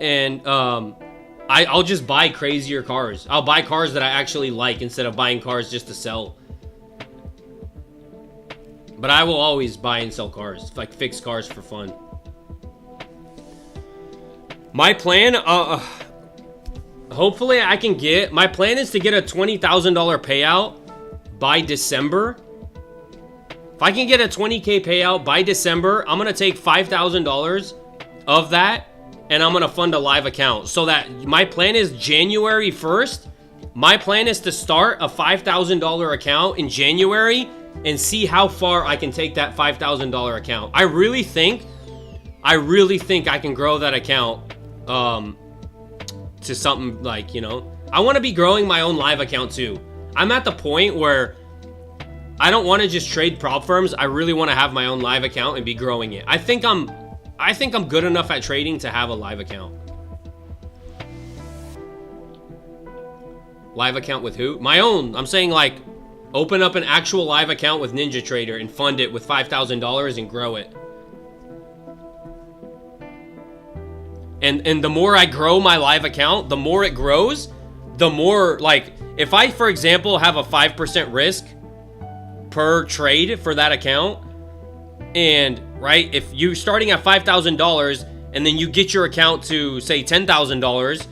and I'll just buy crazier cars. I'll buy cars that I actually like instead of buying cars just to sell. But I will always buy and sell cars, like fix cars for fun. My plan, hopefully I can get, my plan is to get a $20,000 payout by December. If I can get a 20K payout by December, I'm going to take $5,000 of that and I'm going to fund a live account. So that my plan is January 1st. My plan is to start a $5,000 account in January and see how far I can take that $5,000 account. I really think I can grow that account to something like, you know, I want to be growing my own live account too. I'm at the point where I don't want to just trade prop firms. I really want to have my own live account and be growing it. I think I'm good enough at trading to have a live account. Live account with who? My own. I'm saying, like, open up an actual live account with Ninja Trader and fund it with $5,000 and grow it. And the more I grow my live account, the more it grows, the more, like, if I, for example, have a 5% risk per trade for that account, and, right, if you're starting at $5,000 and then you get your account to, say, $10,000,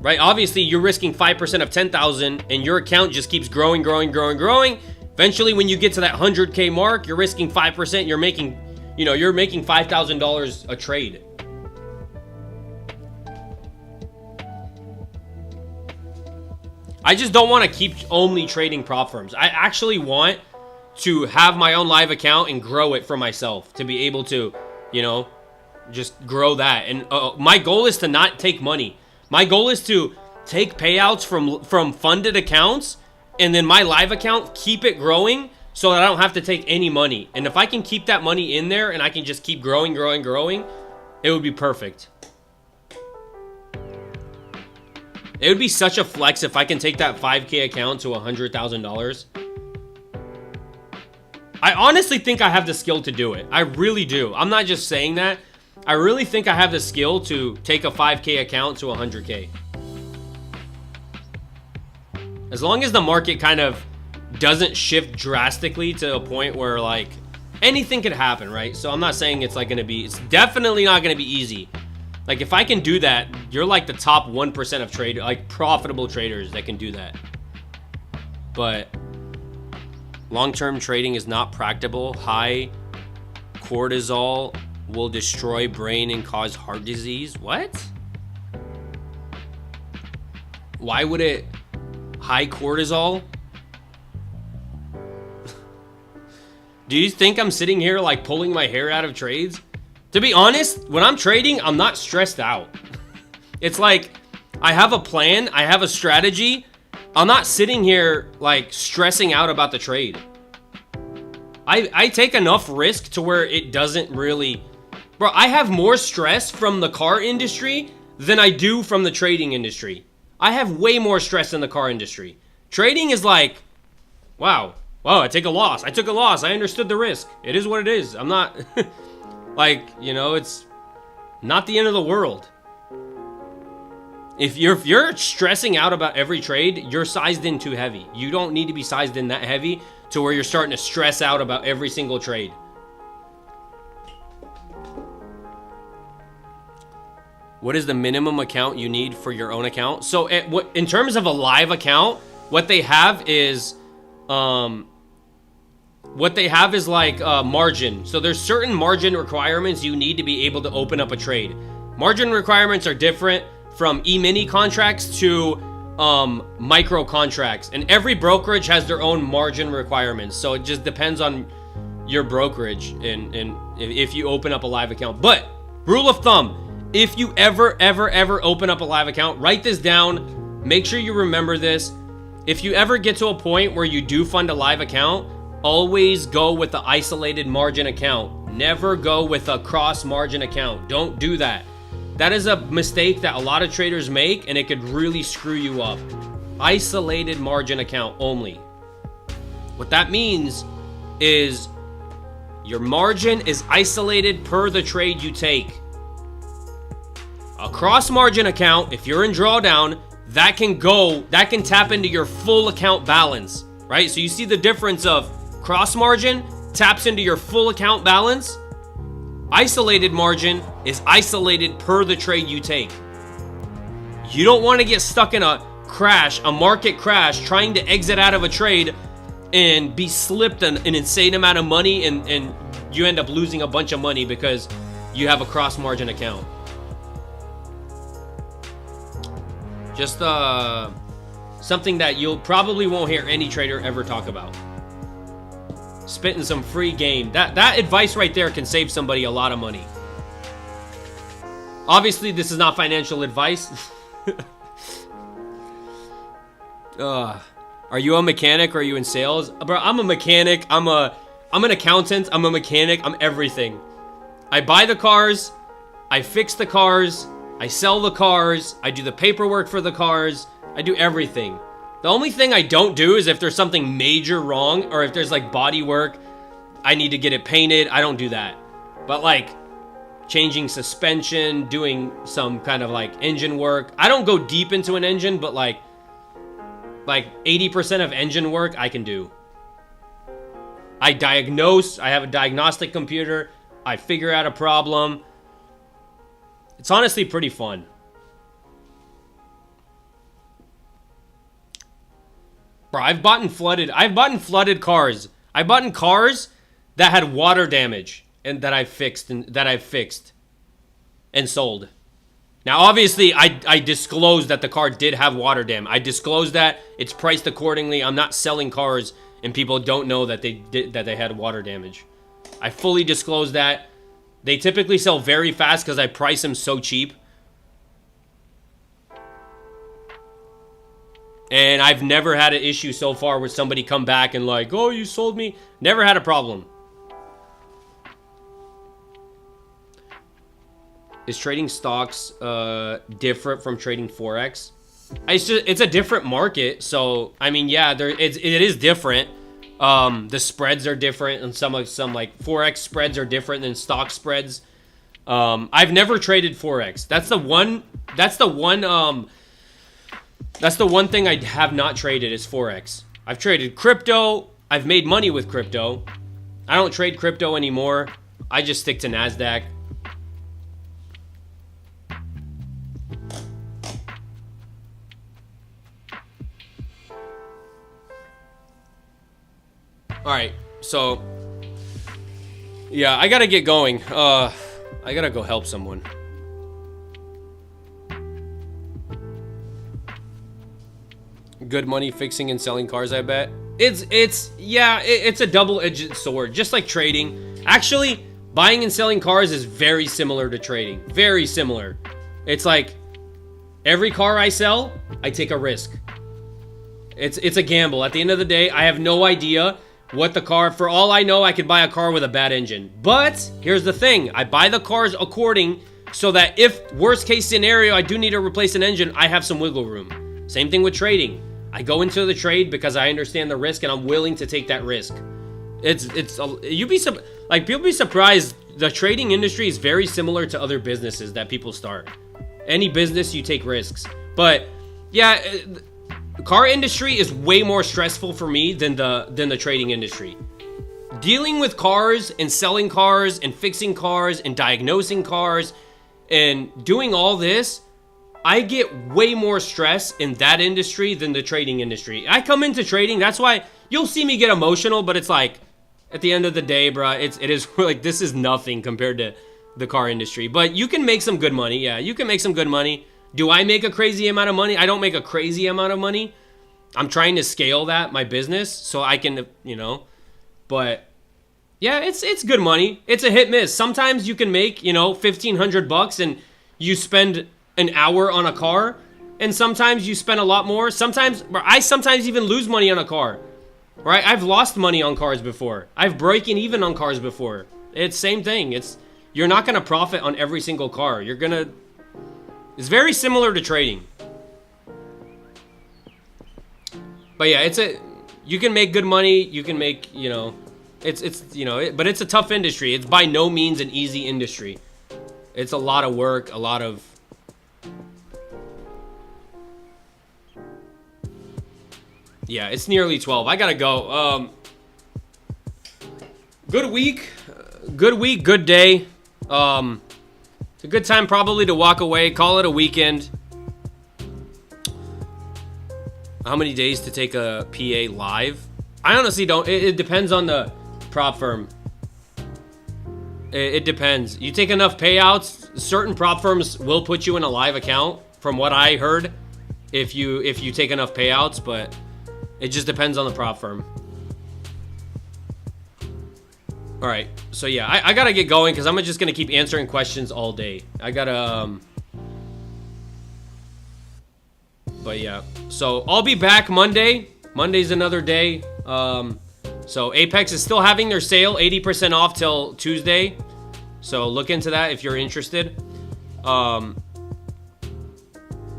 right, obviously you're risking 5% of 10,000 and your account just keeps growing. Eventually, when you get to that 100K mark, you're risking 5%, you're making $5,000 a trade. I just don't want to keep only trading prop firms. I actually want to have my own live account and grow it for myself, to be able to, you know, just grow that. And my goal is to not take money. My goal is to take payouts from funded accounts, and then my live account, keep it growing so that I don't have to take any money. And if I can keep that money in there and I can just keep growing, it would be perfect. It would be such a flex if I can take that 5K account to $100,000. I honestly think I have the skill to do it. I really do. I'm not just saying that. I really think I have the skill to take a 5K account to 100K. As long as the market kind of doesn't shift drastically to a point where like anything could happen, right? So I'm not saying it's like it's definitely not gonna be easy. Like if I can do that, you're like the top 1% of profitable traders that can do that. But long-term trading is not practicable. High cortisol will destroy brain and cause heart disease. What? Why would it? High cortisol? Do you think I'm sitting here like pulling my hair out of trades? To be honest, when I'm trading, I'm not stressed out. It's like I have a plan, I have a strategy. I'm not sitting here like stressing out about the trade. I take enough risk to where it doesn't really... Bro, I have more stress from the car industry than I do from the trading industry. I have way more stress in the car industry. Trading is like, wow, I take a loss. I took a loss. I understood the risk. It is what it is. I'm not, like, you know, it's not the end of the world. If you're stressing out about every trade, you're sized in too heavy. You don't need to be sized in that heavy to where you're starting to stress out about every single trade. What is the minimum account you need for your own account? So in terms of a live account, what they have is like margin. So there's certain margin requirements you need to be able to open up a trade. Margin requirements are different from e-mini contracts to micro contracts, and every brokerage has their own margin requirements. So it just depends on your brokerage and if you open up a live account. But rule of thumb, if you ever open up a live account, write this down. Make sure you remember this. If you ever get to a point where you do fund a live account, always go with the isolated margin account. Never go with a cross margin account. Don't do that. That is a mistake that a lot of traders make, and it could really screw you up. Isolated margin account only. What that means is your margin is isolated per the trade you take. A cross margin account, if you're in drawdown, that can tap into your full account balance, right? So you see the difference of cross margin taps into your full account balance. Isolated margin is isolated per the trade you take. You don't want to get stuck in a market crash, trying to exit out of a trade and be slipped an insane amount of money, and you end up losing a bunch of money because you have a cross margin account. Just something that you'll probably won't hear any trader ever talk about. Spitting some free game. That advice right there can save somebody a lot of money. Obviously, this is not financial advice. Are you a mechanic or are you in sales? Bro, I'm a mechanic. I'm an accountant. I'm a mechanic. I'm everything. I buy the cars. I fix the cars. I sell the cars. I do the paperwork for the cars. I do everything. The only thing I don't do is if there's something major wrong, or if there's like body work, I need to get it painted. I don't do that. But like changing suspension, doing some kind of like engine work. I don't go deep into an engine, but like 80% of engine work I can do. I diagnose. I have a diagnostic computer. I figure out a problem. It's honestly pretty fun. Bro, I've bought in flooded cars. I bought in cars that had water damage and that I've fixed and sold. Now, obviously, I disclosed that the car did have water damage. I disclosed that. It's priced accordingly. I'm not selling cars and people don't know that they had water damage. I fully disclosed that. They typically sell very fast because I price them so cheap. And I've never had an issue so far with somebody come back and like, oh, you sold me. Never had a problem. Is trading stocks different from trading Forex? it's a different market. So I mean, yeah, it is different. The spreads are different, and some like forex spreads are different than stock spreads. I've never traded forex. That's the one thing I have not traded is forex. I've traded crypto. I've made money with crypto. I don't trade crypto anymore. I just stick to NASDAQ. All right, so yeah, I gotta get going. I gotta go help someone. Good money fixing and selling cars, I bet. It's a double-edged sword, just like trading. Actually, buying and selling cars is very similar to trading. Very similar. It's like every car I sell, I take a risk. It's a gamble. At the end of the day, I have no idea what the car, for all I know, I could buy a car with a bad engine. But here's the thing, I buy the cars according so that if worst case scenario, I do need to replace an engine, I have some wiggle room. Same thing with trading. I go into the trade because I understand the risk and I'm willing to take that risk. People be surprised. The trading industry is very similar to other businesses that people start. Any business, you take risks. But yeah, the car industry is way more stressful for me than the trading industry. Dealing with cars and selling cars and fixing cars and diagnosing cars and doing all this, I get way more stress in that industry than the trading industry. I come into trading, that's why you'll see me get emotional, but it's like, at the end of the day, bro, it is like, this is nothing compared to the car industry. But you can make some good money. Yeah, you can make some good money. Do I make a crazy amount of money? I don't make a crazy amount of money. I'm trying to scale my business, so I can, but yeah, it's good money. It's a hit miss. Sometimes you can make, $1,500 and you spend an hour on a car, and sometimes you spend a lot more. I sometimes even lose money on a car, right? I've lost money on cars before. I've broken even on cars before. It's same thing. You're not gonna profit on every single car. It's very similar to trading. But yeah, you can make good money. You can make, but it's a tough industry. It's by no means an easy industry. It's a lot of work, yeah, it's nearly 12. I gotta go. Good week, good day. It's a good time probably to walk away, call it a weekend. How many days to take a PA live? I honestly don't. It depends on the prop firm. It depends. You take enough payouts, certain prop firms will put you in a live account, from what I heard, if you take enough payouts, but it just depends on the prop firm. All right, so yeah, I gotta get going because I'm just gonna keep answering questions all day. I gotta, but yeah, so I'll be back Monday. Monday's another day. So Apex is still having their sale, 80% off till Tuesday. So look into that if you're interested. But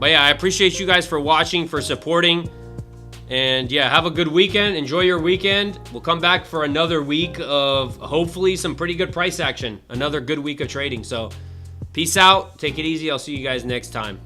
yeah, I appreciate you guys for watching, for supporting. And yeah, have a good weekend. Enjoy your weekend. We'll come back for another week of hopefully some pretty good price action. Another good week of trading. So peace out. Take it easy. I'll see you guys next time.